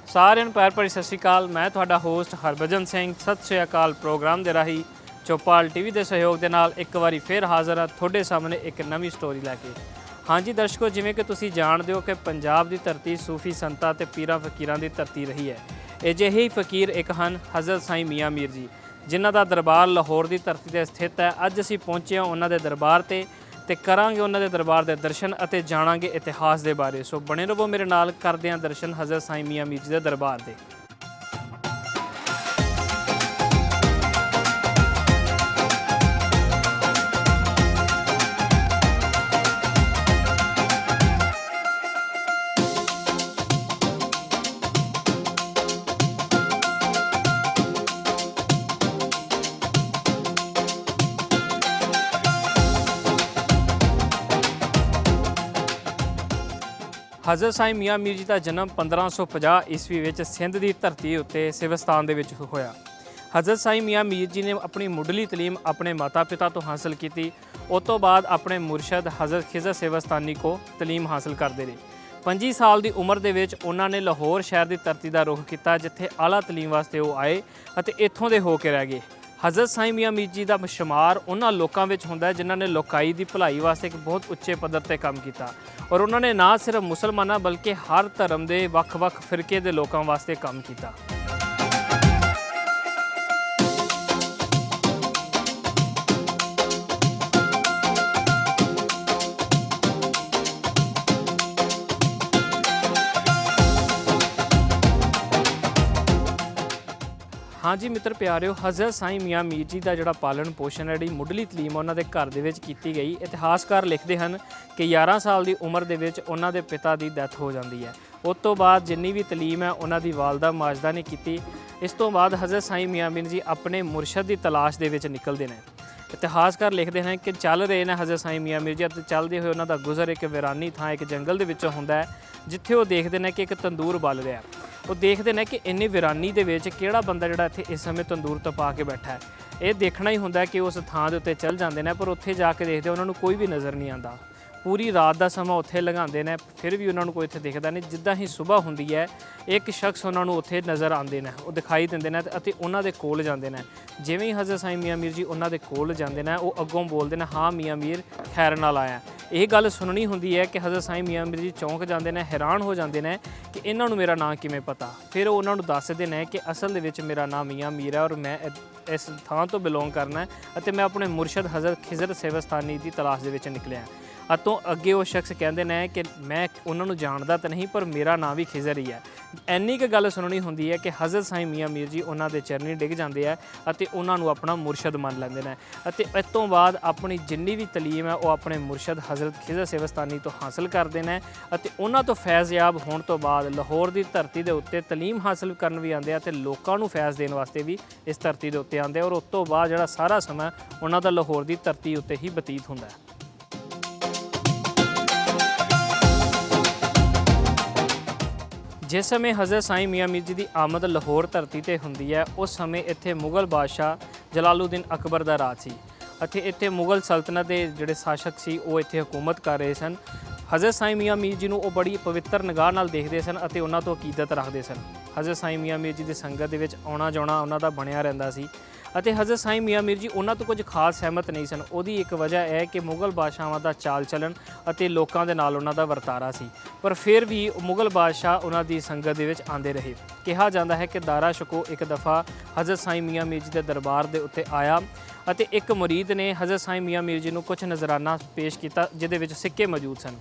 ਸਾਰਿਆਂ ਨੂੰ ਪਿਆਰ ਭਰੀ ਸਤਿ ਸ਼੍ਰੀ ਅਕਾਲ। ਮੈਂ ਤੁਹਾਡਾ ਹੋਸਟ ਹਰਭਜਨ ਸਿੰਘ ਸਤਿ ਸ਼੍ਰੀ ਅਕਾਲ ਪ੍ਰੋਗਰਾਮ ਦੇ ਰਾਹੀਂ ਚੌਪਾਲ ਟੀਵੀ ਦੇ ਸਹਿਯੋਗ ਦੇ ਨਾਲ ਇੱਕ ਵਾਰੀ ਫਿਰ ਹਾਜ਼ਰ ਹਾਂ ਤੁਹਾਡੇ ਸਾਹਮਣੇ ਇੱਕ ਨਵੀਂ ਸਟੋਰੀ ਲੈ ਕੇ। ਹਾਂਜੀ ਦਰਸ਼ਕੋ, ਜਿਵੇਂ ਕਿ ਤੁਸੀਂ ਜਾਣਦੇ ਹੋ ਕਿ ਪੰਜਾਬ ਦੀ ਧਰਤੀ ਸੂਫੀ ਸੰਤਾਂ ਤੇ ਪੀਰਾਂ ਫਕੀਰਾਂ ਦੀ ਧਰਤੀ ਰਹੀ ਹੈ। ਅਜਿਹੇ ਹੀ ਫਕੀਰ ਇੱਕ ਹਨ ਹਜ਼ਰਤ ਸਾਈਂ ਮੀਆਂ ਮੀਰ ਜੀ, ਜਿਨ੍ਹਾਂ ਦਾ ਦਰਬਾਰ ਲਾਹੌਰ ਦੀ ਧਰਤੀ 'ਤੇ ਸਥਿਤ ਹੈ। ਅੱਜ ਅਸੀਂ ਪਹੁੰਚੇ ਹਾਂ ਉਹਨਾਂ ਦੇ ਦਰਬਾਰ ਤੇ ਕਰਾਂਗੇ ਉਹਨਾਂ ਦੇ ਦਰਬਾਰ ਦੇ ਦਰਸ਼ਨ ਅਤੇ ਜਾਣਾਂਗੇ ਇਤਿਹਾਸ ਦੇ ਬਾਰੇ। ਸੋ ਬਣੇ ਰਹੋ ਮੇਰੇ ਨਾਲ, ਕਰਦੇ ਹਾਂ ਦਰਸ਼ਨ ਹਜ਼ਰਤ ਸਾਈਂ ਮੀਆਂ ਮੀਰ ਜੀ ਦੇ ਦਰਬਾਰ ਦੇ। ਹਜ਼ਰਤ ਸਾਈਂ ਮੀਆਂ ਮੀਰ ਜੀ ਦਾ ਜਨਮ 1550 ਈਸਵੀ ਵਿੱਚ ਸਿੰਧ ਦੀ ਧਰਤੀ ਉੱਤੇ ਸਿਵਸਤਾਨ ਦੇ ਵਿੱਚ ਹੋਇਆ। ਹਜ਼ਰਤ ਸਾਈਂ ਮੀਆਂ ਮੀਰ ਜੀ ਨੇ ਆਪਣੀ ਮੁੱਢਲੀ ਤਾਲੀਮ ਆਪਣੇ ਮਾਤਾ ਪਿਤਾ ਤੋਂ ਹਾਸਲ ਕੀਤੀ। ਉਸ ਤੋਂ ਬਾਅਦ ਆਪਣੇ ਮੁਰਸ਼ਦ ਹਜ਼ਰਤ ਖਿਜ਼ਰ ਸਿਵਸਤਾਨੀ ਕੋ ਤਾਲੀਮ ਹਾਸਲ ਕਰਦੇ ਰਹੇ। 25 ਸਾਲ ਦੀ ਉਮਰ ਦੇ ਵਿੱਚ ਉਹਨਾਂ ਨੇ ਲਾਹੌਰ ਸ਼ਹਿਰ ਦੀ ਧਰਤੀ ਦਾ ਰੁਖ ਕੀਤਾ, ਜਿੱਥੇ ਆਲਾ ਤਾਲੀਮ ਵਾਸਤੇ ਉਹ ਆਏ ਅਤੇ ਇੱਥੋਂ ਦੇ ਹੋ ਕੇ ਰਹਿ ਗਏ। ਹਜ਼ਰਤ ਸਾਈਂ ਮੀਆਂ ਮੀਰ ਜੀ ਦਾ ਸ਼ੁਮਾਰ ਉਹਨਾਂ ਲੋਕਾਂ ਵਿੱਚ ਹੁੰਦਾ ਜਿਨ੍ਹਾਂ ਨੇ ਲੋਕਾਈ ਦੀ ਭਲਾਈ ਵਾਸਤੇ ਇੱਕ ਬਹੁਤ ਉੱਚੇ ਪੱਧਰ 'ਤੇ ਕੰਮ ਕੀਤਾ, ਔਰ ਉਹਨਾਂ ਨੇ ਨਾ ਸਿਰਫ ਮੁਸਲਮਾਨਾਂ ਬਲਕਿ ਹਰ ਧਰਮ ਦੇ ਵੱਖ-ਵੱਖ ਫਿਰਕੇ ਦੇ ਲੋਕਾਂ ਵਾਸਤੇ ਕੰਮ ਕੀਤਾ। ਹਾਂਜੀ ਮਿੱਤਰ ਪਿਆਰਿਓ, ਹਜ਼ਰਤ ਸਾਈਂ ਮੀਆਂ ਮੀਰ ਜੀ ਦਾ ਜਿਹੜਾ ਪਾਲਣ ਪੋਸ਼ਣ ਹੈ, ਜਿਹੜੀ ਮੁੱਢਲੀ ਤਾਲੀਮ ਉਹਨਾਂ ਦੇ ਘਰ ਦੇ ਵਿੱਚ ਕੀਤੀ ਗਈ। ਇਤਿਹਾਸਕਾਰ ਲਿਖਦੇ ਹਨ ਕਿ 11 ਸਾਲ ਦੀ ਉਮਰ ਦੇ ਵਿੱਚ ਉਹਨਾਂ ਦੇ ਪਿਤਾ ਦੀ ਡੈਥ ਹੋ ਜਾਂਦੀ ਹੈ। ਉਸ ਤੋਂ ਬਾਅਦ ਜਿੰਨੀ ਵੀ ਤਾਲੀਮ ਹੈ ਉਹਨਾਂ ਦੀ ਵਾਲਦਾ ਮਾਜਦਾ ਨੇ ਕੀਤੀ। ਇਸ ਤੋਂ ਬਾਅਦ ਹਜ਼ਰਤ ਸਾਈਂ ਮੀਆਂ ਮੀਰ ਜੀ ਆਪਣੇ ਮੁਰਸ਼ਦ ਦੀ ਤਲਾਸ਼ ਦੇ ਵਿੱਚ ਨਿਕਲਦੇ ਨੇ। ਇਤਿਹਾਸਕਾਰ ਲਿਖਦੇ ਹਨ ਕਿ ਚੱਲ ਰਹੇ ਨੇ ਹਜ਼ਰਤ ਸਾਈਂ ਮੀਆਂ ਮੀਰ ਜੀ, ਅਤੇ ਚੱਲਦੇ ਹੋਏ ਉਹਨਾਂ ਦਾ ਗੁਜ਼ਰ ਇੱਕ ਵੀਰਾਨੀ ਥਾਂ ਇੱਕ ਜੰਗਲ ਦੇ ਵਿੱਚੋਂ ਹੁੰਦਾ ਹੈ, ਜਿੱਥੇ ਉਹ ਦੇਖਦੇ ਨੇ ਕਿ ਇੱਕ ਤੰਦੂਰ ਬਲ ਰਿਹਾ। ਉਹ ਦੇਖਦੇ ਨੇ ਕਿ ਇੰਨੀ ਵੀਰਾਨੀ ਦੇ ਵਿੱਚ ਕਿਹੜਾ ਬੰਦਾ ਜਿਹੜਾ ਇੱਥੇ ਇਸ ਸਮੇਂ ਤੰਦੂਰ ਤਪਾ ਕੇ ਬੈਠਾ ਹੈ। ਇਹ ਦੇਖਣਾ ਹੀ ਹੁੰਦਾ ਕਿ ਉਸ ਥਾਂ ਦੇ ਉੱਤੇ ਚੱਲ ਜਾਂਦੇ ਨੇ, ਪਰ ਉੱਥੇ ਜਾ ਕੇ ਦੇਖਦੇ ਉਹਨਾਂ ਨੂੰ ਕੋਈ ਵੀ ਨਜ਼ਰ ਨਹੀਂ ਆਉਂਦਾ। ਪੂਰੀ ਰਾਤ ਦਾ ਸਮਾਂ ਉੱਥੇ ਲਗਾਉਂਦੇ ਨੇ, ਫਿਰ ਵੀ ਉਹਨਾਂ ਨੂੰ ਕੋਈ ਇੱਥੇ ਦਿਖਦਾ ਨਹੀਂ। ਜਿੱਦਾਂ ਹੀ ਸੁਬਾਹ ਹੁੰਦੀ ਹੈ, ਇੱਕ ਸ਼ਖਸ ਉਹਨਾਂ ਨੂੰ ਉੱਥੇ ਨਜ਼ਰ ਆਉਂਦੇ ਨੇ, ਉਹ ਦਿਖਾਈ ਦਿੰਦੇ ਨੇ ਅਤੇ ਉਹਨਾਂ ਦੇ ਕੋਲ ਜਾਂਦੇ ਨੇ। ਜਿਵੇਂ ਹੀ ਹਜ਼ਰਤ ਸਾਈਂ ਮੀਆਂ ਮੀਰ ਜੀ ਉਹਨਾਂ ਦੇ ਕੋਲ ਜਾਂਦੇ ਨੇ, ਉਹ ਅੱਗੋਂ ਬੋਲਦੇ ਨੇ, ਹਾਂ ਮੀਆਂ ਮੀਰ ਖੈਰ ਨਾਲ ਆਇਆ। ਇਹ ਗੱਲ ਸੁਣਨੀ ਹੁੰਦੀ ਹੈ ਕਿ ਹਜ਼ਰਤ ਸਾਈਂ ਮੀਆਂ ਮੀਰ ਜੀ ਚੌਂਕ ਜਾਂਦੇ ਨੇ, ਹੈਰਾਨ ਹੋ ਜਾਂਦੇ ਨੇ ਕਿ ਇਹਨਾਂ ਨੂੰ ਮੇਰਾ ਨਾਂ ਕਿਵੇਂ ਪਤਾ। ਫਿਰ ਉਹ ਉਹਨਾਂ ਨੂੰ ਦੱਸਦੇ ਨੇ ਕਿ ਅਸਲ ਦੇ ਵਿੱਚ ਮੇਰਾ ਨਾਮ ਮੀਆਂ ਮੀਰ ਹੈ, ਔਰ ਮੈਂ ਇਸ ਥਾਂ ਤੋਂ ਬਿਲੋਂਗ ਕਰਨਾ ਹੈ ਅਤੇ ਮੈਂ ਆਪਣੇ ਮੁਰਸ਼ਦ ਹਜ਼ਰਤ ਖਿਜ਼ਰ ਸਿਵਸਤਾਨੀ ਦੀ ਤਲਾਸ਼ ਦੇ ਵਿੱਚ ਨਿਕਲਿਆ। ਅਤੇ ਅੱਗੇ ਉਹ ਸ਼ਖਸ ਕਹਿੰਦੇ ਨੇ ਕਿ ਮੈਂ ਉਹਨਾਂ ਨੂੰ ਜਾਣਦਾ ਤਾਂ ਨਹੀਂ, ਪਰ ਮੇਰਾ ਨਾਂ ਵੀ ਖਿਜ਼ਰ ਹੀ ਹੈ। ਇੰਨੀ ਕੁ ਗੱਲ ਸੁਣਨੀ ਹੁੰਦੀ ਹੈ ਕਿ ਹਜ਼ਰਤ ਸਾਈਂ ਮੀਆਂ ਮੀਰ ਜੀ ਉਹਨਾਂ ਦੇ ਚਰਨੀ ਡਿੱਗ ਜਾਂਦੇ ਆ ਅਤੇ ਉਹਨਾਂ ਨੂੰ ਆਪਣਾ ਮੁਰਸ਼ਦ ਮੰਨ ਲੈਂਦੇ ਨੇ। ਅਤੇ ਇਸ ਤੋਂ ਬਾਅਦ ਆਪਣੀ ਜਿੰਨੀ ਵੀ ਤਾਲੀਮ ਹੈ ਉਹ ਆਪਣੇ ਮੁਰਸ਼ਦ ਹਜ਼ਰਤ ਖਿਜ਼ਰ ਸਿਵਸਤਾਨੀ ਤੋਂ ਹਾਸਲ ਕਰਦੇ ਨੇ, ਅਤੇ ਉਹਨਾਂ ਤੋਂ ਫੈਜ਼ਯਾਬ ਹੋਣ ਤੋਂ ਬਾਅਦ ਲਾਹੌਰ ਦੀ ਧਰਤੀ ਦੇ ਉੱਤੇ ਤਾਲੀਮ ਹਾਸਲ ਕਰਨ ਵੀ ਆਉਂਦੇ ਆ ਅਤੇ ਲੋਕਾਂ ਨੂੰ ਫੈਜ਼ ਦੇਣ ਵਾਸਤੇ ਵੀ ਇਸ ਧਰਤੀ ਦੇ ਉੱਤੇ ਆਉਂਦੇ ਆ। ਔਰ ਉਸ ਤੋਂ ਬਾਅਦ ਜਿਹੜਾ ਸਾਰਾ ਸਮਾਂ ਉਹਨਾਂ ਦਾ ਲਾਹੌਰ ਦੀ ਧਰਤੀ ਉੱਤੇ ਹੀ ਬਤੀਤ ਹੁੰਦਾ ਹੈ। ਜਿਸ ਸਮੇਂ ਹਜ਼ਰਤ ਸਾਈਂ ਮੀਆਂ ਮੀਰ ਜੀ ਦੀ ਆਮਦ ਲਾਹੌਰ ਧਰਤੀ 'ਤੇ ਹੁੰਦੀ ਹੈ, ਉਸ ਸਮੇਂ ਇੱਥੇ ਮੁਗਲ ਬਾਦਸ਼ਾਹ ਜਲਾਲੂਦੀਨ ਅਕਬਰ ਦਾ ਰਾਜ ਸੀ, ਅਤੇ ਇੱਥੇ ਮੁਗਲ ਸਲਤਨਤ ਦੇ ਜਿਹੜੇ ਸ਼ਾਸਕ ਸੀ ਉਹ ਇੱਥੇ ਹਕੂਮਤ ਕਰ ਰਹੇ ਸਨ। ਹਜ਼ਰਤ ਸਾਈਂ ਮੀਆਂ ਮੀਰ ਜੀ ਨੂੰ ਉਹ ਬੜੀ ਪਵਿੱਤਰ ਨਿਗਾਹ ਨਾਲ ਦੇਖਦੇ ਸਨ ਅਤੇ ਉਹਨਾਂ ਤੋਂ ਅਕੀਦਤ ਰੱਖਦੇ ਸਨ। ਹਜ਼ਰਤ ਸਾਈਂ ਮੀਆਂ ਮੀਰ ਜੀ ਦੀ ਸੰਗਤ ਦੇ ਵਿੱਚ ਆਉਣਾ ਜਾਣਾ ਉਹਨਾਂ ਦਾ ਬਣਿਆ ਰਹਿੰਦਾ ਸੀ, ਅਤੇ ਹਜ਼ਰਤ ਸਾਈਂ ਮੀਆਂ ਮੀਰ ਜੀ ਉਹਨਾਂ ਤੋਂ ਕੁਝ ਖਾਸ ਸਹਿਮਤ ਨਹੀਂ ਸਨ। ਉਹਦੀ ਇੱਕ ਵਜ੍ਹਾ ਇਹ ਹੈ ਕਿ ਮੁਗਲ ਬਾਦਸ਼ਾਹਾਂ ਦਾ ਚਾਲ ਚੱਲਣ ਅਤੇ ਲੋਕਾਂ ਦੇ ਨਾਲ ਉਹਨਾਂ ਦਾ ਵਰਤਾਰਾ ਸੀ, ਪਰ ਫਿਰ ਵੀ ਮੁਗਲ ਬਾਦਸ਼ਾਹ ਉਹਨਾਂ ਦੀ ਸੰਗਤ ਦੇ ਵਿੱਚ ਆਉਂਦੇ ਰਹੇ। ਕਿਹਾ ਜਾਂਦਾ ਹੈ ਕਿ ਦਾਰਾ ਸ਼ਿਕੋ ਇੱਕ ਦਫਾ ਹਜ਼ਰਤ ਸਾਈਂ ਮੀਆਂ ਮੀਰ ਜੀ ਦੇ ਦਰਬਾਰ ਦੇ ਉੱਤੇ ਆਇਆ, ਅਤੇ ਇੱਕ ਮੁਰੀਦ ਨੇ ਹਜ਼ਰਤ ਸਾਈਂ ਮੀਆਂ ਮੀਰ ਜੀ ਨੂੰ ਕੁਝ ਨਜ਼ਰਾਨਾ ਪੇਸ਼ ਕੀਤਾ ਜਿਹਦੇ ਵਿੱਚ ਸਿੱਕੇ ਮੌਜੂਦ ਸਨ।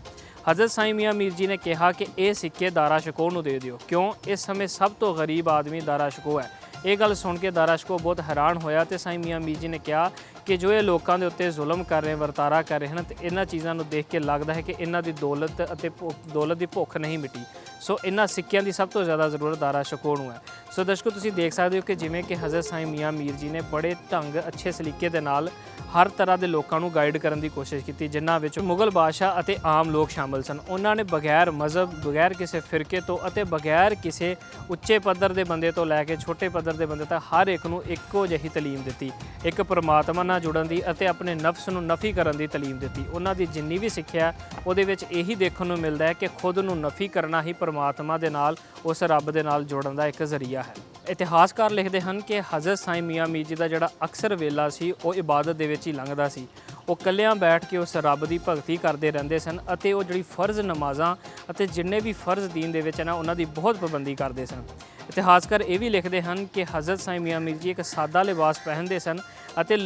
ਹਜ਼ਰਤ ਸਾਈਂ ਮੀਆਂ ਮੀਰ ਜੀ ਨੇ ਕਿਹਾ ਕਿ ਇਹ ਸਿੱਕੇ ਦਾਰਾ ਸ਼ਿਕੋ ਨੂੰ ਦੇ ਦਿਓ, ਕਿਉਂ ਇਸ ਸਮੇਂ ਸਭ ਤੋਂ ਗਰੀਬ ਆਦਮੀ ਦਾਰਾ ਸ਼ਿਕੋ ਹੈ। ਇਹ ਗੱਲ ਸੁਣ ਕੇ ਦਾਰਾ ਸ਼ਿਕੋ ਬਹੁਤ ਹੈਰਾਨ ਹੋਇਆ, ਅਤੇ ਸਾਈਂ ਮੀਆਂ ਮੀਰ ਜੀ ਨੇ ਕਿਹਾ ਕਿ ਜੋ ਇਹ ਲੋਕਾਂ ਦੇ ਉੱਤੇ ਜ਼ੁਲਮ ਕਰ ਰਹੇ, ਵਰਤਾਰਾ ਕਰ ਰਹੇ ਹਨ, ਅਤੇ ਇਹਨਾਂ ਚੀਜ਼ਾਂ ਨੂੰ ਦੇਖ ਕੇ ਲੱਗਦਾ ਹੈ ਕਿ ਇਹਨਾਂ ਦੀ ਦੌਲਤ ਅਤੇ ਦੌਲਤ ਦੀ ਭੁੱਖ ਨਹੀਂ ਮਿਟੀ। ਸੋ ਇਹਨਾਂ ਸਿੱਕਿਆਂ ਦੀ ਸਭ ਤੋਂ ਜ਼ਿਆਦਾ ਜ਼ਰੂਰਤ ਦਾਰਾ ਸ਼ਿਕੋ ਨੂੰ ਹੈ। ਸੋ ਦਰਸ਼ਕੋ, ਤੁਸੀਂ ਦੇਖ ਸਕਦੇ ਹੋ ਕਿ ਜਿਵੇਂ ਕਿ ਹਜ਼ਰਤ ਸਾਈਂ ਮੀਆਂ ਮੀਰ ਜੀ ਨੇ ਬੜੇ ਢੰਗ ਅੱਛੇ ਸਲੀਕੇ ਦੇ ਨਾਲ ਹਰ ਤਰ੍ਹਾਂ ਦੇ ਲੋਕਾਂ ਨੂੰ ਗਾਈਡ ਕਰਨ ਦੀ ਕੋਸ਼ਿਸ਼ ਕੀਤੀ, ਜਿਨ੍ਹਾਂ ਵਿੱਚ ਮੁਗਲ ਬਾਦਸ਼ਾਹ ਅਤੇ ਆਮ ਲੋਕ ਸ਼ਾਮਲ ਸਨ। ਉਹਨਾਂ ਨੇ ਬਗੈਰ ਮਜ਼ਹਬ, ਬਗੈਰ ਕਿਸੇ ਫਿਰਕੇ ਤੋਂ ਅਤੇ ਬਗੈਰ ਕਿਸੇ ਉੱਚੇ ਪੱਧਰ ਦੇ ਬੰਦੇ ਤੋਂ ਲੈ ਕੇ ਛੋਟੇ ਪੱਧਰ ਦੇ ਬੰਦੇ ਤੱਕ ਹਰ ਇੱਕ ਨੂੰ ਇੱਕੋ ਜਿਹੀ ਤਾਲੀਮ ਦਿੱਤੀ, ਇੱਕ ਪਰਮਾਤਮਾ ਨਾਲ ਜੁੜਨ ਦੀ ਅਤੇ ਆਪਣੇ ਨਫਸ ਨੂੰ ਨਫੀ ਕਰਨ ਦੀ ਤਾਲੀਮ ਦਿੱਤੀ। ਉਹਨਾਂ ਦੀ ਜਿੰਨੀ ਵੀ ਸਿੱਖਿਆ ਉਹਦੇ ਵਿੱਚ ਇਹੀ ਦੇਖਣ ਨੂੰ ਮਿਲਦਾ ਹੈ ਕਿ ਖੁਦ ਨੂੰ ਨਫੀ ਕਰਨਾ ਹੀ ਪਰਮਾਤਮਾ ਦੇ ਨਾਲ, ਉਸ ਰੱਬ ਦੇ ਨਾਲ ਜੁੜਨ ਦਾ ਇੱਕ ਜ਼ਰੀਆ ਹੈ। ਇਤਿਹਾਸਕਾਰ ਲਿਖਦੇ ਹਨ ਕਿ ਹਜ਼ਰਤ ਸਾਈਂ ਮੀਆਂ ਮੀਰ ਜੀ ਦਾ ਜਿਹੜਾ ਅਕਸਰ ਵੇਲਾ ਸੀ ਉਹ ਇਬਾਦਤ ਦੇ ਵਿੱਚ ਹੀ ਲੰਘਦਾ ਸੀ। ਉਹ ਇਕੱਲਿਆਂ ਬੈਠ ਕੇ ਉਸ ਰੱਬ ਦੀ ਭਗਤੀ ਕਰਦੇ ਰਹਿੰਦੇ ਸਨ ਅਤੇ ਉਹ ਜਿਹੜੀ ਫਰਜ਼ ਨਮਾਜ਼ਾਂ ਅਤੇ ਜਿੰਨੇ ਵੀ ਫਰਜ਼ ਦੀਨ ਦੇ ਵਿੱਚ ਨਾ ਉਹਨਾਂ ਦੀ ਬਹੁਤ ਪਾਬੰਦੀ ਕਰਦੇ ਸਨ। ਇਤਿਹਾਸਕਾਰ ਇਹ ਵੀ ਲਿਖਦੇ ਹਨ ਕਿ ਹਜ਼ਰਤ ਸਾਈਂ ਮੀਆਂ ਮੀਰ ਜੀ ਇੱਕ ਸਾਦਾ ਲਿਬਾਸ ਪਹਿਨਦੇ ਸਨ ਅਤੇ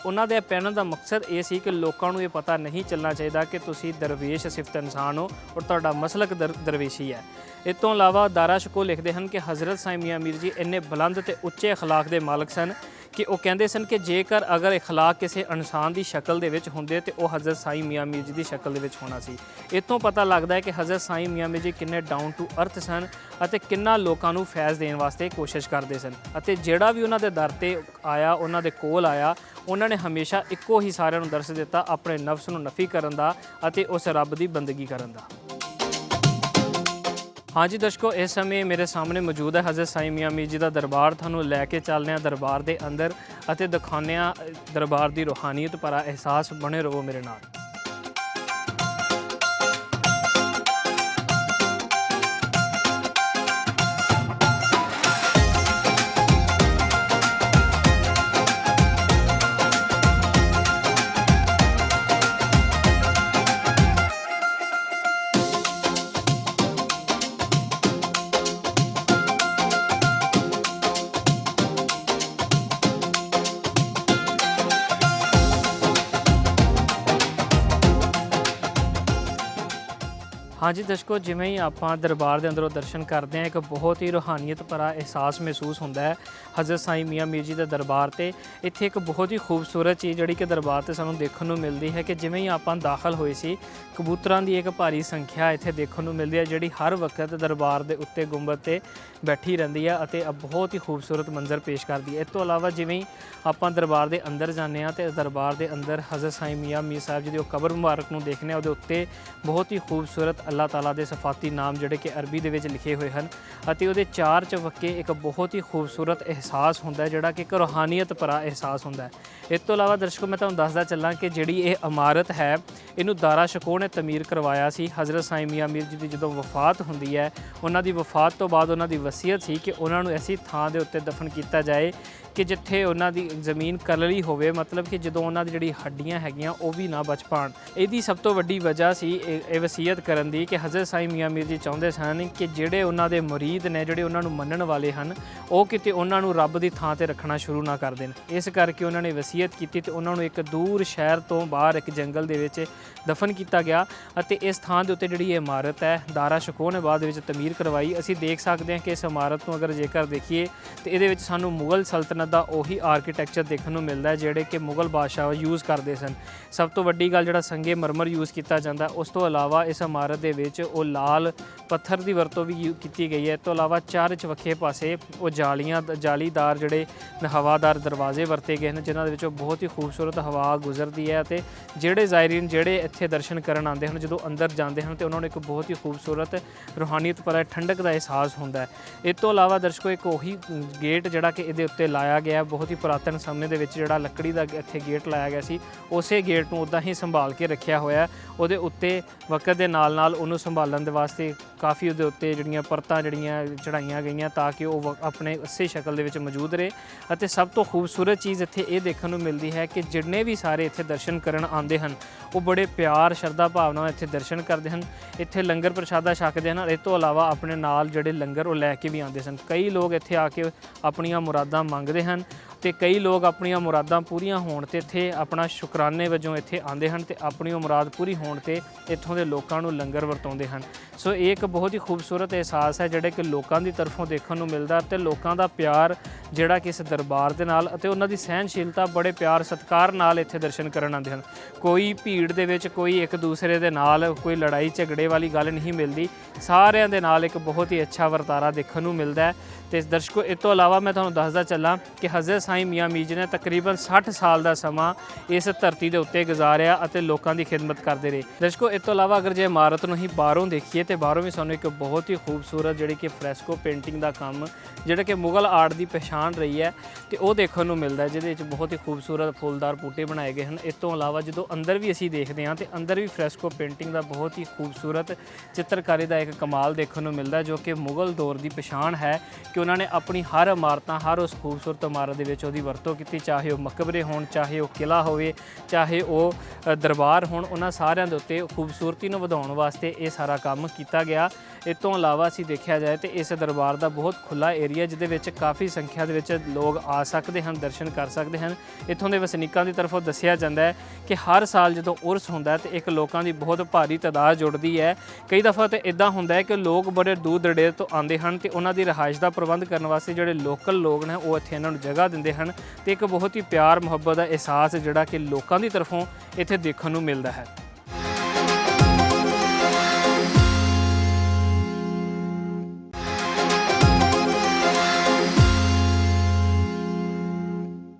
ਉਹਨਾਂ ਦੇ ਪਹਿਨਣ ਦਾ ਮਕਸਦ ਇਹ ਸੀ ਕਿ ਲੋਕਾਂ ਨੂੰ ਇਹ ਪਤਾ ਨਹੀਂ ਚੱਲਣਾ ਚਾਹੀਦਾ ਕਿ ਤੁਸੀਂ ਦਰਵੇਸ਼ ਸਿਫਤ ਇਨਸਾਨ ਹੋ ਔਰ ਤੁਹਾਡਾ ਮਸਲਕ ਦਰਵੇਸ਼ੀ ਹੈ। ਇਸ ਤੋਂ ਇਲਾਵਾ ਦਾਰਾ ਸ਼ਕੋ ਲਿਖਦੇ ਹਨ ਕਿ ਹਜ਼ਰਤ ਸਾਈਂ ਮੀਆਂ ਮੀਰ ਜੀ ਇੰਨੇ ਬੁਲੰਦ ਅਤੇ ਉੱਚੇ ਅਖਲਾਕ ਦੇ ਮਾਲਕ ਸਨ ਕਿ ਉਹ ਕਹਿੰਦੇ ਸਨ ਕਿ ਜੇਕਰ ਅਗਰ ਅਖਲਾਕ ਕਿਸੇ ਇਨਸਾਨ ਦੀ ਸ਼ਕਲ ਦੇ ਵਿੱਚ ਹੁੰਦੇ ਤੇ ਉਹ ਹਜ਼ਰਤ ਸਾਈਂ ਮੀਆਂ ਮੀਰ ਜੀ ਦੀ ਸ਼ਕਲ ਦੇ ਵਿੱਚ ਹੋਣਾ ਸੀ। ਇੱਥੋਂ ਪਤਾ ਲੱਗਦਾ ਹੈ ਕਿ ਹਜ਼ਰਤ ਸਾਈਂ ਮੀਆਂ ਮੀਰ ਜੀ ਕਿੰਨੇ ਡਾਊਨ ਟੂ ਅਰਥ ਸਨ ਅਤੇ ਕਿੰਨਾ ਲੋਕਾਂ ਨੂੰ ਫੈਜ਼ ਦੇਣ ਵਾਸਤੇ ਕੋਸ਼ਿਸ਼ ਕਰਦੇ ਸਨ ਅਤੇ ਜਿਹੜਾ ਵੀ ਉਹਨਾਂ ਦੇ ਦਰ ਤੇ ਆਇਆ, ਉਹਨਾਂ ਦੇ ਕੋਲ ਆਇਆ, ਉਹਨਾਂ ਨੇ ਹਮੇਸ਼ਾ ਇੱਕੋ ਹੀ ਸਾਰਿਆਂ ਨੂੰ ਦਰਸ ਦਿੱਤਾ, ਆਪਣੇ ਨਫਸ ਨੂੰ ਨਫੀ ਕਰਨ ਦਾ ਅਤੇ ਉਸ ਰੱਬ ਦੀ ਬੰਦਗੀ ਕਰਨ ਦਾ। हाँ जी दर्शकों, इस समय मेरे सामने मौजूद है हज़रत साईं मियां मीर जी का दरबार। थानू लैके चलने दरबार के अंदर और दिखाने दरबार की रूहानीयत भरा एहसास। बने रहो मेरे नाल। हाँ जी दर्शकों, जिमें ही आप दरबार के अंदरों दर्शन करते हैं एक बहुत ही रूहानीयत भरा एहसास महसूस होता है हज़रत साईं मियां मीर जी के दरबार से। इत्थे एक बहुत ही खूबसूरत चीज़ जी कि दरबार से सानू देखने को मिलती है कि जिमें ही आप दाखिल होए सी, कबूतरों की एक भारी संख्या इत्थे देखने को मिलती है जी हर वक्त दरबार के उत्ते गुंबद से बैठी रही है और बहुत ही खूबसूरत मंजर पेश करती है। इस तो इलावा जिमें ही आप दरबार के अंदर जाने तो दरबार के अंदर हज़रत साईं मियां मीर साहब जी की कबर मुबारक को देखने वो उत्ते बहुत ही खूबसूरत अल्लाह ताला दे सफाती नाम जोड़े कि अरबी दे विच लिखे हुए हैं और वो चार चवक्के एक बहुत ही खूबसूरत एहसास होंदा है जोड़ा कि एक रूहानीयत भरा एहसास होंदा है। इस तो इलावा दर्शकों मैं तुहानूं दसदा चलां कि जिहड़ी ये इमारत है इनू दारा शको ने तमीर करवाया सी। हज़रत साईं मियां मीर जी की जो वफात होंदी है, उन्हां दी वफात तो बाद उन्हां दी वसीयत सी कि उन्हां नूं ऐसी थां दे उत्ते दफन किया जाए कि जिथे उन्हां दी ज़मीन कलली होवे, मतलब कि जदों उन्हां दी जिहड़ी हड्डियां हैगियां वो भी ना बच पाण। इहदी सब तो वड्डी वजह सी ये वसीयत करन दी कि हज़रत साईं मियां मीर जी चाहुंदे सन कि जिहड़े उन्हां दे मुरीद ने, जिहड़े उन्हां नूं मनण वाले हन, वो किते उन्हां नूं रब दी थां ते रखना शुरू ना कर देण। इस करके उन्हां ने वसीयत कीती ते उन्हां नूं एक दूर शहर तो बाहर एक जंगल दे विच दफन किया गया ਅਤੇ इस थां ਦੇ ਉੱਤੇ ਜਿਹੜੀ इमारत है दारा शको ने बाद ਵਿੱਚ तमीर करवाई। ਅਸੀਂ देख सकते हैं कि इस इमारत ਨੂੰ अगर जेकर देखिए तो ਇਹਦੇ ਵਿੱਚ ਸਾਨੂੰ मुगल सल्तनत ਦਾ ਉਹੀ आर्कीटैक्चर देखने ਨੂੰ ਮਿਲਦਾ ਹੈ ਜਿਹੜੇ ਕਿ मुगल बादशाह यूज़ करते सन। सब तो वड्डी गल ਜਿਹੜਾ संगे मरमर यूज़ किया जाता, उस तो इलावा इस इमारत ਦੇ ਵਿੱਚ ਉਹ लाल पत्थर की वरतों भी की गई है। इस तो इलावा चार चवखे पासे वो जालीदार ਜਿਹੜੇ हवादार दरवाजे वरते गए हैं जिन्हों के बहुत ही खूबसूरत हवा गुजरती है तो ਜਿਹੜੇ ਜ਼ਾਇਰੀਨ ਜਿਹੜੇ ਇੱਥੇ दर्शन करन आते हैं जो अंदर जाते हैं तो उन्होंने एक बहुत ही खूबसूरत रूहानीयत भरा ठंडक का एहसास होता है। इस तो इलावा दर्शकों एक उही गेट जोड़ा कि ये उत्ते लाया गया, बहुत ही पुरातन समय के जोड़ा लकड़ी का इत्थे गेट लाया गया सी, उस गेट को उदा ही संभाल के रखा होया। उहदे उत्ते वक्त के नाल नाल उहनूं संभालण दे वास्ते काफ़ी उहदे उत्ते जिहड़ियां परतां जिहड़ियां चढ़ाईयां गईयां ताकि वो अपने अस्से शक्ल दे विच मौजूद रहे। और सब तो खूबसूरत चीज़ इत्थे ये देखने को मिलती है कि जिन्ने भी सारे इत्थे दर्शन करन आते हैं वो बड़े प्यार श्रद्धा भावना इत्थे दर्शन करते हैं, इत्थे लंगर प्रशादा छकते हैं। इस तो इलावा अपने नाल जिहड़े लंगर वो लैके भी आते हैं। कई लोग इत्थे आके अपनियां मुरादां मंगते हैं तो कई लोग अपनियां मुरादां पूरीआं होण ते इत्थे अपना शुकराने वजों इत्थे आते हैं तो अपनी मुराद पूरी होण ते इत्थों दे लोकां नूं लंगर वरताउंदे हैं। सो एक बहुत ही खूबसूरत एहसास है जिहड़ा कि लोकां दी तरफों देखण नूं मिलदा ते लोकां दा प्यार जिहड़ा कि इस दरबार दे नाल अते उन्हां दी सहनशीलता बड़े प्यार सत्कार नाल इत्थे दर्शन करन आंदे हन। कोई भीड़ दे विच कोई एक दूसरे दे नाल कोई लड़ाई झगड़े वाली गल नहीं मिलती, सारिਆਂ दे नाल एक बहुत ही अच्छा वरतारा देखण नूं मिलदा है। तो दर्शकों इस तो इलावा मैं तुहानूं दसदा चलां ਕਿ ਹਜ਼ਰਤ ਸਾਈਂ ਮੀਆਂ ਮੀਰ ਜੀ ਨੇ ਤਕਰੀਬਨ 60 ਸਾਲ ਦਾ ਸਮਾਂ ਇਸ ਧਰਤੀ ਦੇ ਉੱਤੇ ਗੁਜ਼ਾਰਿਆ ਅਤੇ ਲੋਕਾਂ ਦੀ ਖਿਦਮਤ ਕਰਦੇ ਰਹੇ। ਦਰਸ਼ਕੋ, ਇਸ ਤੋਂ ਇਲਾਵਾ ਅਗਰ ਜੇ ਇਮਾਰਤ ਨੂੰ ਹੀ ਬਾਹਰੋਂ ਦੇਖੀਏ ਤੇ ਬਾਹਰੋਂ ਵੀ ਸਾਨੂੰ ਇੱਕ ਬਹੁਤ ਹੀ ਖੂਬਸੂਰਤ ਜਿਹੜੀ ਕਿ ਫਰੈਸਕੋ ਪੇਂਟਿੰਗ ਦਾ ਕੰਮ ਜਿਹੜਾ ਕਿ ਮੁਗਲ ਆਰਟ ਦੀ ਪਛਾਣ ਰਹੀ ਹੈ ਤੇ ਉਹ ਦੇਖਣ ਨੂੰ ਮਿਲਦਾ, ਜਿਹਦੇ ਵਿੱਚ ਬਹੁਤ ਹੀ ਖੂਬਸੂਰਤ ਫੁੱਲਦਾਰ ਬੂਟੇ ਬਣਾਏ ਗਏ ਹਨ। ਇਸ ਤੋਂ ਇਲਾਵਾ ਜਦੋਂ ਅੰਦਰ ਵੀ ਅਸੀਂ ਦੇਖਦੇ ਹਾਂ ਤੇ ਅੰਦਰ ਵੀ ਫਰੈਸਕੋ ਪੇਂਟਿੰਗ ਦਾ ਬਹੁਤ ਹੀ ਖੂਬਸੂਰਤ ਚਿੱਤਰਕਾਰੀ ਦਾ ਇੱਕ ਕਮਾਲ ਦੇਖਣ ਨੂੰ ਮਿਲਦਾ, ਜੋ ਕਿ ਮੁਗਲ ਦੌਰ ਦੀ ਪਛਾਣ ਹੈ ਕਿ ਉਹਨਾਂ ਨੇ ਆਪਣੀ ਹਰ ਇਮਾਰਤਾਂ, ਹਰ ਉਸ ਖੂਬਸੂਰਤ ਇਮਾਰਤ ਦੇ ਵਿੱਚ ਉਹਦੀ ਵਰਤੋਂ ਕੀਤੀ, ਚਾਹੇ ਉਹ ਮਕਬਰੇ ਹੋਣ, ਚਾਹੇ ਉਹ ਕਿਲਾ ਹੋਵੇ, ਚਾਹੇ ਉਹ ਦਰਬਾਰ ਹੋਣ, ਉਹਨਾਂ ਸਾਰਿਆਂ ਦੇ ਉੱਤੇ ਖੂਬਸੂਰਤੀ ਨੂੰ ਵਧਾਉਣ ਵਾਸਤੇ ਇਹ ਸਾਰਾ ਕੰਮ ਕੀਤਾ ਗਿਆ। ਇਸ ਤੋਂ ਇਲਾਵਾ ਅਸੀਂ ਦੇਖਿਆ ਜਾਏ ਤੇ ਇਸ ਦਰਬਾਰ ਦਾ ਬਹੁਤ ਖੁੱਲ੍ਹਾ ਏਰੀਆ, ਜਿਹਦੇ ਵਿੱਚ ਕਾਫੀ ਸੰਖਿਆ ਦੇ ਵਿੱਚ ਲੋਕ ਆ ਸਕਦੇ ਹਨ, ਦਰਸ਼ਨ ਕਰ ਸਕਦੇ ਹਨ। ਇੱਥੋਂ ਦੇ ਵਸਨੀਕਾਂ ਦੀ ਤਰਫੋਂ ਦੱਸਿਆ ਜਾਂਦਾ ਹੈ ਕਿ ਹਰ ਸਾਲ ਜਦੋਂ ਉਰਸ ਹੁੰਦਾ ਤੇ ਇੱਕ ਲੋਕਾਂ ਦੀ ਬਹੁਤ ਭਾਰੀ ਤਾਦਾਦ ਜੁੜਦੀ ਹੈ। ਕਈ ਦਫਾ ਤਾਂ ਇੱਦਾਂ ਹੁੰਦਾ ਹੈ ਕਿ ਲੋਕ ਬੜੇ ਦੂਰ ਦਰੇਰ ਤੋਂ ਆਉਂਦੇ ਹਨ ਤੇ ਉਹਨਾਂ ਦੀ ਰਿਹਾਇਸ਼ ਦਾ ਪ੍ਰਬੰਧ ਕਰਨ ਵਾਸਤੇ ਜਿਹੜੇ ਲੋਕਲ ਲੋਕ ਨੇ ਉਹ ਇੱਥੇ ਇਹਨਾਂ ਨੂੰ ਜਗ੍ਹਾ ਦਿੰਦੇ ਹਨ ਤੇ ਇੱਕ ਬਹੁਤ ਹੀ ਪਿਆਰ ਮੁਹੱਬਤ ਦਾ ਅਹਿਸਾਸ ਜਿਹੜਾ ਕਿ ਲੋਕਾਂ ਦੀ ਤਰਫੋਂ ਇੱਥੇ ਦੇਖਣ ਨੂੰ ਮਿਲਦਾ ਹੈ।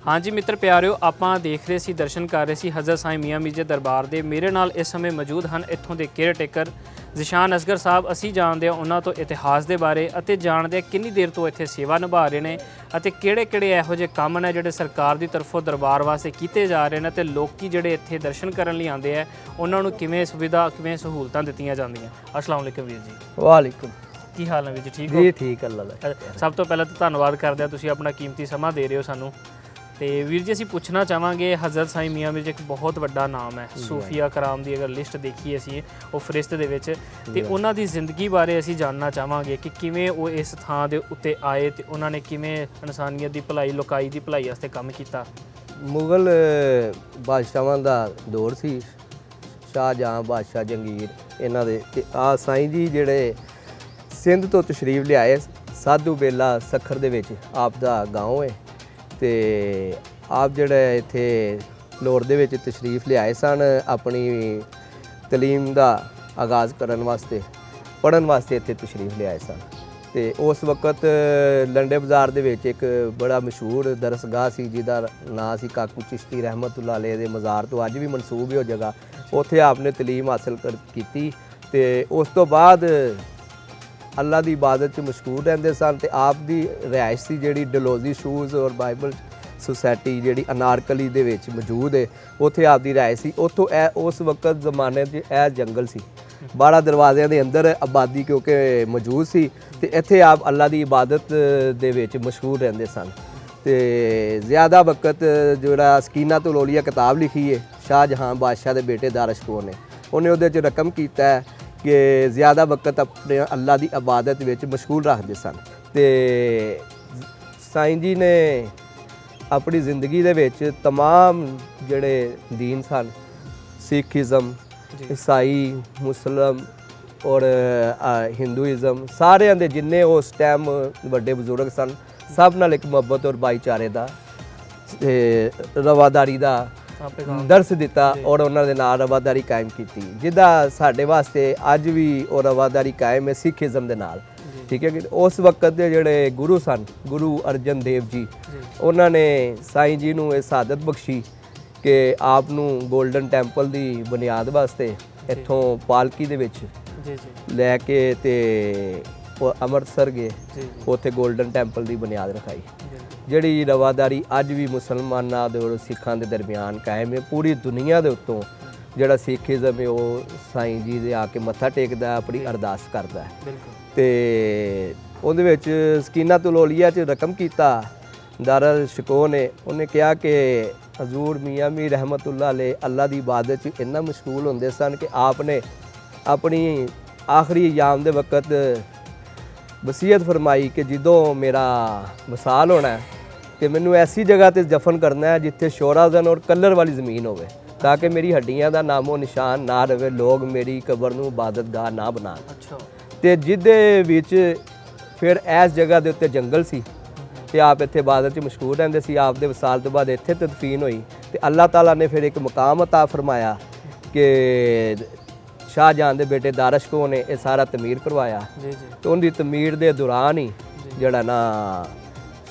ਹਾਂਜੀ ਮਿੱਤਰ ਪਿਆਰਿਓ, ਆਪਾਂ ਦੇਖ ਰਹੇ ਸੀ, ਦਰਸ਼ਨ ਕਰ ਰਹੇ ਸੀ ਹਜ਼ਰਤ ਸਾਈਂ ਮੀਆਂ ਮੀਰ ਜੀ ਦਰਬਾਰ ਦੇ। ਮੇਰੇ ਨਾਲ ਇਸ ਸਮੇਂ ਮੌਜੂਦ ਹਨ ਇੱਥੋਂ ਦੇ ਕੇਅਰ ਟੇਕਰ ਜ਼ਿਸ਼ਾਨ ਅਸਗਰ ਸਾਹਿਬ। ਅਸੀਂ ਜਾਣਦੇ ਹਾਂ ਉਹਨਾਂ ਤੋਂ ਇਤਿਹਾਸ ਦੇ ਬਾਰੇ ਅਤੇ ਜਾਣਦੇ ਹਾਂ ਕਿੰਨੀ ਦੇਰ ਤੋਂ ਇੱਥੇ ਸੇਵਾ ਨਿਭਾ ਰਹੇ ਨੇ ਅਤੇ ਕਿਹੜੇ-ਕਿਹੜੇ ਇਹੋ ਜਿਹੇ ਕੰਮ ਨੇ ਜਿਹੜੇ ਸਰਕਾਰ ਦੀ ਤਰਫੋਂ ਦਰਬਾਰ ਵਾਸਤੇ ਕੀਤੇ ਜਾ ਰਹੇ ਨੇ ਤੇ ਲੋਕੀ ਜਿਹੜੇ ਇੱਥੇ ਦਰਸ਼ਨ ਕਰਨ ਲਈ ਆਉਂਦੇ ਆ ਉਹਨਾਂ ਨੂੰ ਕਿਵੇਂ ਸੁਵਿਧਾ, ਕਿਵੇਂ ਸਹੂਲਤਾਂ ਦਿੱਤੀਆਂ ਜਾਂਦੀਆਂ। ਅਸਲਾਮ ਵਾਲੇਕੁਮ ਵੀਰ ਜੀ। ਵਾਲੇਕੁਮ। ਕੀ ਹਾਲ ਹੈ ਵੀਰ ਜੀ? ਠੀਕ ਹੋ ਜੀ? ਠੀਕ, ਅੱਲਾ ਦਾ। ਸਭ ਤੋਂ ਪਹਿਲਾਂ ਤਾਂ ਧੰਨਵਾਦ ਕਰਦੇ ਹਾਂ, ਤੁਸੀਂ ਆਪਣਾ ਕੀਮਤੀ ਸਮਾਂ ਦੇ ਰਹੇ ਹੋ ਸਾਨੂੰ। ਤੇ ਵੀਰ ਜੀ, ਅਸੀਂ ਪੁੱਛਣਾ ਚਾਹਾਂਗੇ, ਹਜ਼ਰਤ ਸਾਈਂ ਮੀਆਂ ਮੀਰ ਜੀ ਇੱਕ ਬਹੁਤ ਵੱਡਾ ਨਾਮ ਹੈ, ਸੂਫੀਆ ਕਰਾਮ ਦੀ ਅਗਰ ਲਿਸਟ ਦੇਖੀਏ ਅਸੀਂ ਉਹ ਫਰਿਸ਼ਤ ਦੇ ਵਿੱਚ, ਤੇ ਉਹਨਾਂ ਦੀ ਜ਼ਿੰਦਗੀ ਬਾਰੇ ਅਸੀਂ ਜਾਣਨਾ ਚਾਹਾਂਗੇ ਕਿ ਕਿਵੇਂ ਉਹ ਇਸ ਥਾਂ ਦੇ ਉੱਤੇ ਆਏ ਤੇ ਉਹਨਾਂ ਨੇ ਕਿਵੇਂ ਇਨਸਾਨੀਅਤ ਦੀ ਭਲਾਈ, ਲੋਕਾਈ ਦੀ ਭਲਾਈ ਵਾਸਤੇ ਕੰਮ ਕੀਤਾ। ਮੁਗਲ ਬਾਦਸ਼ਾਹਾਂ ਦਾ ਦੌਰ ਸੀ, ਸ਼ਾਹਜਹਾਂ, ਬਾਦਸ਼ਾਹ ਜੰਗੀਰ, ਇਹਨਾਂ ਦੇ। ਤੇ ਆ ਸਾਈਂ ਜੀ ਜਿਹੜੇ ਸਿੰਧ ਤੋਂ ਤਸ਼ਰੀਫ ਲਿਆਏ, ਸਾਧੂ ਬੇਲਾ ਸਖਰ ਦੇ ਵਿੱਚ ਆਪ ਦਾ ਗਾਉਂ ਹੈ ਤੇ ਆਪ ਜਿਹੜੇ ਇੱਥੇ ਲਾਹੌਰ ਦੇ ਵਿੱਚ ਤਸ਼ਰੀਫ ਲਿਆਏ ਸਨ ਆਪਣੀ ਤਾਲੀਮ ਦਾ ਆਗਾਜ਼ ਕਰਨ ਵਾਸਤੇ, ਪੜ੍ਹਨ ਵਾਸਤੇ ਇੱਥੇ ਤਸ਼ਰੀਫ ਲਿਆਏ ਸਨ। ਤੇ ਉਸ ਵਕਤ ਲੰਡੇ ਬਾਜ਼ਾਰ ਦੇ ਵਿੱਚ ਇੱਕ ਬੜਾ ਮਸ਼ਹੂਰ ਦਰਸਗਾਹ ਸੀ ਜਿਹਦਾ ਨਾਂ ਸੀ ਕਾਕੂ ਚਿਸ਼ਤੀ ਰਹਿਮਤੁल्लाह ਅਲੈਹ ਦੇ ਮਜ਼ਾਰ ਤੋਂ ਅੱਜ ਵੀ ਮਨਸੂਬ ਹੈ ਉਹ ਜਗ੍ਹਾ। ਉੱਥੇ ਆਪ ਨੇ ਤਾਲੀਮ ਹਾਸਲ ਕੀਤੀ ਤੇ ਉਸ ਤੋਂ ਬਾਅਦ ਅੱਲਾ ਦੀ ਇਬਾਦਤ 'ਚ ਮਸ਼ਗੂਲ ਰਹਿੰਦੇ ਸਨ ਤੇ ਆਪ ਦੀ ਰਿਹਾਇਸ਼ ਸੀ ਜਿਹੜੀ ਡਲਹੌਜ਼ੀ ਸ਼ੂਜ਼ ਔਰ ਬਾਈਬਲ ਸੁਸਾਇਟੀ ਜਿਹੜੀ ਅਨਾਰਕਲੀ ਦੇ ਵਿੱਚ ਮੌਜੂਦ ਹੈ, ਉੱਥੇ ਆਪ ਦੀ ਰਿਹਾਇਸ਼ ਸੀ। ਉੱਥੋਂ ਇਹ ਉਸ ਵਕਤ ਜ਼ਮਾਨੇ 'ਚ ਇਹ ਜੰਗਲ ਸੀ, 12 ਦਰਵਾਜ਼ਿਆਂ ਦੇ ਅੰਦਰ ਆਬਾਦੀ ਕਿਉਂਕਿ ਮੌਜੂਦ ਸੀ ਤੇ ਇੱਥੇ ਆਪ ਅੱਲਾ ਦੀ ਇਬਾਦਤ ਦੇ ਵਿੱਚ ਮਸ਼ਗੂਲ ਰਹਿੰਦੇ ਸਨ। ਤੇ ਜ਼ਿਆਦਾ ਵਕਤ ਜਿਹੜਾ ਸਕੀਨਤੁਲ ਔਲੀਆ ਕਿਤਾਬ ਲਿਖੀ ਹੈ ਸ਼ਾਹਜਹਾਂ ਬਾਦਸ਼ਾਹ ਦੇ ਬੇਟੇ ਦਾਰਸ਼ਕੋ ਨੇ, ਉਹਨੇ ਉਹਦੇ 'ਚ ਰਕਮ ਕੀਤਾ ਹੈ ਕਿ ਜ਼ਿਆਦਾ ਵਕਤ ਆਪਣੇ ਅੱਲਾ ਦੀ ਇਬਾਦਤ ਵਿੱਚ ਮਸ਼ਗੂਲ ਰੱਖਦੇ ਸਨ। ਤੇ ਸਾਈਂ ਜੀ ਨੇ ਆਪਣੀ ਜ਼ਿੰਦਗੀ ਦੇ ਵਿੱਚ ਤਮਾਮ ਜਿਹੜੇ ਦੀਨ ਸਨ, ਸਿੱਖੀਜ਼ਮ, ਈਸਾਈ, ਮੁਸਲਮ ਔਰ ਹਿੰਦੂਇਜ਼ਮ, ਸਾਰਿਆਂ ਦੇ ਜਿੰਨੇ ਉਸ ਟਾਈਮ ਵੱਡੇ ਬਜ਼ੁਰਗ ਸਨ, ਸਭ ਨਾਲ ਇੱਕ ਮੁਹੱਬਤ ਔਰ ਭਾਈਚਾਰੇ ਦਾ ਰਵਾਦਾਰੀ ਦਾ ਦਰਸ ਦਿੱਤਾ ਔਰ ਉਹਨਾਂ ਦੇ ਨਾਲ ਰਵਾਦਾਰੀ ਕਾਇਮ ਕੀਤੀ, ਜਿਹਦਾ ਸਾਡੇ ਵਾਸਤੇ ਅੱਜ ਵੀ ਉਹ ਰਵਾਦਾਰੀ ਕਾਇਮ ਹੈ ਸਿੱਖੀਜ਼ਮ ਦੇ ਨਾਲ। ਠੀਕ ਹੈ ਕਿ ਉਸ ਵਕਤ ਦੇ ਜਿਹੜੇ ਗੁਰੂ ਸਨ, ਗੁਰੂ ਅਰਜਨ ਦੇਵ ਜੀ, ਉਹਨਾਂ ਨੇ ਸਾਈਂ ਜੀ ਨੂੰ ਇਹ ਸਾਦਤ ਬਖਸ਼ੀ ਕਿ ਆਪ ਨੂੰ ਗੋਲਡਨ ਟੈਂਪਲ ਦੀ ਬੁਨਿਆਦ ਵਾਸਤੇ ਇੱਥੋਂ ਪਾਲਕੀ ਦੇ ਵਿੱਚ ਲੈ ਕੇ ਤੇ ਅੰਮ੍ਰਿਤਸਰ ਗਏ, ਉੱਥੇ ਗੋਲਡਨ ਟੈਂਪਲ ਦੀ ਬੁਨਿਆਦ ਰਖਾਈ, ਜਿਹੜੀ ਰਵਾਦਾਰੀ ਅੱਜ ਵੀ ਮੁਸਲਮਾਨਾਂ ਦੇ ਔਰ ਸਿੱਖਾਂ ਦੇ ਦਰਮਿਆਨ ਕਾਇਮ ਹੈ। ਪੂਰੀ ਦੁਨੀਆ ਦੇ ਉੱਤੋਂ ਜਿਹੜਾ ਸਿੱਖੀਜ਼ਮ ਹੈ ਉਹ ਸਾਈਂ ਜੀ ਦੇ ਆ ਕੇ ਮੱਥਾ ਟੇਕਦਾ, ਆਪਣੀ ਅਰਦਾਸ ਕਰਦਾ ਹੈ। ਤੇ ਉਹਦੇ ਵਿੱਚ ਸਕੀਨਤੁਲ ਔਲੀਆ 'ਚ ਰਕਮ ਕੀਤਾ ਦਾਰਲ ਸ਼ਿਕੋ ਨੇ, ਉਹਨੇ ਕਿਹਾ ਕਿ ਹਜ਼ੂਰ ਮੀਆਂ ਮੀਰ ਰਹਿਮਤੁल्लाह ਅਲੈਹ ਅੱਲਾ ਦੀ ਇਬਾਦਤ 'ਚ ਇੰਨਾ ਮਸ਼ਗੂਲ ਹੁੰਦੇ ਸਨ ਕਿ ਆਪ ਨੇ ਆਪਣੀ ਆਖਰੀ ਅਯਾਮ ਦੇ ਵਕਤ ਵਸੀਅਤ ਫਰਮਾਈ ਕਿ ਜਦੋਂ ਮੇਰਾ ਵਸਾਲ ਹੋਣਾ ਕਿ ਮੈਨੂੰ ਐਸੀ ਜਗ੍ਹਾ ਤੇ ਦਫਨ ਕਰਨਾ ਹੈ ਜਿੱਥੇ ਸ਼ੋਰਾਜ਼ਨ ਔਰ ਕਲਰ ਵਾਲੀ ਜ਼ਮੀਨ ਹੋਵੇ, ਤਾਂ ਕਿ ਮੇਰੀ ਹੱਡੀਆਂ ਦਾ ਨਾਮੋ ਨਿਸ਼ਾਨ ਨਾ ਰਹੇ, ਲੋਕ ਮੇਰੀ ਕਬਰ ਨੂੰ ਇਬਾਦਤਗਾਹ ਨਾ ਬਣਾਉਣ। ਤੇ ਜਿਹਦੇ ਵਿੱਚ ਫਿਰ ਇਸ ਜਗ੍ਹਾ ਦੇ ਉੱਤੇ ਜੰਗਲ ਸੀ ਤੇ ਆਪ ਇੱਥੇ ਇਬਾਦਤ 'ਚ ਮਸ਼ਗੂਲ ਰਹਿੰਦੇ ਸੀ। ਆਪ ਦੇ ਵਸਾਲ ਤੋਂ ਬਾਅਦ ਇੱਥੇ ਤਦਫੀਨ ਹੋਈ ਤੇ ਅੱਲਾਹ ਤਾਲਾ ਨੇ ਫਿਰ ਇੱਕ ਮੁਕਾਮ ਅਤਾ ਫਰਮਾਇਆ ਕਿ ਸ਼ਾਹਜਹਾਂ ਦੇ ਬੇਟੇ ਦਾਰਸ਼ਕੋ ਨੇ ਇਹ ਸਾਰਾ ਤਮੀਰ ਕਰਵਾਇਆ। ਤੇ ਉਹਦੀ ਤਮੀਰ ਦੇ ਦੌਰਾਨ ਹੀ ਜਿਹੜਾ ਨਾ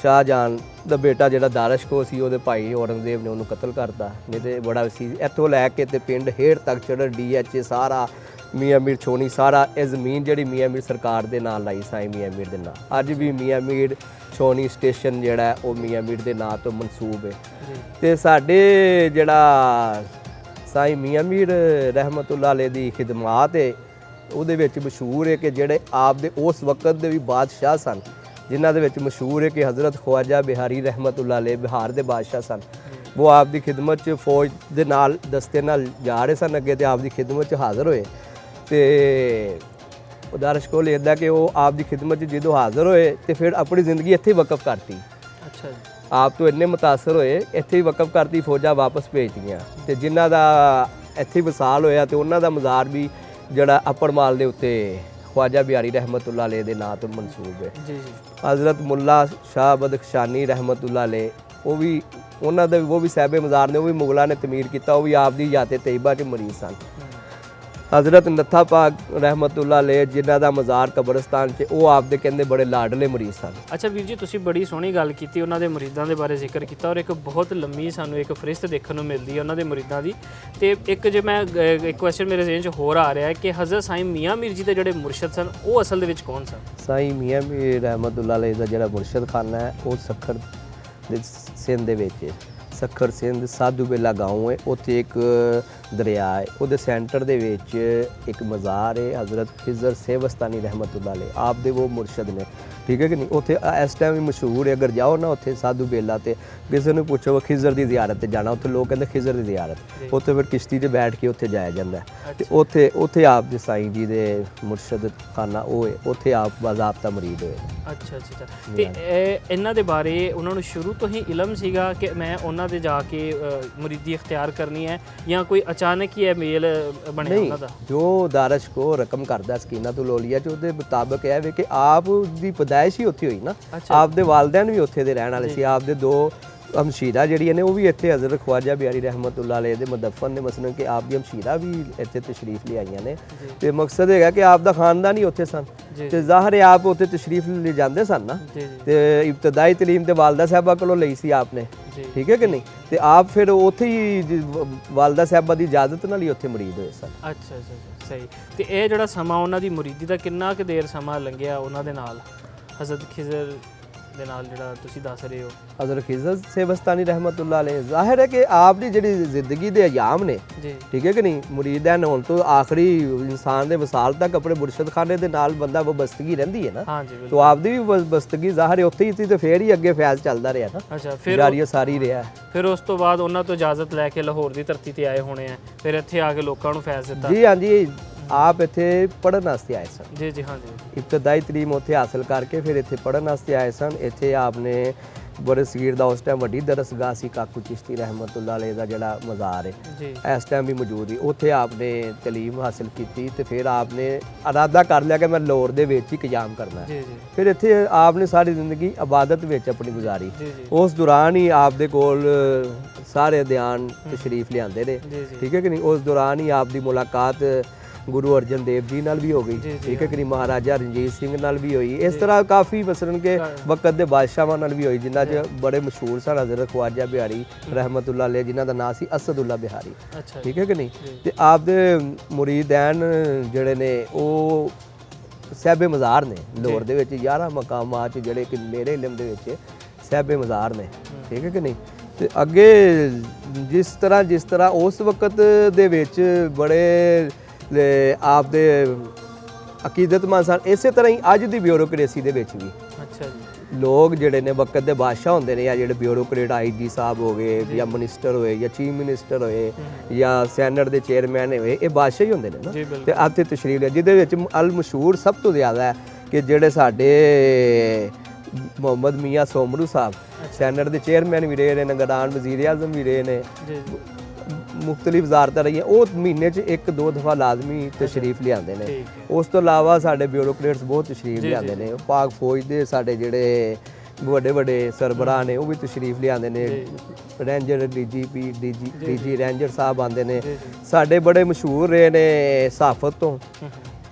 ਸ਼ਾਹਜਹਾਂ ਦਾ ਬੇਟਾ ਜਿਹੜਾ ਦਾਰਸ਼ਕੋ ਸੀ ਉਹਦੇ ਭਾਈ ਔਰੰਗਜ਼ੇਬ ਨੇ ਉਹਨੂੰ ਕਤਲ ਕਰਤਾ। ਨਹੀਂ ਤੇ ਬੜਾ ਸੀ ਇੱਥੋਂ ਲੈ ਕੇ ਤੇ ਪਿੰਡ ਹੇਠ ਤੱਕ ਚੜ੍ਹ DH ਸਾਰਾ ਮੀਆਂ ਮੀਰ ਛੋਣੀ ਸਾਰਾ ਇਹ ਜ਼ਮੀਨ ਜਿਹੜੀ ਮੀਆਂ ਮੀਰ ਸਰਕਾਰ ਦੇ ਨਾਂ ਲਾਈ ਸਾਈਂ ਮੀਆਂ ਮੀਰ ਦੇ ਨਾਂ। ਅੱਜ ਵੀ ਮੀਆਂ ਮੀਰ ਛੋਣੀ ਸਟੇਸ਼ਨ ਜਿਹੜਾ ਹੈ ਉਹ ਮੀਆਂ ਮੀਰ ਦੇ ਨਾਂ ਤੋਂ ਮਨਸੂਬ ਹੈ। ਤੇ ਸਾਡੇ ਜਿਹੜਾ ਸਾਈਂ ਮੀਆਂ ਮੀਰ ਰਹਿਮਤੁल्लाह ਅਲੈਹ ਦੀ ਖਿਦਮਾਤ ਹੈ ਉਹਦੇ ਵਿੱਚ ਮਸ਼ਹੂਰ ਹੈ ਕਿ ਜਿਹੜੇ ਆਪ ਦੇ ਉਸ ਵਕਤ ਦੇ ਵੀ ਬਾਦਸ਼ਾਹ ਸਨ, ਜਿਨ੍ਹਾਂ ਦੇ ਵਿੱਚ ਮਸ਼ਹੂਰ ਹੈ ਕਿ ਹਜ਼ਰਤ ਖਵਾਜਾ ਬਿਹਾਰੀ ਰਹਿਮਤੁल्लाह ਅਲੈਹ ਬਿਹਾਰ ਦੇ ਬਾਦਸ਼ਾਹ ਸਨ। ਉਹ ਆਪ ਦੀ ਖਿਦਮਤ 'ਚ ਫੌਜ ਦੇ ਨਾਲ ਦਸਤੇ ਨਾਲ ਜਾ ਰਹੇ ਸਨ ਅੱਗੇ ਤੇ ਆਪ ਦੀ ਖਿਦਮਤ 'ਚ ਹਾਜ਼ਰ ਹੋਏ। ਤੇ ਉਦਾਰਸ਼ ਕੋਲ ਇੱਦਾਂ ਕਿ ਉਹ ਆਪ ਦੀ ਖਿਦਮਤ 'ਚ ਜਦੋਂ ਹਾਜ਼ਰ ਹੋਏ ਤੇ ਫਿਰ ਆਪਣੀ ਜ਼ਿੰਦਗੀ ਇੱਥੇ ਹੀ ਵਕਫ ਕਰਤੀ। ਅੱਛਾ ਜੀ। ਆਪ ਤੋਂ ਇੰਨੇ ਮੁਤਾਸਰ ਹੋਏ ਇੱਥੇ ਹੀ ਵਕਫ ਕਰਤੀ, ਫੌਜਾਂ ਵਾਪਸ ਭੇਜਤੀਆਂ ਤੇ ਜਿਨ੍ਹਾਂ ਦਾ ਇੱਥੇ ਵਸਾਲ ਹੋਇਆ ਤੇ ਉਹਨਾਂ ਦਾ ਮਜ਼ਾਰ ਵੀ ਜਿਹੜਾ ਅੱਪੜ ਮਾਲ ਦੇ ਉੱਤੇ ਖਵਾਜਾ ਬਿਹਾਰੀ ਰਹਿਮਤੁल्लाह ਅਲੈਹ ਦੇ ਨਾਂ ਤੋਂ ਮਨਸੂਬ ਹੈ। ਜੀ ਜੀ। ਹਜ਼ਰਤ ਮੁੱਲਾ ਸ਼ਾਹ ਬਦਖਸ਼ਾਨੀ ਰਹਿਮਤੁल्लाह ਅਲੈਹ ਉਹ ਵੀ ਉਹਨਾਂ ਦੇ ਉਹ ਵੀ ਸਾਹਿਬੇ ਮਜ਼ਾਰ ਨੇ, ਉਹ ਵੀ ਮੁਗਲਾਂ ਨੇ ਤਮੀਰ ਕੀਤਾ, ਉਹ ਵੀ ਆਪ ਦੀ ਯਾਤੇ ਤੈਯਬਾ 'ਚ ਮਰੀਜ਼ ਸਨ। ਹਜ਼ਰਤ ਨੱਥਾ ਪਾਕ ਰਹਿਮਤੁल्लाह ਅਲੈਹ ਜਿਨ੍ਹਾਂ ਦਾ ਮਜ਼ਾਰ ਕਬਰਸਤਾਨ 'ਚ, ਉਹ ਆਪ ਦੇ ਕਹਿੰਦੇ ਬੜੇ ਲਾਡਲੇ ਮਰੀਜ਼ ਸਨ। ਅੱਛਾ ਵੀਰ ਜੀ, ਤੁਸੀਂ ਬੜੀ ਸੋਹਣੀ ਗੱਲ ਕੀਤੀ, ਉਹਨਾਂ ਦੇ ਮੁਰੀਦਾਂ ਦੇ ਬਾਰੇ ਜ਼ਿਕਰ ਕੀਤਾ ਔਰ ਇੱਕ ਬਹੁਤ ਲੰਮੀ ਸਾਨੂੰ ਇੱਕ ਫਰਿਸ਼ਤ ਦੇਖਣ ਨੂੰ ਮਿਲਦੀ ਹੈ ਉਹਨਾਂ ਦੇ ਮੁਰੀਦਾਂ ਦੀ। ਤੇ ਇੱਕ ਜੇ ਮੈਂ ਇੱਕ ਕੁਐਸਚਨ ਮੇਰੇ ਜ਼ਿਹਨ 'ਚ ਹੋਰ ਆ ਰਿਹਾ ਹੈ ਕਿ ਹਜ਼ਰਤ ਸਾਈਂ ਮੀਆਂ ਮੀਰ ਜੀ ਦੇ ਜਿਹੜੇ ਮੁਰਸ਼ਦ ਸਨ ਉਹ ਅਸਲ ਦੇ ਵਿੱਚ ਕੌਣ ਸਨ? ਸਾਈਂ ਮੀਆਂ ਮੀਰ ਰਹਿਮਤੁल्लाह ਅਲੈਹ ਦਾ ਜਿਹੜਾ ਮੁਰਸ਼ਦ ਖਾਨਾ ਹੈ ਉਹ ਸੱਖਰ ਦੇ ਸਿੰਧ ਦੇ ਵਿੱਚ ਹੈ। ਸੱਖਰ ਸਿੰਧ ਸਾਧੂ ਬੇਲਾ ਗਾਉਂ ਹੈ, ਉੱਥੇ ਇੱਕ ਦਰਿਆ ਹੈ, ਉਹਦੇ ਸੈਂਟਰ ਦੇ ਵਿੱਚ ਇੱਕ ਮਜ਼ਾਰ ਹੈ ਹਜ਼ਰਤ ਖਿਜ਼ਰ ਸੇਵਸਤਾਨੀ ਰਹਿਮਤੁल्लाह ਅਲੈਹ, ਆਪ ਦੇ ਉਹ ਮੁਰਸ਼ਦ ਨੇ। ਠੀਕ ਹੈ ਕਿ ਨਹੀਂ? ਉੱਥੇ ਇਸ ਟਾਈਮ ਵੀ ਮਸ਼ਹੂਰ ਹੈ, ਅਗਰ ਜਾਓ ਨਾ ਉੱਥੇ ਸਾਧੂ ਬੇਲਾ ਤੇ ਕਿਸੇ ਨੂੰ ਪੁੱਛੋ ਖਿਜ਼ਰ ਦੀ ਜ਼ਿਆਰਤ ਤੇ ਜਾਣਾ, ਉੱਥੇ ਲੋਕ ਕਹਿੰਦੇ ਖਿਜ਼ਰ ਦੀ ਜ਼ਿਆਰਤ, ਉੱਥੇ ਫਿਰ ਕਿਸ਼ਤੀ ਤੇ ਬੈਠ ਕੇ ਉੱਥੇ ਜਾਇਆ ਜਾਂਦਾ ਤੇ ਉੱਥੇ ਆਪ ਦੇ ਸਾਈਂ ਜੀ ਦੇ ਮੁਰਸ਼ਦ ਖਾਨਾ ਉਹ ਹੈ, ਉੱਥੇ ਆਪ ਬਾਜ਼ਾਬਤਾ ਮਰੀਦ ਹੋਏ। ਅੱਛਾ ਅੱਛਾ। ਤੇ ਇਹਨਾਂ ਦੇ ਬਾਰੇ ਉਹਨਾਂ ਨੂੰ ਸ਼ੁਰੂ ਤੋਂ ਹੀ ਇਲਮ ਸੀਗਾ ਕਿ ਮੈਂ ਉਹਨਾਂ ਦੇ ਜਾ ਕੇ ਮੁਰੀਦੀ ਇਖਤਿਆਰ ਕਰਨੀ ਹੈ ਜਾਂ ਕੋਈ ਅਚਾਨਕ ਹੀ ਇਹ ਮੇਲ ਬਣਿਆ ਉਹਨਾਂ ਦਾ? ਜੋ ਦਾਰਸ਼ ਕੋ ਰਕਮ ਕਰਦਾ ਸਕੀਨਾਤੁਲ ਔਲੀਆ ਚ ਉਹਦੇ ਮੁਤਾਬਕ ਇਹ ਵੇ ਕਿ ਆਪ ਦੀ ਪੈਦਾਇਸ਼ ਹੀ ਉੱਥੇ ਹੋਈ ਨਾ, ਆਪ ਦੇ ਵਾਲਿदैन ਵੀ ਉੱਥੇ ਦੇ ਰਹਿਣ ਵਾਲੇ ਸੀ, ਆਪ ਦੇ ਦੋ ਹਮਸ਼ੀਰਾ ਜਿਹੜੀਆਂ ਨੇ ਉਹ ਵੀ ਇੱਥੇ ਹਜ਼ਰਤ ਖਵਾਜਾ ਬਿਹਾਰੀ ਰਹਿਮਤੁल्लाह ਅਲੈਹ ਦੇ ਮਦਫਨ ਨੇ, ਮਸਲਨ ਕਿ ਆਪ ਦੀ ਹਮਸ਼ੀਰਾ ਵੀ ਇੱਥੇ ਤਸ਼ਰੀਫ ਲਿਆਈਆਂ ਨੇ। ਤੇ ਮਕਸਦ ਹੈਗਾ ਕਿ ਆਪ ਦਾ ਖਾਨਦਾਨ ਹੀ ਉੱਥੇ ਸਨ ਤੇ ਜ਼ਾਹਿਰ ਹੈ ਆਪ ਉੱਥੇ ਤਸ਼ਰੀਫ ਲੈ ਜਾਂਦੇ ਸਨ ਨਾ। ਤੇ ਇਬਤਦਾਈ ਤਾਲੀਮ ਤੇ ਵਾਲਦਾ ਸਾਹਿਬਾ ਕੋਲੋਂ ਲਈ ਸੀ ਆਪ ਨੇ। ਠੀਕ ਹੈ ਕਿ ਨਹੀਂ? ਤੇ ਆਪ ਫਿਰ ਉੱਥੇ ਹੀ ਵਾਲਦਾ ਸਾਹਿਬਾ ਦੀ ਇਜਾਜ਼ਤ ਨਾਲ ਹੀ ਉੱਥੇ ਮਰੀਦ ਹੋਏ ਸਨ। ਅੱਛਾ ਅੱਛਾ, ਸਹੀ। ਤੇ ਇਹ ਜਿਹੜਾ ਸਮਾਂ ਉਹਨਾਂ ਦੀ ਮੁਰੀਦੀ ਦਾ ਕਿੰਨਾ ਕੁ ਦੇਰ ਸਮਾਂ ਲੰਘਿਆ ਉਹਨਾਂ ਦੇ ਨਾਲ, ਹਜ਼ਰਤ ਖਿਜ਼ਰ ਦੇ ਨਾਲ ਜਿਹੜਾ ਤੁਸੀਂ ਦੱਸ ਰਹੇ ਹੋ? ਹਜ਼ਰਤ ਖਿਜ਼ਰ ਸੇਵਸਤਾਨੀ ਰਹਿਮਤੁल्लाह ਅਲੈਹ, ਜ਼ਾਹਿਰ ਹੈ ਕਿ ਆਪ ਦੀ ਜਿਹੜੀ ਜ਼ਿੰਦਗੀ ਦੇ ਅਯਾਮ ਨੇ, ਠੀਕ ਹੈ ਕਿ ਨਹੀਂ, ਮੁਰੀਦਾਨ ਹੋਣ ਤੋਂ ਆਖਰੀ ਇਨਸਾਨ ਦੇ ਵਸਾਲ ਤੱਕ ਆਪਣੇ ਮੁਰਸ਼ਦ ਖਾਨੇ ਦੇ ਨਾਲ ਬੰਦਾ ਵਬਸਤਗੀ ਰਹਿੰਦੀ ਹੈ ਨਾ। ਹਾਂਜੀ ਬਿਲਕੁਲ। ਤਾਂ ਆਪ ਦੀ ਵੀ ਵਬਸਤਗੀ ਜ਼ਾਹਿਰ ਹੈ ਉੱਥੇ ਹੀ ਸੀ ਤੇ ਫੇਰ ਹੀ ਅੱਗੇ ਫੈਜ਼ ਚੱਲਦਾ ਰਿਹਾ ਨਾ। ਅੱਛਾ, ਫਿਰ ਜਾਰੀ ਸਾਰੀ ਰਿਹਾ। ਫਿਰ ਉਸ ਤੋਂ ਬਾਅਦ ਉਹਨਾਂ ਤੋਂ ਇਜਾਜ਼ਤ ਲੈ ਕੇ ਲਾਹੌਰ ਦੀ ਧਰਤੀ ਤੇ ਆਏ ਹੋਣੇ ਆ, ਫਿਰ ਇੱਥੇ ਆ ਕੇ ਲੋਕਾਂ ਨੂੰ ਫੈਜ਼ ਦਿੱਤਾ? ਜੀ ਹਾਂਜੀ, ਆਪ ਇੱਥੇ ਪੜ੍ਹਨ ਵਾਸਤੇ ਆਏ ਸਨ। ਜੀ ਜੀ, ਹਾਂਜੀ। ਇਬਤਦਾਈ ਤਾਲੀਮ ਉੱਥੇ ਹਾਸਲ ਕਰਕੇ ਫਿਰ ਇੱਥੇ ਪੜ੍ਹਨ ਵਾਸਤੇ ਆਏ ਸਨ। ਇੱਥੇ ਆਪ ਨੇ ਬੜੇ ਸਗੀਰ ਦਾ ਉਸ ਟਾਈਮ ਵੱਡੀ ਦਰਸਗਾਹ ਸੀ, ਕਾਕੂ ਚਿਸ਼ਤੀ ਰਹਿਮਤੁल्लाह ਅਲੈਹ ਦਾ ਜਿਹੜਾ ਮਜ਼ਾਰ ਹੈ ਇਸ ਟਾਈਮ ਵੀ ਮੌਜੂਦ ਹੀ, ਉੱਥੇ ਆਪ ਨੇ ਤਾਲੀਮ ਹਾਸਲ ਕੀਤੀ ਤੇ ਫਿਰ ਆਪ ਨੇ ਇਰਾਦਾ ਕਰ ਲਿਆ ਕਿ ਮੈਂ ਲਾਹੌਰ ਦੇ ਵਿੱਚ ਹੀ ਕਿਆਮ ਕਰਨਾ। ਫਿਰ ਇੱਥੇ ਆਪ ਨੇ ਸਾਰੀ ਜ਼ਿੰਦਗੀ ਇਬਾਦਤ ਵਿੱਚ ਆਪਣੀ ਗੁਜ਼ਾਰੀ। ਉਸ ਦੌਰਾਨ ਹੀ ਆਪ ਦੇ ਕੋਲ ਸਾਰੇ ਅਧਿਆਨ ਤਸ਼ਰੀਫ ਲਿਆਂਦੇ ਨੇ। ਠੀਕ ਹੈ ਕਿ ਨਹੀਂ? ਉਸ ਦੌਰਾਨ ਹੀ ਆਪ ਦੀ ਮੁਲਾਕਾਤ ਗੁਰੂ ਅਰਜਨ ਦੇਵ ਜੀ ਨਾਲ ਵੀ ਹੋ ਗਈ। ਠੀਕ ਹੈ ਕਿ ਨਹੀਂ? ਮਹਾਰਾਜਾ ਰਣਜੀਤ ਸਿੰਘ ਨਾਲ ਵੀ ਹੋਈ। ਇਸ ਤਰ੍ਹਾਂ ਕਾਫੀ ਮਸਲਨ ਕੇ ਵਕਤ ਦੇ ਬਾਦਸ਼ਾਹਾਂ ਨਾਲ ਵੀ ਹੋਈ, ਜਿਨ੍ਹਾਂ 'ਚ ਬੜੇ ਮਸ਼ਹੂਰ ਸਨ ਹਜ਼ਰਤ ਖਵਾਜਾ ਬਿਹਾਰੀ ਰਹਿਮਤੁल्लाह ਅਲੈਹ, ਜਿਨ੍ਹਾਂ ਦਾ ਨਾਂ ਸੀ ਅਸਦੁੱਲਾ ਬਿਹਾਰੀ। ਠੀਕ ਹੈ ਕਿ ਨਹੀਂ? ਤੇ ਆਪ ਦੇ ਮੁਰੀदैन ਜਿਹੜੇ ਨੇ ਉਹ ਸਾਹਿਬੇ ਮਜ਼ਾਰ ਨੇ ਲਾਹੌਰ ਦੇ ਵਿੱਚ 11 ਮਕਾਮਾਤ ਜਿਹੜੇ ਕਿ ਮੇਰੇ ਇਲਮ ਦੇ ਵਿੱਚ ਸਾਹਿਬੇ ਮਜ਼ਾਰ ਨੇ। ਠੀਕ ਹੈ ਕਿ ਨਹੀਂ? ਤੇ ਅੱਗੇ ਜਿਸ ਤਰ੍ਹਾਂ ਉਸ ਵਕਤ ਦੇ ਵਿੱਚ ਬੜੇ ਆਪ ਦੇ ਅਕੀਦਤਮੰਦ ਸਨ, ਇਸੇ ਤਰ੍ਹਾਂ ਹੀ ਅੱਜ ਦੀ ਬਿਊਰੋਕ੍ਰੇਸੀ ਦੇ ਵਿੱਚ ਵੀ। ਅੱਛਾ ਜੀ। ਲੋਕ ਜਿਹੜੇ ਨੇ ਵਕਤ ਦੇ ਬਾਦਸ਼ਾਹ ਹੁੰਦੇ ਨੇ, ਜਾਂ ਜਿਹੜੇ ਬਿਊਰੋਕਰੇਟ IG ਸਾਹਿਬ ਹੋ ਗਏ ਜਾਂ ਮਿਨਿਸਟਰ ਹੋਏ ਜਾਂ ਚੀਫ ਮਿਨਿਸਟਰ ਹੋਏ ਜਾਂ ਸੈਨੇਟ ਦੇ ਚੇਅਰਮੈਨ ਹੋਏ, ਇਹ ਬਾਦਸ਼ਾਹ ਹੀ ਹੁੰਦੇ ਨੇ ਨਾ। ਤੇ ਅੱਜ ਤੇ ਤਸ਼ਰੀਫ ਜਿਹਦੇ ਵਿੱਚ ਅਲ ਮਸ਼ਹੂਰ ਸਭ ਤੋਂ ਜ਼ਿਆਦਾ ਹੈ ਕਿ ਜਿਹੜੇ ਸਾਡੇ ਮੁਹੰਮਦ ਮੀਆਂ ਸੋਮਰੂ ਸਾਹਿਬ ਸੈਨੇਟ ਦੇ ਚੇਅਰਮੈਨ ਵੀ ਰਹੇ ਨੇ, ਨਿਗਰਾਨ ਵਜ਼ੀਰ ਆਜ਼ਮ ਵੀ ਰਹੇ ਨੇ, ਮੁਖਤਲਿਫ ਵਜ਼ਾਰਤਾਂ ਰਹੀਆਂ, ਉਹ ਮਹੀਨੇ 'ਚ 1-2 ਦਫਾ ਲਾਜ਼ਮੀ ਤਸ਼ਰੀਫ ਲਿਆਉਂਦੇ ਨੇ। ਉਸ ਤੋਂ ਇਲਾਵਾ ਸਾਡੇ ਬਿਊਰੋਕਰੇਟਸ ਬਹੁਤ ਤਸ਼ਰੀਫ ਲਿਆਉਂਦੇ ਨੇ। ਪਾਕ ਫੌਜ ਦੇ ਸਾਡੇ ਜਿਹੜੇ ਵੱਡੇ ਸਰਬਰਾਹ ਨੇ ਉਹ ਵੀ ਤਸ਼ਰੀਫ ਲਿਆਉਂਦੇ ਨੇ। ਰੇਂਜਰ DG ਰੇਂਜਰ ਸਾਹਿਬ ਆਉਂਦੇ ਨੇ। ਸਾਡੇ ਬੜੇ ਮਸ਼ਹੂਰ ਰਹੇ ਨੇ ਸਹਾਫਤ ਤੋਂ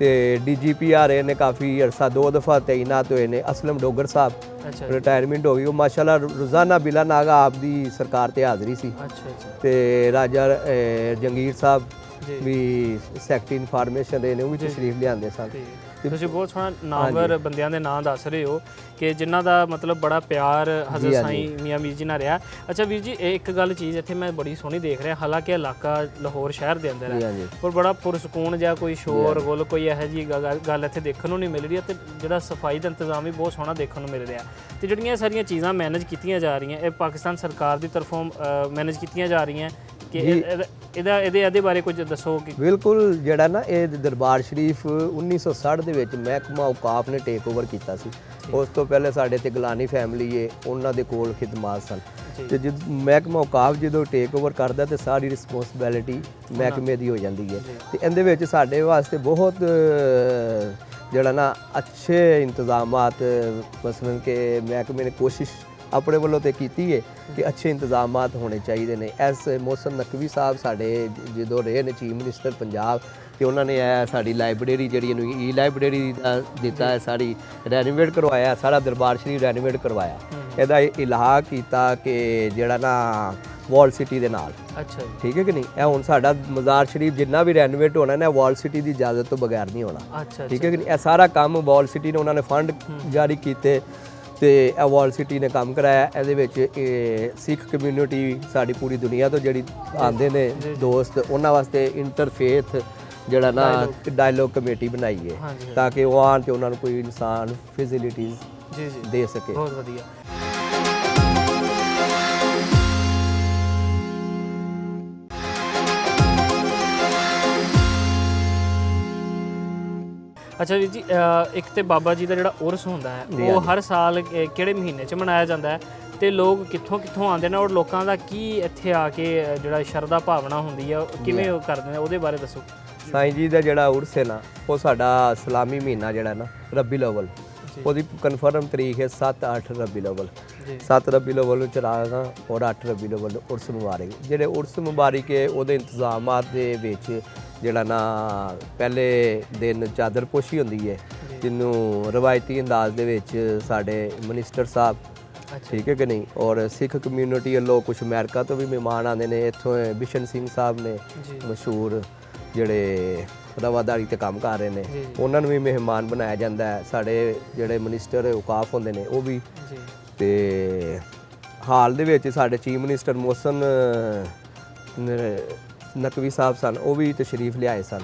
ਤੇ ਡੀਜੀਪੀ ਆ ਰਹੇ ਨੇ, ਕਾਫੀ ਅਰਸਾ 2 ਦਫਾ ਤਾਇਨਾਤ ਹੋਏ ਨੇ। ਅਸਲਮ ਡੋਗਰ ਸਾਹਿਬ ਅੱਛਾ ਰਿਟਾਇਰਮੈਂਟ ਹੋ ਗਈ, ਉਹ ਮਾਸ਼ਾਅੱਲਾ ਰੋਜ਼ਾਨਾ ਬਿਲਾ ਨਾਗਾ ਆਪ ਦੀ ਸਰਕਾਰ ਤੇ ਹਾਜ਼ਰੀ ਸੀ। ਅੱਛਾ ਤੇ ਰਾਜਾ ਜੰਗੀਰ ਸਾਹਿਬ ਜੀ ਵੀ ਸੈਕਟਰੀ ਇਨਫਾਰਮੇਸ਼ਨ ਰਹੇ ਨੇ, ਉਹ ਵੀ ਤਸ਼ਰੀਫ ਲਿਆਂਦੇ ਸਨ। ਤੁਸੀਂ ਬਹੁਤ ਸੋਹਣਾ ਨਾਮਵਰ ਬੰਦਿਆਂ ਦੇ ਨਾਂ ਦੱਸ ਰਹੇ ਹੋ ਕਿ ਜਿਨ੍ਹਾਂ ਦਾ ਮਤਲਬ ਬੜਾ ਪਿਆਰ ਹਜ਼ਰਤ ਸਾਈਂ ਮੀਆਂ ਮੀਰ ਜੀ ਨਾਲ ਰਿਹਾ। ਅੱਛਾ ਵੀਰ ਜੀ, ਇਹ ਇੱਕ ਗੱਲ ਚੀਜ਼ ਇੱਥੇ ਮੈਂ ਬੜੀ ਸੋਹਣੀ ਦੇਖ ਰਿਹਾ, ਹਾਲਾਂਕਿ ਇਲਾਕਾ ਲਾਹੌਰ ਸ਼ਹਿਰ ਦੇ ਅੰਦਰ ਹੈ, ਪਰ ਬੜਾ ਪੁਰਸਕੂਨ ਜਾਂ ਕੋਈ ਸ਼ੋਰ ਗੋਲ ਕੋਈ ਇਹੋ ਜਿਹੀ ਗੱਲ ਇੱਥੇ ਦੇਖਣ ਨੂੰ ਨਹੀਂ ਮਿਲ ਰਹੀ, ਤੇ ਜਿਹੜਾ ਸਫਾਈ ਦਾ ਇੰਤਜ਼ਾਮ ਵੀ ਬਹੁਤ ਸੋਹਣਾ ਦੇਖਣ ਨੂੰ ਮਿਲ ਰਿਹਾ। ਤੇ ਜਿਹੜੀਆਂ ਸਾਰੀਆਂ ਚੀਜ਼ਾਂ ਮੈਨੇਜ ਕੀਤੀਆਂ ਜਾ ਰਹੀਆਂ, ਇਹ ਪਾਕਿਸਤਾਨ ਸਰਕਾਰ ਦੀ ਤਰਫੋਂ ਮੈਨੇਜ ਕੀਤੀਆਂ ਜਾ ਰਹੀਆਂ ਕਿ ਇਹਦੇ ਬਾਰੇ ਕੁਝ ਦੱਸੋ। ਕਿ ਬਿਲਕੁਲ, ਜਿਹੜਾ ਨਾ ਇਹ ਦਰਬਾਰ ਸ਼ਰੀਫ 1960 ਦੇ ਵਿੱਚ ਮਹਿਕਮਾ ਔਕਾਫ ਨੇ ਟੇਕ ਓਵਰ ਕੀਤਾ ਸੀ। ਉਸ ਤੋਂ ਪਹਿਲੇ ਸਾਡੇ ਤੇ ਗਲਾਨੀ ਫੈਮਿਲੀ ਹੈ, ਉਹਨਾਂ ਦੇ ਕੋਲ ਖਿਦਮਾਤ ਸਨ। ਤੇ ਜਦ ਮਹਿਕਮਾ ਔਕਾਫ ਜਦੋਂ ਟੇਕ ਓਵਰ ਕਰਦਾ ਤੇ ਸਾਰੀ ਰਿਸਪੌਂਸਿਬਿਲਿਟੀ ਮਹਿਕਮੇ ਦੀ ਹੋ ਜਾਂਦੀ ਹੈ। ਤੇ ਇਹਦੇ ਵਿੱਚ ਸਾਡੇ ਵਾਸਤੇ ਬਹੁਤ ਜਿਹੜਾ ਨਾ ਅੱਛੇ ਇੰਤਜ਼ਾਮਾਤ, ਮਸਲਨ ਕਿ ਮਹਿਕਮੇ ਨੇ ਕੋਸ਼ਿਸ਼ ਆਪਣੇ ਵੱਲੋਂ ਤੇ ਕੀਤੀ ਹੈ ਕਿ ਅੱਛੇ ਇੰਤਜ਼ਾਮਾਤ ਹੋਣੇ ਚਾਹੀਦੇ ਨੇ। ਐਸ ਮੋਹਸਨ ਨਕਵੀ ਸਾਹਿਬ ਸਾਡੇ ਜਦੋਂ ਰਹੇ ਨੇ ਚੀਫ ਮਿਨਿਸਟਰ ਪੰਜਾਬ, ਤੇ ਉਹਨਾਂ ਨੇ ਇਹ ਸਾਡੀ ਲਾਇਬ੍ਰੇਰੀ ਜਿਹੜੀ ਇਹਨੂੰ ਈ ਲਾਇਬ੍ਰੇਰੀ ਦਾ ਦਿੱਤਾ ਹੈ, ਸਾਰੀ ਰੈਨੋਵੇਟ ਕਰਵਾਇਆ, ਸਾਰਾ ਦਰਬਾਰ ਸ਼ਰੀਫ ਰੈਨੋਵੇਟ ਕਰਵਾਇਆ। ਇਹਦਾ ਇਲਾਹਾ ਕੀਤਾ ਕਿ ਜਿਹੜਾ ਨਾ ਵਾਲ ਸਿਟੀ ਦੇ ਨਾਲ। ਅੱਛਾ, ਠੀਕ ਹੈ ਕਿ ਨਹੀਂ? ਇਹ ਹੁਣ ਸਾਡਾ ਮਜ਼ਾਰ ਸ਼ਰੀਫ ਜਿੰਨਾ ਵੀ ਰੈਨੋਵੇਟ ਹੋਣਾ ਨਾ, ਵਾਲ ਸਿਟੀ ਦੀ ਇਜਾਜ਼ਤ ਤੋਂ ਬਗੈਰ ਨਹੀਂ ਹੋਣਾ। ਠੀਕ ਹੈ ਕਿ ਨਹੀਂ? ਇਹ ਸਾਰਾ ਕੰਮ ਵਾਲ ਸਿਟੀ ਨੇ, ਉਹਨਾਂ ਨੇ ਫੰਡ ਜਾਰੀ ਕੀਤੇ ਤੇ ਇਹ ਵਾਲ ਸਿਟੀ ਨੇ ਕੰਮ ਕਰਾਇਆ। ਇਹਦੇ ਵਿੱਚ ਸਿੱਖ ਕਮਿਊਨਿਟੀ ਸਾਡੀ ਪੂਰੀ ਦੁਨੀਆ ਤੋਂ ਜਿਹੜੀ ਆਉਂਦੇ ਨੇ ਦੋਸਤ, ਉਹਨਾਂ ਵਾਸਤੇ ਇੰਟਰਫੇਥ ਜਿਹੜਾ ਨਾ ਡਾਇਲੋਗ ਕਮੇਟੀ ਬਣਾਈ ਹੈ, ਤਾਂ ਕਿ ਉਹ ਆਉਣ ਤੇ ਉਹਨਾਂ ਨੂੰ ਕੋਈ ਇਨਸਾਨ ਫੈਸਿਲਿਟੀਜ਼ ਦੇ ਸਕੇ। ਬਹੁਤ ਵਧੀਆ। ਅੱਛਾ ਵੀਰ ਜੀ, ਇੱਕ ਤੇ ਬਾਬਾ ਜੀ ਦਾ ਜਿਹੜਾ ਉਰਸ ਹੁੰਦਾ ਹੈ, ਉਹ ਹਰ ਸਾਲ ਕਿਹੜੇ ਮਹੀਨੇ 'ਚ ਮਨਾਇਆ ਜਾਂਦਾ ਹੈ, ਤੇ ਲੋਕ ਕਿੱਥੋਂ ਕਿੱਥੋਂ ਆਉਂਦੇ ਨੇ, ਔਰ ਲੋਕਾਂ ਦਾ ਕੀ ਇੱਥੇ ਆ ਕੇ ਜਿਹੜਾ ਸ਼ਰਧਾ ਭਾਵਨਾ ਹੁੰਦੀ ਆ, ਕਿਵੇਂ ਉਹ ਕਰਦੇ ਨੇ, ਉਹਦੇ ਬਾਰੇ ਦੱਸੋ। ਸਾਈਂ ਜੀ ਦਾ ਜਿਹੜਾ ਉਰਸ ਹੈ ਨਾ, ਉਹ ਸਾਡਾ ਇਸਲਾਮੀ ਮਹੀਨਾ ਜਿਹੜਾ ਨਾ ਰਬੀਉਲ ਅਵਲ, ਉਹਦੀ ਕਨਫਰਮ ਤਰੀਕ ਹੈ 7-8 ਰਬੀਉਲ ਅਵਲ। 7 ਰਬੀਉਲ ਅਵਲ ਨੂੰ ਚਰਾਗਾ ਔਰ 8 ਰਬੀਉਲ ਅਵਲ ਨੂੰ ਉਰਸ ਮੁਬਾਰਕ। ਜਿਹੜੇ ਉਰਸ ਮੁਬਾਰਕ ਹੈ ਉਹਦੇ ਇੰਤਜ਼ਾਮਾਤ ਦੇ ਵਿੱਚ ਜਿਹੜਾ ਨਾ ਪਹਿਲੇ ਦਿਨ ਚਾਦਰ ਪੋਸ਼ੀ ਹੁੰਦੀ ਹੈ, ਜਿਹਨੂੰ ਰਵਾਇਤੀ ਅੰਦਾਜ਼ ਦੇ ਵਿੱਚ ਸਾਡੇ ਮਿਨਿਸਟਰ ਸਾਹਿਬ, ਠੀਕ ਹੈ ਕਿ ਨਹੀਂ, ਔਰ ਸਿੱਖ ਕਮਿਊਨਿਟੀ ਵੱਲੋਂ ਕੁਝ ਅਮਰੀਕਾ ਤੋਂ ਵੀ ਮਹਿਮਾਨ ਆਉਂਦੇ ਨੇ। ਇੱਥੋਂ ਬਿਸ਼ਨ ਸਿੰਘ ਸਾਹਿਬ ਨੇ ਮਸ਼ਹੂਰ, ਜਿਹੜੇ ਰਵਾਦਾਰੀ ਤੇ ਕੰਮ ਕਰ ਰਹੇ ਨੇ, ਉਹਨਾਂ ਨੂੰ ਵੀ ਮਹਿਮਾਨ ਬਣਾਇਆ ਜਾਂਦਾ ਹੈ। ਸਾਡੇ ਜਿਹੜੇ ਮਿਨਿਸਟਰ ਔਕਾਫ ਹੁੰਦੇ ਨੇ ਉਹ ਵੀ। ਤੇ ਹਾਲ ਦੇ ਵਿੱਚ ਸਾਡੇ ਚੀਫ ਮਿਨਿਸਟਰ ਮੋਹਸਨ ਨਕਵੀ ਸਾਹਿਬ ਸਨ, ਉਹ ਵੀ ਤਸ਼ਰੀਫ ਲਿਆਏ ਸਨ।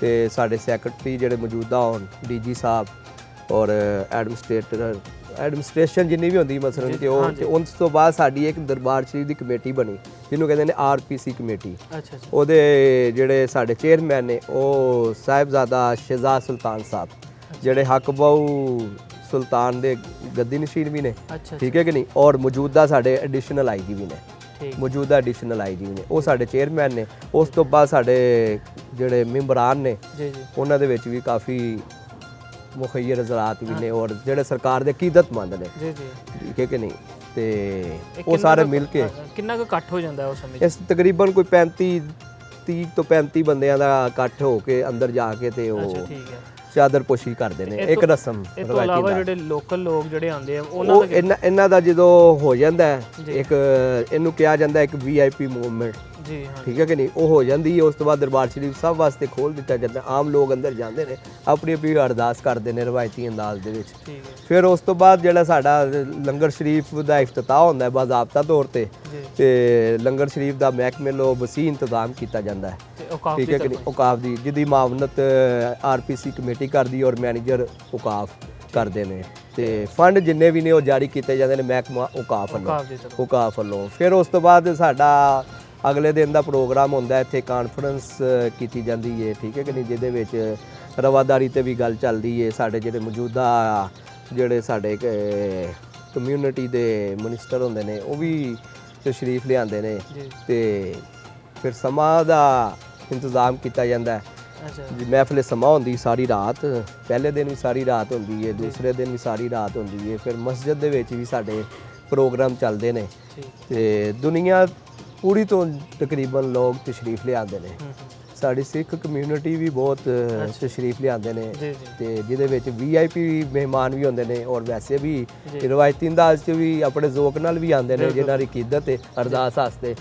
ਤੇ ਸਾਡੇ ਸੈਕਟਰੀ ਜਿਹੜੇ ਮੌਜੂਦਾ ਹੋਣ, ਡੀਜੀ ਸਾਹਿਬ ਔਰ ਐਡਮਿਨਿਸਟ੍ਰੇਸ਼ਨ ਜਿੰਨੀ ਵੀ ਹੁੰਦੀ ਮਸਲਨ, ਤੇ ਉਹ ਤੇ ਉਸ ਤੋਂ ਬਾਅਦ ਸਾਡੀ ਇੱਕ ਦਰਬਾਰ ਸ਼ਰੀਫ ਦੀ ਕਮੇਟੀ ਬਣੀ, ਜਿਹਨੂੰ ਕਹਿੰਦੇ ਨੇ ਆਰਪੀਸੀ ਕਮੇਟੀ। ਉਹਦੇ ਜਿਹੜੇ ਸਾਡੇ ਚੇਅਰਮੈਨ ਨੇ ਉਹ ਸਾਹਿਬਜ਼ਾਦਾ ਸ਼ਹਿਜ਼ਾਦ ਸੁਲਤਾਨ ਸਾਹਿਬ, ਜਿਹੜੇ ਹੱਕਬਾਊ ਸੁਲਤਾਨ ਦੇ ਗੱਦੀ ਨਸ਼ੀਨ ਵੀ ਨੇ, ਠੀਕ ਹੈ ਕਿ ਨਹੀਂ, ਔਰ ਮੌਜੂਦਾ ਸਾਡੇ ਐਡੀਸ਼ਨਲ ਆਈਜੀ ਵੀ ਨੇ, ਮੌਜੂਦਾ ਐਡੀਸ਼ਨਲ ਆਈਜੀ ਨੇ, ਉਹ ਸਾਡੇ ਚੇਅਰਮੈਨ ਨੇ। ਉਸ ਤੋਂ ਬਾਅਦ ਸਾਡੇ ਜਿਹੜੇ ਮੈਂਬਰਾਨ ਨੇ, ਉਹਨਾਂ ਦੇ ਵਿੱਚ ਵੀ ਕਾਫੀ ਮੁਖੱਈਰ ਹਜ਼ਰਾਤ ਵੀ ਨੇ, ਔਰ ਜਿਹੜੇ ਸਰਕਾਰ ਦੇ ਅਕੀਦਤਮੰਦ ਨੇ, ਠੀਕ ਹੈ ਕਿ ਨਹੀਂ। ਤੇ ਉਹ ਸਾਰੇ ਮਿਲ ਕੇ ਕਿੰਨਾ ਕੁ ਇਕੱਠ ਹੋ ਜਾਂਦਾ ਉਸ ਸਮੇਂ? ਇਸ ਤਕਰੀਬਨ ਕੋਈ 30 ਤੋਂ 35 ਬੰਦਿਆਂ ਦਾ ਇਕੱਠ ਹੋ ਕੇ ਅੰਦਰ ਜਾ ਕੇ ਤੇ ਉਹ ਚਾਦਰ ਪੋਸ਼ੀ ਕਰਦੇ ਨੇ, ਇੱਕ ਰਸਮ। ਇਸ ਤੋਂ ਇਲਾਵਾ ਜਿਹੜੇ ਲੋਕਲ ਲੋਕ ਜਿਹੜੇ ਆਉਂਦੇ ਆ, ਉਹਨਾਂ ਦਾ ਇਹਨਾਂ ਦਾ ਜਦੋਂ ਹੋ ਜਾਂਦਾ ਇੱਕ, ਇਹਨੂੰ ਕਿਹਾ ਜਾਂਦਾ ਇੱਕ VIP ਮੂਵਮੈਂਟ, ਠੀਕ ਹੈ ਕਿ ਨਹੀਂ, ਉਹ ਹੋ ਜਾਂਦੀ ਹੈ। ਉਸ ਤੋਂ ਬਾਅਦ ਦਰਬਾਰ ਸ਼ਰੀਫ ਸਭ ਵਾਸਤੇ ਖੋਲ੍ਹ ਦਿੱਤਾ ਜਾਂਦਾ, ਆਮ ਲੋਕ ਅੰਦਰ ਜਾਂਦੇ ਨੇ, ਆਪਣੀ ਆਪਣੀ ਅਰਦਾਸ ਕਰਦੇ ਨੇ ਰਵਾਇਤੀ ਅੰਦਾਜ਼ ਦੇ ਵਿੱਚ। ਫਿਰ ਉਸ ਤੋਂ ਬਾਅਦ ਜਿਹੜਾ ਸਾਡਾ ਲੰਗਰ ਸ਼ਰੀਫ ਦਾ ਇਫਤਤਾਹ ਹੁੰਦਾ ਹੈ ਬਾਜ਼ਾਬਤਾ ਤੌਰ ਤੇ ਲੰਗਰ ਸ਼ਰੀਫ ਦਾ ਮਹਿਕਮੇ ਵੱਲੋਂ ਵਸੀਹ ਇੰਤਜ਼ਾਮ ਕੀਤਾ ਜਾਂਦਾ ਹੈ, ਠੀਕ ਹੈ ਕਿ ਨਹੀਂ, ਔਕਾਫ ਦੀ, ਜਿਹਦੀ ਮਾਵਨਤ RPC ਕਮੇਟੀ ਕਰਦੀ ਔਰ ਮੈਨੇਜਰ ਔਕਾਫ ਕਰਦੇ ਨੇ। ਤੇ ਫੰਡ ਜਿੰਨੇ ਵੀ ਨੇ ਉਹ ਜਾਰੀ ਕੀਤੇ ਜਾਂਦੇ ਨੇ ਮਹਿਕਮਾ ਔਕਾਫ ਵੱਲੋਂ। ਫਿਰ ਉਸ ਤੋਂ ਬਾਅਦ ਸਾਡਾ ਅਗਲੇ ਦਿਨ ਦਾ ਪ੍ਰੋਗਰਾਮ ਹੁੰਦਾ, ਇੱਥੇ ਕਾਨਫਰੰਸ ਕੀਤੀ ਜਾਂਦੀ ਹੈ, ਠੀਕ ਹੈ ਕਿ ਨਹੀਂ, ਜਿਹਦੇ ਵਿੱਚ ਰਵਾਦਾਰੀ ਤੇ ਵੀ ਗੱਲ ਚੱਲਦੀ ਹੈ। ਸਾਡੇ ਜਿਹੜੇ ਮੌਜੂਦਾ ਜਿਹੜੇ ਸਾਡੇ ਕਮਿਊਨਿਟੀ ਦੇ ਮਿਨਿਸਟਰ ਹੁੰਦੇ ਨੇ, ਉਹ ਵੀ ਤਸ਼ਰੀਫ ਲਿਆਉਂਦੇ ਨੇ। ਤੇ ਫਿਰ ਸਮਾਂ ਦਾ ਇੰਤਜ਼ਾਮ ਕੀਤਾ ਜਾਂਦਾ ਹੈ। ਮਹਿਫਿਲ ਸਮਾਂ ਹੁੰਦੀ ਸਾਰੀ ਰਾਤ, ਪਹਿਲੇ ਦਿਨ ਵੀ ਸਾਰੀ ਰਾਤ ਹੁੰਦੀ ਹੈ, ਦੂਸਰੇ ਦਿਨ ਵੀ ਸਾਰੀ ਰਾਤ ਹੁੰਦੀ ਹੈ। ਫਿਰ ਮਸਜਿਦ ਦੇ ਵਿੱਚ ਵੀ ਸਾਡੇ ਪ੍ਰੋਗਰਾਮ ਚੱਲਦੇ ਨੇ, ਤੇ ਦੁਨੀਆ ਪੂਰੀ ਤੋਂ ਤਕਰੀਬਨ ਲੋਕ ਤਸ਼ਰੀਫ ਲਿਆਉਂਦੇ ਨੇ। ਸਾਡੀ ਸਿੱਖ ਕਮਿਊਨਿਟੀ ਵੀ ਬਹੁਤ ਤਸ਼ਰੀਫ ਲਿਆਉਂਦੇ ਨੇ ਜੀ ਜੀ ਤੇ ਜਿਹਦੇ ਵਿੱਚ VIP ਮਹਿਮਾਨ ਵੀ ਹੁੰਦੇ ਨੇ ਔਰ ਵੈਸੇ ਵੀ ਰਵਾਇਤੀ ਅੰਦਾਜ਼ 'ਚ ਵੀ ਆਪਣੇ ਜ਼ੋਕ ਨਾਲ ਵੀ ਆਉਂਦੇ ਨੇ ਜਿਨ੍ਹਾਂ ਦੀ ਅਕੀਦਤ ਤੇ ਅਰਦਾਸ ਵਾਸਤੇ।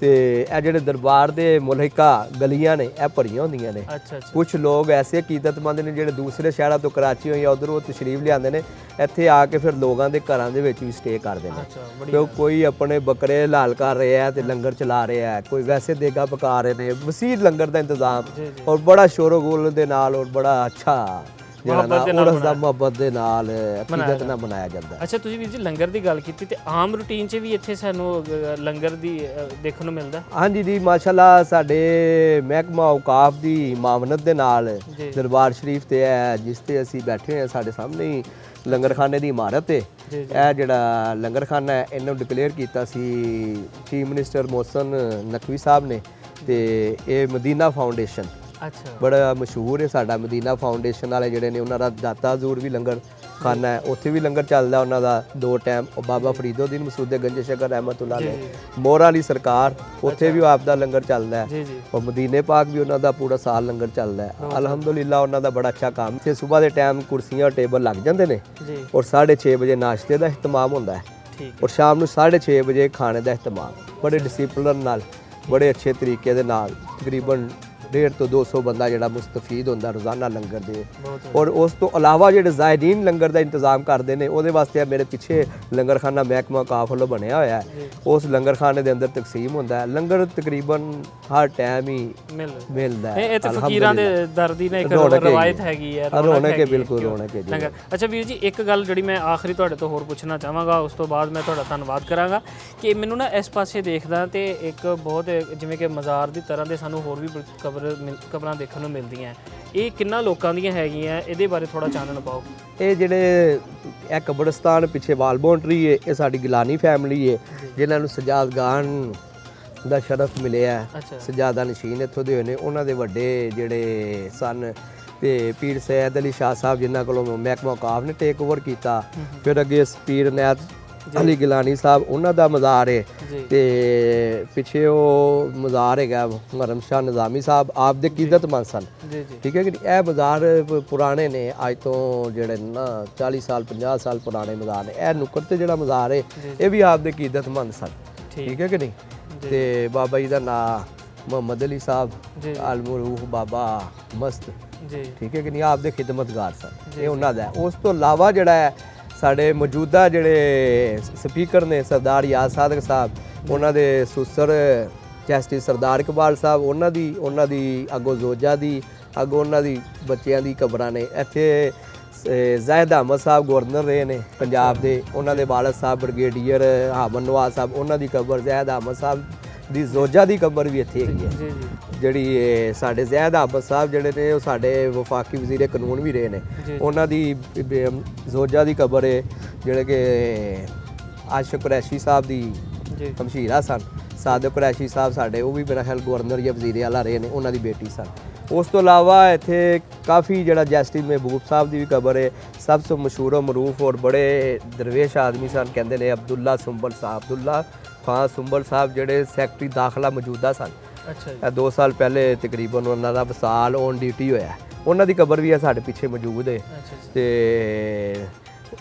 ਤੇ ਇਹ ਜਿਹੜੇ ਦਰਬਾਰ ਦੇ ਮੁਲਹਿਕਾ ਗਲੀਆਂ ਨੇ ਇਹ ਭਰੀਆਂ ਹੁੰਦੀਆਂ ਨੇ। ਅੱਛਾ ਅੱਛਾ ਕੁਝ ਲੋਕ ਐਸੇ ਅਕੀਦਤਮੰਦ ਨੇ ਜਿਹੜੇ ਦੂਸਰੇ ਸ਼ਹਿਰਾਂ ਤੋਂ ਕਰਾਚੀ ਜਾਂ ਉਧਰੋਂ ਤਸ਼ਰੀਫ ਲਿਆਉਂਦੇ ਨੇ, ਇੱਥੇ ਆ ਕੇ ਫਿਰ ਲੋਕਾਂ ਦੇ ਘਰਾਂ ਦੇ ਵਿੱਚ ਵੀ ਸਟੇ ਕਰਦੇ ਨੇ। ਅੱਛਾ ਬੜੀ ਕਿਉਂ ਕੋਈ ਆਪਣੇ ਬੱਕਰੇ ਲਾਲ ਕਰ ਰਿਹਾ ਹੈ ਤੇ ਲੰਗਰ ਚਲਾ ਰਿਹਾ ਹੈ, ਕੋਈ ਵੈਸੇ ਦੇਗਾ ਪਕਾ ਰਹੇ ਨੇ, ਵਸੀਰ ਲੰਗਰ ਦਾ ਇੰਤਜ਼ਾਮ ਜੀ ਜੀ ਔਰ ਬੜਾ ਸ਼ੋਰੋ ਗੁਲ ਦੇ ਨਾਲ ਔਰ ਬੜਾ ਅੱਛਾ ਜਿਹੜਾ ਨਾ ਉਰਸ ਦਾ ਮੁਹੱਬਤ ਦੇ ਨਾਲ ਅਕੀਦਤ ਨਾਲ ਮਨਾਇਆ ਜਾਂਦਾ ਹੈ। ਅੱਛਾ ਤੁਸੀਂ ਵੀਰ ਜੀ ਲੰਗਰ ਦੀ ਗੱਲ ਕੀਤੀ ਤੇ ਆਮ ਰੂਟੀਨ 'ਚ ਵੀ ਇੱਥੇ ਸਾਨੂੰ ਲੰਗਰ ਦੀ ਦੇਖਣ ਨੂੰ ਮਿਲਦਾ? ਹਾਂਜੀ ਜੀ ਮਾਸ਼ਾਅੱਲਾ ਸਾਡੇ ਮਹਿਕਮਾ ਔਕਾਫ ਦੀ ਮਾਮਨਤ ਦੇ ਨਾਲ ਦਰਬਾਰ ਸ਼ਰੀਫ ਤੇ ਹੈ ਜਿਸ ਤੇ ਅਸੀਂ ਬੈਠੇ ਹਾਂ, ਸਾਡੇ ਸਾਹਮਣੇ ਹੀ ਲੰਗਰਖਾਨੇ ਦੀ ਇਮਾਰਤ ਹੈ। ਇਹ ਜਿਹੜਾ ਲੰਗਰਖਾਨਾ ਹੈ ਇਹਨੂੰ ਡਿਕਲੇਅਰ ਕੀਤਾ ਸੀ ਚੀਫ ਮਿਨਿਸਟਰ ਮੋਹਸਨ ਨਕਵੀ ਸਾਹਿਬ ਨੇ ਤੇ ਇਹ ਮਦੀਨਾ ਫਾਊਂਡੇਸ਼ਨ ਅੱਛਾ ਬੜਾ ਮਸ਼ਹੂਰ ਹੈ ਸਾਡਾ ਮਦੀਨਾ ਫਾਊਂਡੇਸ਼ਨ ਵਾਲੇ ਜਿਹੜੇ ਨੇ ਉਹਨਾਂ ਦਾ ਦਾਤਾ ਹਜ਼ੂਰ ਵੀ ਲੰਗਰ ਖਾਨਾ ਹੈ, ਉੱਥੇ ਵੀ ਲੰਗਰ ਚੱਲਦਾ ਉਹਨਾਂ ਦਾ 2 ਟਾਈਮ। ਉਹ ਬਾਬਾ ਫਰੀਦੁੱਦੀਨ ਮਸੂਦੇ ਗੰਜ ਸ਼ਕਰ ਰਹਿਮਤੁल्लाह ਨੇ ਮੋਹਰ ਵਾਲੀ ਸਰਕਾਰ ਉੱਥੇ ਵੀ ਆਪ ਦਾ ਲੰਗਰ ਚੱਲਦਾ ਹੈ ਜੀ ਜੀ ਔਰ ਮਦੀਨੇ ਪਾਕ ਵੀ ਉਹਨਾਂ ਦਾ ਪੂਰਾ ਸਾਲ ਲੰਗਰ ਚੱਲਦਾ ਹੈ। ਅਲਹਮਦੁਲਿਲਾ ਉਹਨਾਂ ਦਾ ਬੜਾ ਅੱਛਾ ਕੰਮ ਇੱਥੇ ਸਵੇਰ ਦੇ ਟਾਈਮ ਕੁਰਸੀਆਂ ਟੇਬਲ ਲੱਗ ਜਾਂਦੇ ਨੇ ਜੀ ਔਰ 6:30 ਵਜੇ ਨਾਸ਼ਤੇ ਦਾ ਇhtਮਾਮ ਹੁੰਦਾ ਹੈ ਠੀਕ ਔਰ ਸ਼ਾਮ ਨੂੰ 6:30 ਵਜੇ ਖਾਣੇ ਦਾ ਇhtਮਾਮ ਬੜੇ ਡਿਸਪਲਿਨ ਨਾਲ ਬੜੇ ਅੱਛੇ ਤਰੀਕੇ ਦੇ ਨਾਲ ਤਕਰੀਬਨ 150 ਤੋਂ 200 ਬੰਦਾ ਜਿਹੜਾ ਮੁਸਤਫੀਦ ਹੁੰਦਾ ਰੋਜ਼ਾਨਾ ਲੰਗਰ ਦੇ। ਬਹੁਤ ਔਰ ਉਸ ਤੋਂ ਇਲਾਵਾ ਜਿਹੜੇ ਜ਼ਾਇਰੀਨ ਲੰਗਰ ਦਾ ਇੰਤਜ਼ਾਮ ਕਰਦੇ ਨੇ ਉਹਦੇ ਵਾਸਤੇ ਮੇਰੇ ਪਿੱਛੇ ਲੰਗਰਖਾਨਾ ਮਹਿਕਮਾ ਔਕਾਫ ਵੱਲੋਂ ਬਣਿਆ ਹੋਇਆ ਹੈ। ਉਸ ਲੰਗਰਖਾਨੇ ਦੇ ਅੰਦਰ ਤਕਸੀਮ ਹੁੰਦਾ ਹੈ ਲੰਗਰ ਤਕਰੀਬਨ ਹਰ ਟਾਈਮ ਹੀ ਮਿਲਦਾ ਹੈ। ਇਹ ਤੇ ਫਕੀਰਾਂ ਦੇ ਦਰਦੀ ਨੇ ਇੱਕ ਰਵਾਇਤ ਹੈਗੀ ਹੈ, ਰੌਣਕ ਹੈ, ਬਿਲਕੁਲ ਰੌਣਕ ਹੈ ਜੀ ਲੰਗਰ। ਅੱਛਾ ਵੀਰ ਜੀ ਇੱਕ ਗੱਲ ਜਿਹੜੀ ਮੈਂ ਆਖਰੀ ਤੁਹਾਡੇ ਤੋਂ ਹੋਰ ਪੁੱਛਣਾ ਚਾਹਾਂਗਾ, ਉਸ ਤੋਂ ਬਾਅਦ ਮੈਂ ਤੁਹਾਡਾ ਧੰਨਵਾਦ ਕਰਾਂਗਾ ਕਿ ਮੈਨੂੰ ਨਾ ਇਸ ਪਾਸੇ ਦੇਖਦਾ ਤੇ ਇੱਕ ਬਹੁਤ ਜਿਵੇਂ ਕਿ ਮਜ਼ਾਰ ਦੀ ਤਰ੍ਹਾਂ ਦੇ ਸਾਨੂੰ ਹੋਰ ਵੀ ਕਬਰਾਂ ਦੇਖਣ ਨੂੰ ਮਿਲਦੀਆਂ, ਇਹ ਕਿੰਨਾ ਲੋਕਾਂ ਦੀਆਂ ਹੈਗੀਆਂ, ਇਹਦੇ ਬਾਰੇ ਥੋੜਾ ਚਾਨਣ ਪਾਓ। ਇਹ ਜਿਹੜੇ ਇਹ ਕਬਰਸਤਾਨ ਪਿੱਛੇ ਵਾਲ ਬਾਉਂਡਰੀ ਹੈ, ਇਹ ਸਾਡੀ ਗਿਲਾਨੀ ਫੈਮਿਲੀ ਹੈ ਜਿਨ੍ਹਾਂ ਨੂੰ ਸਜਾਦਗਾਨ ਦਾ ਸ਼ਰਫ ਮਿਲਿਆ ਹੈ। ਸਜਾਦਾ ਨਸ਼ੀਨ ਇੱਥੋਂ ਦੇ ਹੋਏ ਨੇ, ਉਹਨਾਂ ਦੇ ਵੱਡੇ ਜਿਹੜੇ ਸਨ ਤੇ ਪੀਰ ਸੈਦ ਅਲੀ ਸ਼ਾਹ ਸਾਹਿਬ ਜਿਨ੍ਹਾਂ ਕੋਲੋਂ ਮਹਿਕਮਾ ਔਕਾਫ ਨੇ ਟੇਕ ਓਵਰ ਕੀਤਾ। ਫਿਰ ਅੱਗੇ ਪੀਰ ਇਨਾਇਤ ਅਲੀ ਗਿਲਾਨੀ ਸਾਹਿਬ ਉਹਨਾਂ ਦਾ ਮਜ਼ਾਰ ਹੈ ਤੇ ਪਿੱਛੇ ਉਹ ਮਜ਼ਾਰ ਹੈਗਾ ਮੁਹਰਮ ਸ਼ਾਹ ਨਿਜ਼ਾਮੀ ਸਾਹਿਬ ਆਪ ਦੇ ਕੀਦਤਮੰਦ ਸਨ। ਠੀਕ ਹੈ ਕਿ ਇਹ ਮਜ਼ਾਰ ਪੁਰਾਣੇ ਨੇ, ਅੱਜ ਤੋਂ ਜਿਹੜੇ ਨਾ 40 ਸਾਲ 50 ਸਾਲ ਪੁਰਾਣੇ ਮਜ਼ਾਰ ਨੇ। ਇਹ ਨੁੱਕਰ ਤੇ ਜਿਹੜਾ ਮਜ਼ਾਰ ਹੈ ਇਹ ਵੀ ਆਪ ਦੇ ਕੀਦਤਮੰਦ ਸਨ। ਠੀਕ ਹੈ ਕਿ ਨਹੀਂ। ਤੇ ਬਾਬਾ ਜੀ ਦਾ ਨਾਂ ਮੁਹੰਮਦ ਅਲੀ ਸਾਹਿਬ ਅਲਮਰੂਹ ਬਾਬਾ ਮਸਤ, ਠੀਕ ਹੈ ਕਿ ਨਹੀਂ, ਆਪ ਦੇ ਖਿਦਮਤਗਾਰ ਸਨ। ਇਹ ਉਹਨਾਂ ਦਾ। ਉਸ ਤੋਂ ਇਲਾਵਾ ਜਿਹੜਾ ਹੈ ਸਾਡੇ ਮੌਜੂਦਾ ਜਿਹੜੇ ਸਪੀਕਰ ਨੇ ਸਰਦਾਰ ਯਾਦ ਸਾਦਕ ਸਾਹਿਬ, ਉਹਨਾਂ ਦੇ ਸੁਸਰ ਜਸਟਿਸ ਸਰਦਾਰ ਇਕਬਾਲ ਸਾਹਿਬ, ਉਹਨਾਂ ਦੀ ਅੱਗੋਂ ਜ਼ੋਜਾ ਦੀ ਅੱਗੋਂ ਉਹਨਾਂ ਦੀ ਬੱਚਿਆਂ ਦੀ ਕਬਰਾਂ ਨੇ। ਇੱਥੇ ਜ਼ਾਹਿਦ ਅਹਿਮਦ ਸਾਹਿਬ ਗਵਰਨਰ ਰਹੇ ਨੇ ਪੰਜਾਬ ਦੇ, ਉਹਨਾਂ ਦੇ ਵਾਲਦ ਸਾਹਿਬ ਬ੍ਰਿਗੇਡੀਅਰ ਹਾਮਦ ਨਵਾਜ਼ ਸਾਹਿਬ, ਉਹਨਾਂ ਦੀ ਕਬਰ, ਜ਼ਾਹਿਦ ਅਹਿਮਦ ਸਾਹਿਬ ਦੀ ਜ਼ੋਜਾ ਦੀ ਕਬਰ ਵੀ ਇੱਥੇ ਹੈਗੀ ਹੈ। ਜਿਹੜੀ ਸਾਡੇ ਜ਼ਾਹਿਦ ਅਹਿਮਦ ਸਾਹਿਬ ਜਿਹੜੇ ਨੇ ਉਹ ਸਾਡੇ ਵਫਾਕੀ ਵਜ਼ੀਰ ਕਾਨੂੰਨ ਵੀ ਰਹੇ ਨੇ, ਉਹਨਾਂ ਦੀ ਜ਼ੋਜਾ ਦੀ ਕਬਰ ਹੈ ਜਿਹੜੇ ਕਿ ਆਸ਼ਕ ਕੁਰੈਸ਼ੀ ਸਾਹਿਬ ਦੀ ਹਮਸ਼ੀਰਾ ਸਨ। ਸਾਦਕ ਕੁਰੈਸ਼ੀ ਸਾਹਿਬ ਸਾਡੇ ਉਹ ਵੀ ਮੇਰਾ ਖਿਆਲ ਗਵਰਨਰ ਜਾਂ ਵਜ਼ੀਰ ਆਲਾ ਰਹੇ ਨੇ, ਉਹਨਾਂ ਦੀ ਬੇਟੀ ਸਨ। ਉਸ ਤੋਂ ਇਲਾਵਾ ਇੱਥੇ ਕਾਫੀ ਜਿਹੜਾ ਜਸਟਿਸ ਮਹਿਬੂਬ ਸਾਹਿਬ ਦੀ ਵੀ ਕਬਰ ਹੈ। ਸਭ ਤੋਂ ਮਸ਼ਹੂਰ ਔਰ ਮਰੂਫ ਔਰ ਬੜੇ ਦਰਵੇਸ਼ ਆਦਮੀ ਸਨ, ਕਹਿੰਦੇ ਨੇ ਅਬਦੁੱਲਾ ਸੁੰਬਲ ਸਾਹਿਬ, ਅਬਦੁੱਲਾ ਖਾਨ ਸੁੰਬਲ ਸਾਹਿਬ ਜਿਹੜੇ ਸੈਕਟਰੀ ਦਾਖਲਾ ਮੌਜੂਦਾ ਸਨ। ਅੱਛਾ ਜੀ। 2 ਸਾਲ ਪਹਿਲੇ ਤਕਰੀਬਨ ਉਹਨਾਂ ਦਾ ਵਸਾਲ ਔਨ ਡਿਊਟੀ ਹੋਇਆ, ਉਹਨਾਂ ਦੀ ਕਬਰ ਵੀ ਹੈ ਸਾਡੇ ਪਿੱਛੇ ਮੌਜੂਦ ਹੈ। ਤੇ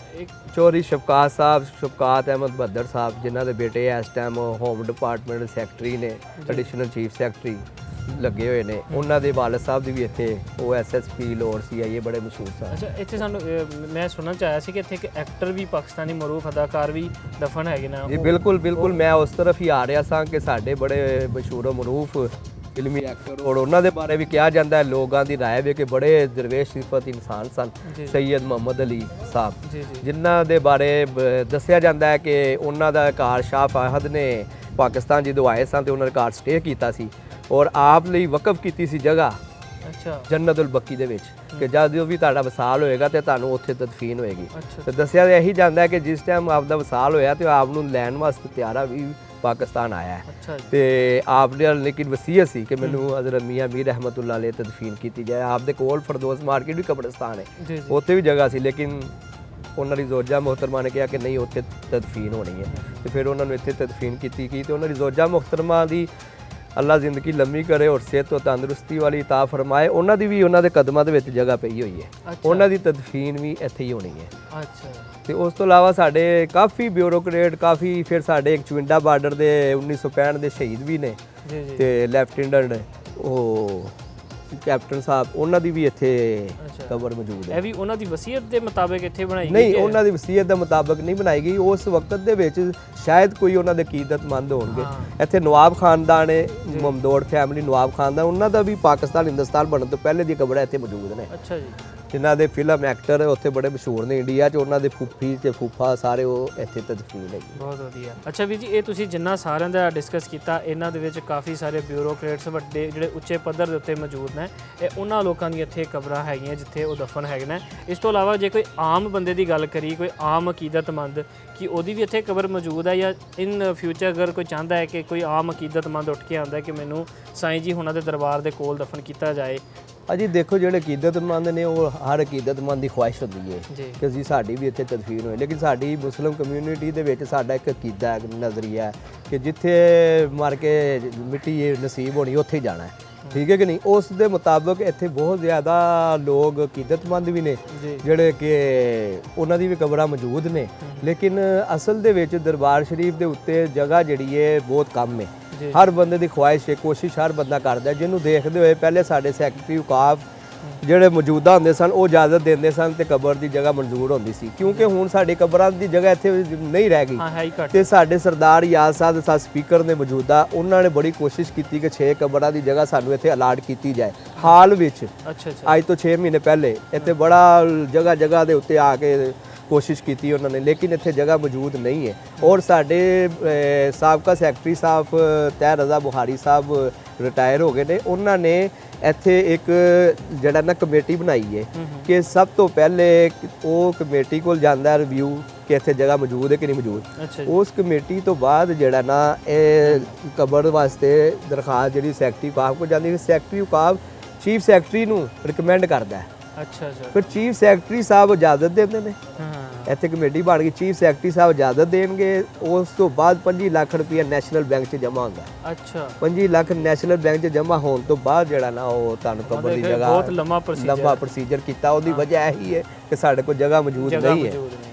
ਚੌਧਰੀ ਸ਼ਫਕਾਤ ਸਾਹਿਬ, ਸ਼ਫਕਾਤ ਅਹਿਮਦ ਬੱਦਰ ਸਾਹਿਬ ਜਿਨ੍ਹਾਂ ਦੇ ਬੇਟੇ ਇਸ ਟਾਈਮ ਹੋਮ ਡਿਪਾਰਟਮੈਂਟ ਸੈਕਟਰੀ ਨੇ, ਐਡੀਸ਼ਨਲ ਚੀਫ ਸੈਕਟਰੀ ਲੱਗੇ ਹੋਏ ਨੇ, ਉਹਨਾਂ ਦੇ ਵਾਲਦ ਸਾਹਿਬ ਦੀ ਵੀ ਇੱਥੇ ਉਹ SSP ਲੋਰ CIA ਬੜੇ ਮਸ਼ਹੂਰ ਸਨ। ਅੱਛਾ ਇੱਥੇ ਸਾਨੂੰ ਮੈਂ ਸੁਣਨ ਚ ਆਇਆ ਸੀ ਕਿ ਇੱਥੇ ਇੱਕ ਐਕਟਰ ਵੀ ਪਾਕਿਸਤਾਨੀ ਮਰੂਫ ਅਦਾਕਾਰ ਵੀ ਦਫਨ ਹੈਗੇ ਨੇ। ਜੀ ਬਿਲਕੁਲ ਬਿਲਕੁਲ, ਮੈਂ ਉਸ ਤਰਫ ਹੀ ਆ ਰਿਹਾ ਸਾਂ ਕਿ ਸਾਡੇ ਬੜੇ ਮਸ਼ਹੂਰ ਮਰੂਫ ਫਿਲਮੀ ਐਕਟਰ ਔਰ ਉਹਨਾਂ ਦੇ ਬਾਰੇ ਵੀ ਕਿਹਾ ਜਾਂਦਾ ਹੈ, ਲੋਕਾਂ ਦੀ ਰਾਏ ਵੀ ਕਿ ਬੜੇ ਦਰਵੇਸ਼ ਸਿਫਤ ਇਨਸਾਨ ਸਨ। ਸੈਯਦ ਮੁਹੰਮਦ ਅਲੀ ਸਾਹਿਬ ਜਿਨ੍ਹਾਂ ਦੇ ਬਾਰੇ ਦੱਸਿਆ ਜਾਂਦਾ ਹੈ ਕਿ ਉਹਨਾਂ ਦਾ ਘਰ ਸ਼ਾਹ ਫਾਹਦ ਨੇ ਪਾਕਿਸਤਾਨ ਜਦੋਂ ਆਏ ਸਨ ਤੇ ਉਹਨਾਂ ਨੇ ਘਰ ਸਟੇ ਕੀਤਾ ਸੀ ਔਰ ਆਪ ਲਈ ਵਕਫ ਕੀਤੀ ਸੀ ਜਗ੍ਹਾ ਜੰਨਤੁਲ ਬੱਕੀ ਦੇ ਵਿੱਚ ਕਿ ਜਦੋਂ ਵੀ ਤੁਹਾਡਾ ਵਸਾਲ ਹੋਏਗਾ ਤੇ ਤੁਹਾਨੂੰ ਉੱਥੇ ਤਦਫੀਨ ਹੋਏਗੀ। ਤੇ ਦੱਸਿਆ ਇਹੀ ਜਾਂਦਾ ਹੈ ਕਿ ਜਿਸ ਟਾਈਮ ਆਪ ਦਾ ਵਸਾਲ ਹੋਇਆ ਤੇ ਆਪ ਨੂੰ ਲੈਣ ਵਾਸਤੇ ਤਿਆਰਾ ਵੀ ਪਾਕਿਸਤਾਨ ਆਇਆ ਹੈ ਤੇ ਆਪ ਨੇ ਲੇਕਿਨ ਵਸੀਅਤ ਸੀ ਕਿ ਮੈਨੂੰ ਹਜ਼ਰਤ ਮੀਆਂ ਮੀਰ ਰਹਿਮਤੁल्लाह ਅਲੈਹ ਤਦਫੀਨ ਕੀਤੀ ਜਾਏ। ਆਪ ਦੇ ਕੋਲ ਫਰਦੋਸ ਮਾਰਕੀਟ ਵੀ ਕਬਰਸਤਾਨ ਹੈ, ਉੱਥੇ ਵੀ ਜਗ੍ਹਾ ਸੀ, ਲੇਕਿਨ ਉਹਨਾਂ ਦੀ ਜ਼ੋਜਾ ਮੁਹਤਰਮਾ ਨੇ ਕਿਹਾ ਕਿ ਨਹੀਂ ਉੱਥੇ ਤਦਫੀਨ ਹੋਣੀ ਹੈ ਤੇ ਫਿਰ ਉਹਨਾਂ ਨੂੰ ਇੱਥੇ ਤਦਫੀਨ ਕੀਤੀ ਗਈ। ਤੇ ਉਹਨਾਂ ਦੀ ਜ਼ੋਜਾ ਮੁਹਤਰਮਾ ਦੀ ਅੱਲਾ ਜ਼ਿੰਦਗੀ ਲੰਮੀ ਕਰੇ ਔਰ ਸਿਹਤ ਤੋਂ ਤੰਦਰੁਸਤੀ ਵਾਲੀ ਤਾ ਫਰਮਾਏ। ਉਹਨਾਂ ਦੀ ਵੀ ਉਹਨਾਂ ਦੇ ਕਦਮਾਂ ਦੇ ਵਿੱਚ ਜਗ੍ਹਾ ਪਈ ਹੋਈ ਹੈ, ਉਹਨਾਂ ਦੀ ਤਦਫੀਨ ਵੀ ਇੱਥੇ ਹੀ ਹੋਣੀ ਹੈ। ਅੱਛਾ। ਤੇ ਉਸ ਤੋਂ ਇਲਾਵਾ ਸਾਡੇ ਕਾਫੀ ਬਿਊਰੋਕਰੇਟ ਕਾਫੀ, ਫਿਰ ਸਾਡੇ ਇੱਕ ਚਵਿੰਡਾ ਬਾਰਡਰ ਦੇ 1965 ਦੇ ਸ਼ਹੀਦ ਵੀ ਨੇ ਜੀ ਜੀ। ਤੇ ਲੈਫਟੀਨੈਂਟ ਉਹ ਕੈਪਟਨ ਸਾਹਿਬ, ਉਹਨਾਂ ਦੀ ਵੀ ਇੱਥੇ ਕਬਰ ਮੌਜੂਦ ਹੈ। ਇਹ ਵੀ ਉਹਨਾਂ ਦੀ ਵਸੀਅਤ ਦੇ ਮੁਤਾਬਕ ਇੱਥੇ ਬਣਾਈ ਗਈ? ਨਹੀਂ, ਉਹਨਾਂ ਦੀ ਵਸੀਅਤ ਦੇ ਮੁਤਾਬਕ ਨਹੀਂ ਬਣਾਈ ਗਈ। ਉਸ ਵਕਤ ਦੇ ਵਿੱਚ ਸ਼ਾਇਦ ਕੋਈ ਉਹਨਾਂ ਦੇ ਅਕੀਦਤਮੰਦ ਹੋਣਗੇ। ਇੱਥੇ ਨਵਾਬ ਖਾਨਦਾਨ ਹੈ, ਮਮਦੋੜ ਫੈਮਿਲੀ, ਨਵਾਬ ਖਾਨਦਾਨ, ਉਹਨਾਂ ਦਾ ਵੀ ਪਾਕਿਸਤਾਨ ਹਿੰਦੁਸਤਾਨ ਬਣਨ ਤੋਂ ਪਹਿਲੇ ਦੀ ਕਬਰਾਂ ਇੱਥੇ ਮੌਜੂਦ ਨੇ। ਅੱਛਾ ਜੀ। ਜਿਨ੍ਹਾਂ ਦੇ ਫਿਲਮ ਐਕਟਰ ਉੱਥੇ ਬੜੇ ਮਸ਼ਹੂਰ ਨੇ ਇੰਡੀਆ 'ਚ, ਉਹਨਾਂ ਦੇ ਫੁੱਫੀ ਤੇ ਫੂਫਾ ਸਾਰੇ ਉਹ ਇੱਥੇ ਤਦਫੀਨ ਹੈ। ਬਹੁਤ ਵਧੀਆ। ਅੱਛਾ ਵੀਰ ਜੀ, ਇਹ ਤੁਸੀਂ ਜਿੰਨਾ ਸਾਰਿਆਂ ਦਾ ਡਿਸਕਸ ਕੀਤਾ, ਇਹਨਾਂ ਦੇ ਵਿੱਚ ਕਾਫੀ ਸਾਰੇ ਬਿਊਰੋਕਰੇਟਸ ਵੱਡੇ ਜਿਹੜੇ ਉੱਚੇ ਪੱਧਰ ਦੇ ਉੱਤੇ ਮੌਜੂਦ ਨੇ, ਇਹ ਉਹਨਾਂ ਲੋਕਾਂ ਦੀਆਂ ਇੱਥੇ ਕਬਰਾਂ ਹੈਗੀਆਂ ਜਿੱਥੇ ਉਹ ਦਫਨ ਹੈਗੇ ਨੇ। ਇਸ ਤੋਂ ਇਲਾਵਾ ਜੇ ਕੋਈ ਆਮ ਬੰਦੇ ਦੀ ਗੱਲ ਕਰੀ, ਕੋਈ ਆਮ ਅਕੀਦਤਮੰਦ, ਕਿ ਉਹਦੀ ਵੀ ਇੱਥੇ ਕਬਰ ਮੌਜੂਦ ਹੈ, ਜਾਂ ਇਨ ਫਿਊਚਰ ਅਗਰ ਕੋਈ ਚਾਹੁੰਦਾ ਹੈ ਕਿ ਕੋਈ ਆਮ ਅਕੀਦਤਮੰਦ ਉੱਠ ਕੇ ਆਉਂਦਾ ਕਿ ਮੈਨੂੰ ਸਾਈਂ ਜੀ ਹੁਣਾਂ ਦੇ ਦਰਬਾਰ ਦੇ ਕੋਲ ਦਫਨ ਕੀਤਾ ਜਾਏ? ਅਜੀ ਦੇਖੋ, ਜਿਹੜੇ ਅਕੀਦਤਮੰਦ ਨੇ ਉਹ ਹਰ ਅਕੀਦਤਮੰਦ ਦੀ ਖੁਆਇਸ਼ ਹੁੰਦੀ ਹੈ ਕਿ ਅਸੀਂ ਸਾਡੀ ਵੀ ਇੱਥੇ ਤਦਫੀਨ ਹੋਏ, ਲੇਕਿਨ ਸਾਡੀ ਮੁਸਲਿਮ ਕਮਿਊਨਿਟੀ ਦੇ ਵਿੱਚ ਸਾਡਾ ਇੱਕ ਅਕੀਦਾ ਨਜ਼ਰੀਆ ਹੈ ਕਿ ਜਿੱਥੇ ਮਰ ਕੇ ਮਿੱਟੀ ਨਸੀਬ ਹੋਣੀ ਉੱਥੇ ਹੀ ਜਾਣਾ ਹੈ। ਠੀਕ ਹੈ ਕਿ ਨਹੀਂ? ਉਸ ਦੇ ਮੁਤਾਬਕ ਇੱਥੇ ਬਹੁਤ ਜ਼ਿਆਦਾ ਲੋਕ ਅਕੀਦਤਮੰਦ ਵੀ ਨੇ ਜਿਹੜੇ ਕਿ ਉਹਨਾਂ ਦੀ ਵੀ ਕਬਰਾਂ ਮੌਜੂਦ ਨੇ, ਲੇਕਿਨ ਅਸਲ ਦੇ ਵਿੱਚ ਦਰਬਾਰ ਸ਼ਰੀਫ ਦੇ ਉੱਤੇ ਜਗ੍ਹਾ ਜਿਹੜੀ ਹੈ ਬਹੁਤ ਕਮ ਹੈ। ਹਰ ਬੰਦੇ ਦੀ ਖੁਆਇਸ਼ ਹੈ, ਕੋਸ਼ਿਸ਼ ਹਰ ਬੰਦਾ ਕਰਦਾ। ਜਿਹਨੂੰ ਦੇਖਦੇ ਹੋਏ ਪਹਿਲੇ ਸਾਡੇ ਸੈਕਟਰੀ ਔਕਾਫ ਜਿਹੜੇ ਮੌਜੂਦਾ ਹੁੰਦੇ ਸਨ ਉਹ ਇਜਾਜ਼ਤ ਦਿੰਦੇ ਸਨ ਤੇ ਕਬਰ ਦੀ ਜਗ੍ਹਾ ਮਨਜ਼ੂਰ ਹੁੰਦੀ ਸੀ, ਕਿਉਂਕਿ ਹੁਣ ਸਾਡੀ ਕਬਰਾਂ ਦੀ ਜਗ੍ਹਾ ਇੱਥੇ ਨਹੀਂ ਰਹਿ ਗਈ। ਤੇ ਸਾਡੇ ਸਰਦਾਰ ਯਾਦ ਸਾਹਿਬ ਸਪੀਕਰ ਨੇ ਮੌਜੂਦਾ, ਉਹਨਾਂ ਨੇ ਬੜੀ ਕੋਸ਼ਿਸ਼ ਕੀਤੀ ਕਿ 6 ਕਬਰਾਂ ਦੀ ਜਗ੍ਹਾ ਸਾਨੂੰ ਇੱਥੇ ਅਲਾਟ ਕੀਤੀ ਜਾਏ ਹਾਲ ਵਿੱਚ। ਅੱਜ ਤੋਂ 6 ਮਹੀਨੇ ਪਹਿਲੇ ਇੱਥੇ ਬੜਾ ਜਗ੍ਹਾ ਜਗ੍ਹਾ ਦੇ ਉੱਤੇ ਆ ਕੇ ਕੋਸ਼ਿਸ਼ ਕੀਤੀ ਉਹਨਾਂ ਨੇ, ਲੇਕਿਨ ਇੱਥੇ ਜਗ੍ਹਾ ਮੌਜੂਦ ਨਹੀਂ ਹੈ। ਔਰ ਸਾਡੇ ਸਾਬਕਾ ਸੈਕਟਰੀ ਸਾਹਿਬ ਤਹਿ ਰਜ਼ਾ ਬੁਖਾਰੀ ਸਾਹਿਬ ਰਿਟਾਇਰ ਹੋ ਗਏ ਨੇ, ਉਹਨਾਂ ਨੇ ਇੱਥੇ ਇੱਕ ਜਿਹੜਾ ਨਾ ਕਮੇਟੀ ਬਣਾਈ ਹੈ ਕਿ ਸਭ ਤੋਂ ਪਹਿਲੇ ਉਹ ਕਮੇਟੀ ਕੋਲ ਜਾਂਦਾ ਰਿਵਿਊ ਕਿ ਇੱਥੇ ਜਗ੍ਹਾ ਮੌਜੂਦ ਹੈ ਕਿ ਨਹੀਂ ਮੌਜੂਦ। ਉਸ ਕਮੇਟੀ ਤੋਂ ਬਾਅਦ ਜਿਹੜਾ ਨਾ ਇਹ ਕਬਰ ਵਾਸਤੇ ਦਰਖਾਸਤ ਜਿਹੜੀ ਸੈਕਟਰੀ ਔਕਾਫ ਕੋਲ ਜਾਂਦੀ ਹੈ, ਸੈਕਟਰੀ ਔਕਾਫ ਚੀਫ ਸੈਕਟਰੀ ਨੂੰ ਰਿਕਮੈਂਡ ਕਰਦਾ ਹੈ। ਫਿਰ ਚੀਫ ਸੈਕਟਰੀ ਸਾਹਿਬ ਇਜਾਜ਼ਤ ਦਿੰਦੇ ਨੇ, ਇੱਥੇ ਕਮੇਟੀ ਬਣ ਗਈ, ਚੀਫ ਸੈਕਟਰੀ ਸਾਹਿਬ ਇਜਾਜ਼ਤ ਦੇਣਗੇ। ਉਸ ਤੋਂ ਬਾਅਦ 25 ਲੱਖ ਰੁਪਏ ਨੈਸ਼ਨਲ ਬੈਂਕ 'ਚ ਜਮ੍ਹਾਂ ਹੁੰਦਾ। 25 ਲੱਖ ਨੈਸ਼ਨਲ ਬੈਂਕ 'ਚ ਜਮ੍ਹਾਂ ਹੋਣ ਤੋਂ ਬਾਅਦ ਜਿਹੜਾ ਨਾ ਉਹ ਤੁਹਾਨੂੰ ਕਬਰ ਦੀ ਜਗ੍ਹਾ, ਬਹੁਤ ਲੰਮਾ ਪ੍ਰੋਸੀਜਰ ਕੀਤਾ। ਉਹਦੀ ਵਜ੍ਹਾ ਇਹੀ ਹੈ ਕਿ ਸਾਡੇ ਕੋਲ ਜਗ੍ਹਾ ਮੌਜੂਦ ਨਹੀਂ ਹੈ।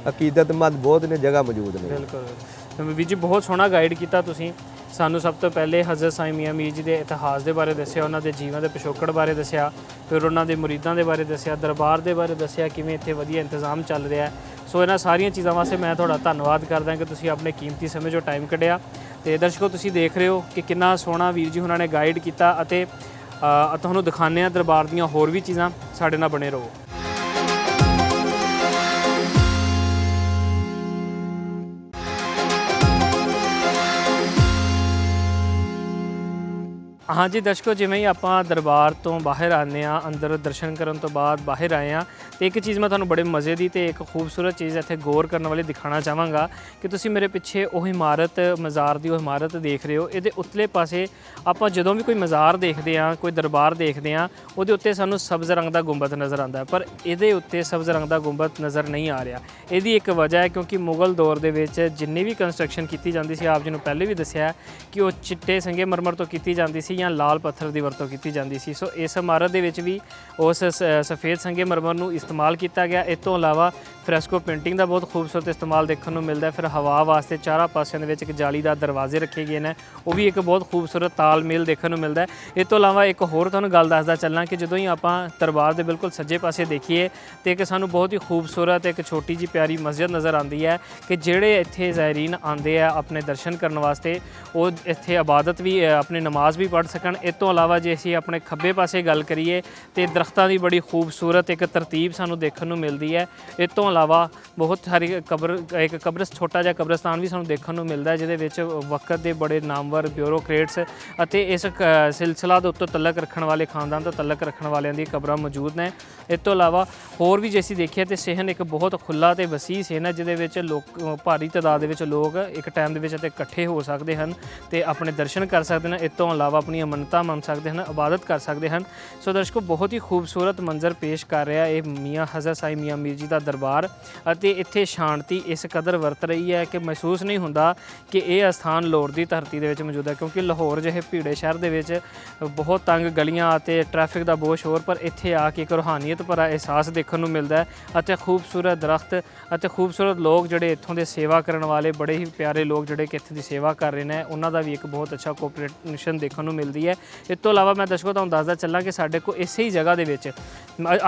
ਅਕੀਦਤਮੰਦ ਬਹੁਤ ਨੇ, ਜਗ੍ਹਾ ਮੌਜੂਦ ਨਹੀਂ। ਬਿਲਕੁਲ ਵੀਰ ਜੀ, ਬਹੁਤ ਸੋਹਣਾ ਗਾਈਡ ਕੀਤਾ ਤੁਸੀਂ ਸਾਨੂੰ। ਸਭ ਤੋਂ ਪਹਿਲੇ ਹਜ਼ਰਤ ਸਾਈਂ ਮੀਆਂ ਮੀਰ ਜੀ ਦੇ ਇਤਿਹਾਸ ਦੇ ਬਾਰੇ ਦੱਸਿਆ, ਉਹਨਾਂ ਦੇ ਜੀਵਨ ਦੇ ਪਿਛੋਕੜ ਬਾਰੇ ਦੱਸਿਆ, ਫਿਰ ਉਹਨਾਂ ਦੇ ਮੁਰੀਦਾਂ ਦੇ ਬਾਰੇ ਦੱਸਿਆ, ਦਰਬਾਰ ਦੇ ਬਾਰੇ ਦੱਸਿਆ, ਕਿਵੇਂ ਇੱਥੇ ਵਧੀਆ ਇੰਤਜ਼ਾਮ ਚੱਲ ਰਿਹਾ। ਸੋ ਇਹਨਾਂ ਸਾਰੀਆਂ ਚੀਜ਼ਾਂ ਵਾਸਤੇ ਮੈਂ ਤੁਹਾਡਾ ਧੰਨਵਾਦ ਕਰਦਾ ਕਿ ਤੁਸੀਂ ਆਪਣੇ ਕੀਮਤੀ ਸਮੇਂ 'ਚੋਂ ਟਾਈਮ ਕੱਢਿਆ। ਤੇ ਦਰਸ਼ਕੋ, ਤੁਸੀਂ ਦੇਖ ਰਹੇ ਹੋ ਕਿ ਕਿੰਨਾ ਸੋਹਣਾ ਵੀਰ ਜੀ ਉਹਨਾਂ ਨੇ ਗਾਈਡ ਕੀਤਾ, ਅਤੇ ਤੁਹਾਨੂੰ ਦਿਖਾਉਂਦੇ ਹਾਂ ਦਰਬਾਰ ਦੀਆਂ ਹੋਰ ਵੀ ਚੀਜ਼ਾਂ। ਸਾਡੇ ਨਾਲ ਬਣੇ ਰਹੋ। ਹਾਂਜੀ ਦਰਸ਼ਕੋ, ਜਿਵੇਂ ਹੀ ਆਪਾਂ ਦਰਬਾਰ ਤੋਂ ਬਾਹਰ ਆਉਂਦੇ ਹਾਂ, ਅੰਦਰ ਦਰਸ਼ਨ ਕਰਨ ਤੋਂ ਬਾਅਦ ਬਾਹਰ ਆਏ ਹਾਂ, ਤੇ ਇੱਕ ਚੀਜ਼ ਮੈਂ ਤੁਹਾਨੂੰ ਬੜੇ ਮਜ਼ੇ ਦੀ ਤੇ ਇੱਕ ਖੂਬਸੂਰਤ ਚੀਜ਼ ਇੱਥੇ ਗੌਰ ਕਰਨ ਵਾਲੀ ਦਿਖਾਉਣਾ ਚਾਹਾਂਗਾ ਕਿ ਤੁਸੀਂ ਮੇਰੇ ਪਿੱਛੇ ਉਹ ਇਮਾਰਤ, ਮਜ਼ਾਰ ਦੀ ਉਹ ਇਮਾਰਤ ਦੇਖ ਰਹੇ ਹੋ। ਇਹਦੇ ਉਤਲੇ ਪਾਸੇ ਆਪਾਂ ਜਦੋਂ ਵੀ ਕੋਈ ਮਜ਼ਾਰ ਦੇਖਦੇ ਹਾਂ, ਕੋਈ ਦਰਬਾਰ ਦੇਖਦੇ ਹਾਂ, ਉਹਦੇ ਉੱਤੇ ਸਾਨੂੰ ਸਬਜ਼ ਰੰਗ ਦਾ ਗੁੰਬਦ ਨਜ਼ਰ ਆਉਂਦਾ ਹੈ, ਪਰ ਇਹਦੇ ਉੱਤੇ ਸਬਜ਼ ਰੰਗ ਦਾ ਗੁੰਬਦ ਨਜ਼ਰ ਨਹੀਂ ਆ ਰਿਹਾ। ਇਹਦੀ ਇੱਕ ਵਜ੍ਹਾ ਹੈ ਕਿਉਂਕਿ ਮੁਗਲ ਦੌਰ ਦੇ ਵਿੱਚ ਜਿੰਨੀ ਵੀ ਕੰਸਟਰਕਸ਼ਨ ਕੀਤੀ ਜਾਂਦੀ ਸੀ, ਆਪ ਜੀ ਨੂੰ ਪਹਿਲੇ ਵੀ ਦੱਸਿਆ ਕਿ ਉਹ ਚਿੱਟੇ ਸੰਗੇਮਰਮਰ ਤੋਂ ਕੀਤੀ ਜਾਂਦੀ ਸੀ ਜਾਂ ਲਾਲ ਪੱਥਰ ਦੀ ਵਰਤੋਂ ਕੀਤੀ ਜਾਂਦੀ ਸੀ। ਸੋ ਇਸ ਇਮਾਰਤ ਦੇ ਵਿੱਚ ਵੀ ਉਸ ਸਫੇਦ ਸੰਗੇਮਰਮਰ ਨੂੰ ਇਸਤੇਮਾਲ ਕੀਤਾ ਗਿਆ। ਇਸ ਤੋਂ ਇਲਾਵਾ ਫਰੈਸਕੋ ਪੇਂਟਿੰਗ ਦਾ ਬਹੁਤ ਖੂਬਸੂਰਤ ਇਸਤੇਮਾਲ ਦੇਖਣ ਨੂੰ ਮਿਲਦਾ। ਫਿਰ ਹਵਾ ਵਾਸਤੇ ਚਾਰਾਂ ਪਾਸਿਆਂ ਦੇ ਵਿੱਚ ਇੱਕ ਜਾਲੀਦਾਰ ਦਰਵਾਜ਼ੇ ਰੱਖੇ ਗਏ ਨੇ, ਉਹ ਵੀ ਇੱਕ ਬਹੁਤ ਖੂਬਸੂਰਤ ਤਾਲਮੇਲ ਦੇਖਣ ਨੂੰ ਮਿਲਦਾ। ਇਸ ਤੋਂ ਇਲਾਵਾ ਇੱਕ ਹੋਰ ਤੁਹਾਨੂੰ ਗੱਲ ਦੱਸਦਾ ਚੱਲਣਾ ਕਿ ਜਦੋਂ ਹੀ ਆਪਾਂ ਦਰਬਾਰ ਦੇ ਬਿਲਕੁਲ ਸੱਜੇ ਪਾਸੇ ਦੇਖੀਏ ਤੇ ਇੱਕ ਸਾਨੂੰ ਬਹੁਤ ਹੀ ਖੂਬਸੂਰਤ ਇੱਕ ਛੋਟੀ ਜਿਹੀ ਪਿਆਰੀ ਮਸਜਿਦ ਨਜ਼ਰ ਆਉਂਦੀ ਹੈ ਕਿ ਜਿਹੜੇ ਇੱਥੇ ਜ਼ਾਇਰੀਨ ਆਉਂਦੇ ਆ ਆਪਣੇ ਦਰਸ਼ਨ ਕਰਨ ਵਾਸਤੇ, ਉਹ ਇੱਥੇ ਇਬਾਦਤ ਵੀ, ਆਪਣੀ ਨਮਾਜ਼ ਵੀ ਪੜ੍ਹ ਸਕਣ। ਇਸ ਤੋਂ ਇਲਾਵਾ ਜੇ ਅਸੀਂ ਆਪਣੇ ਖੱਬੇ ਪਾਸੇ ਗੱਲ ਕਰੀਏ ਤੇ ਦਰਖਤਾਂ ਦੀ ਬੜੀ ਖੂਬਸੂਰਤ ਇੱਕ ਤਰਤੀਬ ਸਾਨੂੰ ਦੇਖਣ ਨੂੰ ਮਿਲਦੀ ਹੈ। ਇਸ ਤੋਂ ਇਲਾਵਾ ਬਹੁਤ ਸਾਰੀ ਇੱਕ ਛੋਟਾ ਜਿਹਾ ਕਬਰਸਤਾਨ ਵੀ ਸਾਨੂੰ ਦੇਖਣ ਨੂੰ ਮਿਲਦਾ ਹੈ, ਜਿਹਦੇ ਵਿੱਚ ਵਕਤ ਦੇ ਬੜੇ ਨਾਮਵਰ ਬਿਊਰੋਕਰੇਟਸ ਅਤੇ ਇਸ ਸਿਲਸਿਲਾ ਦੇ ਉੱਤੇ ਤਲਕ ਰੱਖਣ ਵਾਲੇ, ਖਾਨਦਾਨ ਤੋਂ ਤਲਕ ਰੱਖਣ ਵਾਲਿਆਂ ਦੀ ਕਬਰਾਂ ਮੌਜੂਦ ਨੇ। ਇਸ ਤੋਂ ਇਲਾਵਾ ਹੋਰ ਵੀ ਜੇ ਅਸੀਂ ਦੇਖੀਏ ਤਾਂ ਸਹਿਨ ਇੱਕ ਬਹੁਤ ਖੁੱਲ੍ਹਾ ਅਤੇ ਵਸੀਹ ਸਹਿਨ ਹੈ, ਜਿਹਦੇ ਵਿੱਚ ਲੋਕ ਭਾਰੀ ਤਾਦਾਦ ਦੇ ਵਿੱਚ ਲੋਕ ਇੱਕ ਟਾਈਮ ਦੇ ਵਿੱਚ ਅਤੇ ਇਕੱਠੇ ਹੋ ਸਕਦੇ ਹਨ ਅਤੇ ਆਪਣੇ ਦਰਸ਼ਨ ਕਰ ਸਕਦੇ ਨੇ। ਇਸ ਤੋਂ ਇਲਾਵਾ ਆਪਣੀਆਂ ਮੰਨਤਾਂ ਮੰਨ ਸਕਦੇ ਹਨ, ਇਬਾਦਤ ਕਰ ਸਕਦੇ ਹਨ। ਸੋ ਦਰਸ਼ਕੋ, ਬਹੁਤ ਹੀ ਖੂਬਸੂਰਤ ਮੰਜ਼ਰ ਪੇਸ਼ ਕਰ ਰਿਹਾ ਇਹ ਮੀਆਂ ਹਜ਼ਰਤ ਸਾਈਂ ਮੀਆਂ ਮੀਰ ਜੀ ਦਾ ਦਰਬਾਰ। ਪਿਆਰ ਅਤੇ ਇੱਥੇ ਸ਼ਾਂਤੀ ਇਸ ਕਦਰ ਵਰਤ ਰਹੀ ਹੈ ਕਿ ਮਹਿਸੂਸ ਨਹੀਂ ਹੁੰਦਾ ਕਿ ਇਹ ਅਸਥਾਨ ਲਾਹੌਰ ਦੀ ਧਰਤੀ ਦੇ ਵਿੱਚ ਮੌਜੂਦ ਹੈ, ਕਿਉਂਕਿ ਲਾਹੌਰ ਜਿਹੇ ਭੀੜੇ ਸ਼ਹਿਰ ਦੇ ਵਿੱਚ ਬਹੁਤ ਤੰਗ ਗਲੀਆਂ ਅਤੇ ਟ੍ਰੈਫਿਕ ਦਾ ਬਹੁਤ ਸ਼ੋਰ, ਪਰ ਇੱਥੇ ਆ ਕੇ ਇੱਕ ਰੂਹਾਨੀਅਤ ਭਰਾ ਅਹਿਸਾਸ ਦੇਖਣ ਨੂੰ ਮਿਲਦਾ ਹੈ ਅਤੇ ਖੂਬਸੂਰਤ ਦਰਖਤ ਅਤੇ ਖੂਬਸੂਰਤ ਲੋਕ ਜਿਹੜੇ ਇੱਥੋਂ ਦੇ ਸੇਵਾ ਕਰਨ ਵਾਲੇ ਬੜੇ ਹੀ ਪਿਆਰੇ ਲੋਕ ਜਿਹੜੇ ਕਿ ਇੱਥੇ ਦੀ ਸੇਵਾ ਕਰ ਰਹੇ ਨੇ, ਉਹਨਾਂ ਦਾ ਵੀ ਇੱਕ ਬਹੁਤ ਅੱਛਾ ਕੋਆਪਰੇਸ਼ਨ ਦੇਖਣ ਨੂੰ ਮਿਲਦੀ ਹੈ। ਇਸ ਤੋਂ ਇਲਾਵਾ ਮੈਂ ਦਰਸ਼ਕੋ ਤੁਹਾਨੂੰ ਦੱਸਦਾ ਚੱਲਾਂ ਕਿ ਸਾਡੇ ਕੋਲ ਇਸੇ ਹੀ ਜਗ੍ਹਾ ਦੇ ਵਿੱਚ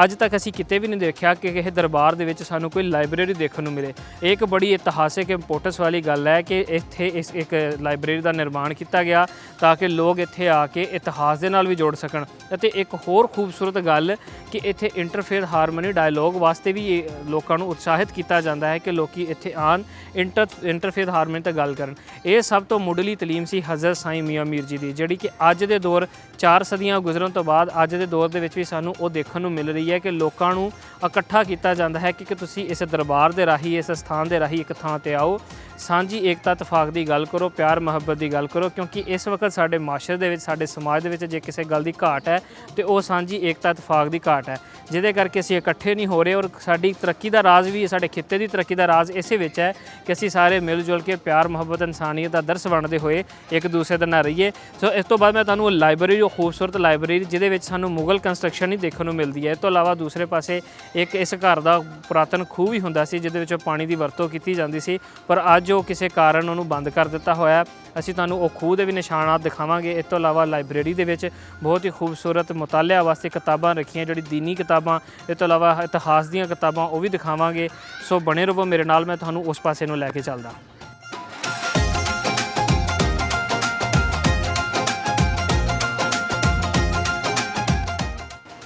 ਅੱਜ ਤੱਕ ਅਸੀਂ ਕਿਤੇ ਵੀ ਨਹੀਂ ਦੇਖਿਆ ਕਿ ਇਹ ਦਰਬਾਰ ਦੇ ਵਿੱਚ ਸਾਨੂੰ ਕੋਈ ਲਾਇਬ੍ਰੇਰੀ ਦੇਖਣ ਨੂੰ ਮਿਲੇ। ਇਹ ਇੱਕ ਬੜੀ ਇਤਿਹਾਸਿਕ ਇੰਪੋਰਟੈਂਸ ਵਾਲੀ ਗੱਲ ਹੈ ਕਿ ਇੱਥੇ ਇਸ ਇੱਕ ਲਾਇਬ੍ਰੇਰੀ ਦਾ ਨਿਰਮਾਣ ਕੀਤਾ ਗਿਆ ਤਾਂ ਕਿ ਲੋਕ ਇੱਥੇ ਆ ਕੇ ਇਤਿਹਾਸ ਦੇ ਨਾਲ ਵੀ ਜੋੜ ਸਕਣ। ਅਤੇ ਇੱਕ ਹੋਰ ਖੂਬਸੂਰਤ ਗੱਲ ਕਿ ਇੱਥੇ ਇੰਟਰਫੇਥ ਹਾਰਮਨੀ ਡਾਇਲੋਗ ਵਾਸਤੇ ਵੀ ਲੋਕਾਂ ਨੂੰ ਉਤਸ਼ਾਹਿਤ ਕੀਤਾ ਜਾਂਦਾ ਹੈ ਕਿ ਲੋਕੀ ਇੱਥੇ ਆਉਣ, ਇੰਟਰਫੇਥ ਹਾਰਮਨੀ ਤੇ ਗੱਲ ਕਰਨ। ਇਹ ਸਭ ਤੋਂ ਮੁੱਢਲੀ ਤਾਲੀਮ ਸੀ ਹਜ਼ਰਤ ਸਾਈਂ ਮੀਆਂ ਮੀਰ ਜੀ ਦੀ, ਜਿਹੜੀ ਕਿ ਅੱਜ ਦੇ ਦੌਰ 4 ਸਦੀਆਂ ਗੁਜ਼ਰਨ ਤੋਂ ਬਾਅਦ ਅੱਜ ਦੇ ਦੌਰ ਦੇ ਵਿੱਚ ਵੀ ਸਾਨੂੰ ਉਹ ਦੇਖਣ ਨੂੰ ਮਿਲ ਰਹੀ ਹੈ ਕਿ ਲੋਕਾਂ ਨੂੰ ਇਕੱਠਾ ਕੀਤਾ ਜਾਂਦਾ ਹੈ ਕਿ ਤੁਸੀਂ ਇਸ ਦਰਬਾਰ ਦੇ ਰਾਹੀਂ, ਇਸ ਸਥਾਨ ਦੇ ਰਾਹੀਂ ਇੱਕ ਥਾਂ ਤੇ ਆਓ, ਸਾਂਝੀ ਏਕਤਾ ਇਤਫਾਕ ਦੀ ਗੱਲ ਕਰੋ, ਪਿਆਰ ਮੁਹੱਬਤ ਦੀ ਗੱਲ ਕਰੋ, ਕਿਉਂਕਿ ਇਸ ਵਕਤ ਸਾਡੇ ਮਾਸ਼ਰੇ ਦੇ ਵਿੱਚ, ਸਾਡੇ ਸਮਾਜ ਦੇ ਵਿੱਚ ਜੇ ਕਿਸੇ ਗੱਲ ਦੀ ਘਾਟ ਹੈ ਤੇ ਉਹ ਸਾਂਝੀ ਏਕਤਾ ਇਤਫਾਕ ਦੀ ਘਾਟ ਹੈ, ਜਿਹਦੇ ਕਰਕੇ ਅਸੀਂ ਇਕੱਠੇ ਨਹੀਂ ਹੋ ਰਹੇ। ਔਰ ਸਾਡੀ ਤਰੱਕੀ ਦਾ ਰਾਜ਼ ਵੀ, ਸਾਡੇ ਖਿੱਤੇ ਦੀ ਤਰੱਕੀ ਦਾ ਰਾਜ਼ ਇਸੇ ਵਿੱਚ ਹੈ ਕਿ ਅਸੀਂ ਸਾਰੇ ਮਿਲ ਜੁਲ ਕੇ ਪਿਆਰ ਮੁਹੱਬਤ ਇਨਸਾਨੀਅਤ ਦਾ ਦਰਸ ਬਣਦੇ ਹੋਏ ਇੱਕ ਦੂਸਰੇ ਦੇ ਨਾਲ ਰਹੀਏ। ਸੋ ਇਸ ਤੋਂ ਬਾਅਦ ਮੈਂ ਤੁਹਾਨੂੰ ਲਾਇਬ੍ਰੇਰੀ, ਉਹ ਖੂਬਸੂਰਤ ਲਾਇਬ੍ਰੇਰੀ ਜਿਹਦੇ ਵਿੱਚ ਸਾਨੂੰ ਮੁਗਲ ਕੰਸਟਰਕਸ਼ਨ ਹੀ ਦੇਖਣ ਨੂੰ ਮਿਲਦੀ ਹੈ। ਇਸ ਤੋਂ ਇਲਾਵਾ ਦੂਸਰੇ ਪਾਸੇ ਇੱਕ ਇਸ ਘਰ ਦਾ ਪੁਰਾਤਨ ਖੂਹ ਵੀ ਹੁੰਦਾ ਸੀ ਜਿਹਦੇ ਵਿੱਚ ਪਾਣੀ ਦੀ ਵਰਤੋਂ ਕੀਤੀ ਜਾਂਦੀ ਸੀ, ਪਰ ਅੱਜ ਉਹ ਕਿਸੇ ਕਾਰਨ ਉਹਨੂੰ ਬੰਦ ਕਰ ਦਿੱਤਾ ਹੋਇਆ। ਅਸੀਂ ਤੁਹਾਨੂੰ ਉਹ ਖੂਹ ਦੇ ਵੀ ਨਿਸ਼ਾਨਾਤ ਦਿਖਾਵਾਂਗੇ। ਇਸ ਤੋਂ ਇਲਾਵਾ ਲਾਇਬ੍ਰੇਰੀ ਦੇ ਵਿੱਚ ਬਹੁਤ ਹੀ ਖੂਬਸੂਰਤ ਮੁਤਾਲਿਆ ਵਾਸਤੇ ਕਿਤਾਬਾਂ ਰੱਖੀਆਂ, ਜਿਹੜੀ ਦੀਨੀ ਕਿਤਾਬਾਂ, ਇਸ ਤੋਂ ਇਲਾਵਾ ਇਤਿਹਾਸ ਦੀਆਂ ਕਿਤਾਬਾਂ, ਉਹ ਵੀ ਦਿਖਾਵਾਂਗੇ। ਸੋ ਬਣੇ ਰਹੋ ਮੇਰੇ ਨਾਲ, ਮੈਂ ਤੁਹਾਨੂੰ ਉਸ ਪਾਸੇ ਨੂੰ ਲੈ ਕੇ ਚੱਲਦਾ।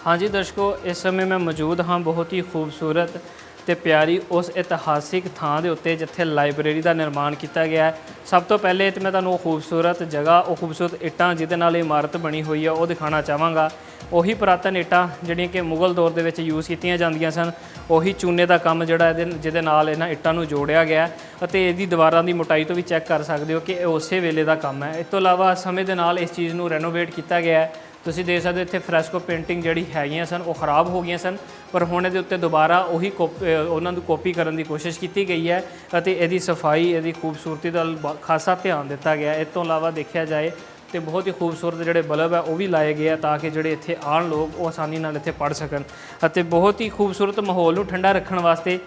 ਹਾਂਜੀ ਦਰਸ਼ਕੋ, ਇਸ ਸਮੇਂ ਮੈਂ ਮੌਜੂਦ ਹਾਂ ਬਹੁਤ ਹੀ ਖੂਬਸੂਰਤ ਤੇ ਪਿਆਰੀ ਉਸ ਇਤਿਹਾਸਿਕ ਥਾਂ ਦੇ ਉੱਤੇ ਜਿੱਥੇ ਲਾਇਬ੍ਰੇਰੀ ਦਾ ਨਿਰਮਾਣ ਕੀਤਾ ਗਿਆ ਹੈ। ਸਭ ਤੋਂ ਪਹਿਲੇ ਤੇ ਮੈਂ ਤੁਹਾਨੂੰ ਉਹ ਖੂਬਸੂਰਤ ਜਗ੍ਹਾ, ਉਹ ਖੂਬਸੂਰਤ ਇੱਟਾਂ ਜਿਹਦੇ ਨਾਲ ਇਹ ਇਮਾਰਤ ਬਣੀ ਹੋਈ ਹੈ ਉਹ ਦਿਖਾਉਣਾ ਚਾਹਾਂਗਾ। ਉਹੀ ਪੁਰਾਤਨ ਇੱਟਾਂ ਜਿਹੜੀਆਂ ਕਿ ਮੁਗਲ ਦੌਰ ਦੇ ਵਿੱਚ ਯੂਜ਼ ਕੀਤੀਆਂ ਜਾਂਦੀਆਂ ਸਨ, ਉਹੀ ਚੂਨੇ ਦਾ ਕੰਮ ਜਿਹੜਾ ਜਿਹਦੇ ਨਾਲ ਇਹਨਾਂ ਇੱਟਾਂ ਨੂੰ ਜੋੜਿਆ ਗਿਆ ਅਤੇ ਇਹਦੀ ਦੀਵਾਰਾਂ ਦੀ ਮੋਟਾਈ ਤੋਂ ਵੀ ਚੈੱਕ ਕਰ ਸਕਦੇ ਹੋ ਕਿ ਇਹ ਉਸੇ ਵੇਲੇ ਦਾ ਕੰਮ ਹੈ। ਇਸ ਤੋਂ ਇਲਾਵਾ ਸਮੇਂ ਦੇ ਨਾਲ ਇਸ ਚੀਜ਼ ਨੂੰ ਰੈਨੋਵੇਟ ਕੀਤਾ ਗਿਆ ਹੈ। ਤੁਸੀਂ ਦੇਖ ਸਕਦੇ ਹੋ ਇੱਥੇ ਫਰੈਸਕੋ ਪੇਂਟਿੰਗ ਜਿਹੜੀ ਹੈਗੀਆਂ ਸਨ ਉਹ ਖਰਾਬ ਹੋ ਗਈਆਂ ਸਨ, ਪਰ ਹੁਣ ਇਹਦੇ ਉੱਤੇ ਦੁਬਾਰਾ ਉਹੀ ਉਹਨਾਂ ਨੂੰ ਕਾਪੀ ਕਰਨ ਦੀ ਕੋਸ਼ਿਸ਼ ਕੀਤੀ ਗਈ ਹੈ ਅਤੇ ਇਹਦੀ ਸਫਾਈ, ਇਹਦੀ ਖੂਬਸੂਰਤੀ ਦਾ ਖਾਸਾ ਧਿਆਨ ਦਿੱਤਾ ਗਿਆ। ਇਸ ਤੋਂ ਇਲਾਵਾ ਦੇਖਿਆ ਜਾਏ ਤੇ ਬਹੁਤ ਹੀ ਖੂਬਸੂਰਤ ਜਿਹੜੇ ਬਲਬ ਹੈ ਉਹ ਵੀ ਲਾਏ ਗਏ ਆ ਤਾਂ ਕਿ ਜਿਹੜੇ ਇੱਥੇ ਆਉਣ ਲੋਕ ਉਹ ਆਸਾਨੀ ਨਾਲ ਇੱਥੇ ਪੜ੍ਹ ਸਕਣ। ਅਤੇ ਬਹੁਤ ਹੀ ਖੂਬਸੂਰਤ ਮਾਹੌਲ ਨੂੰ ਠੰਡਾ ਰੱਖਣ ਵਾਸਤੇ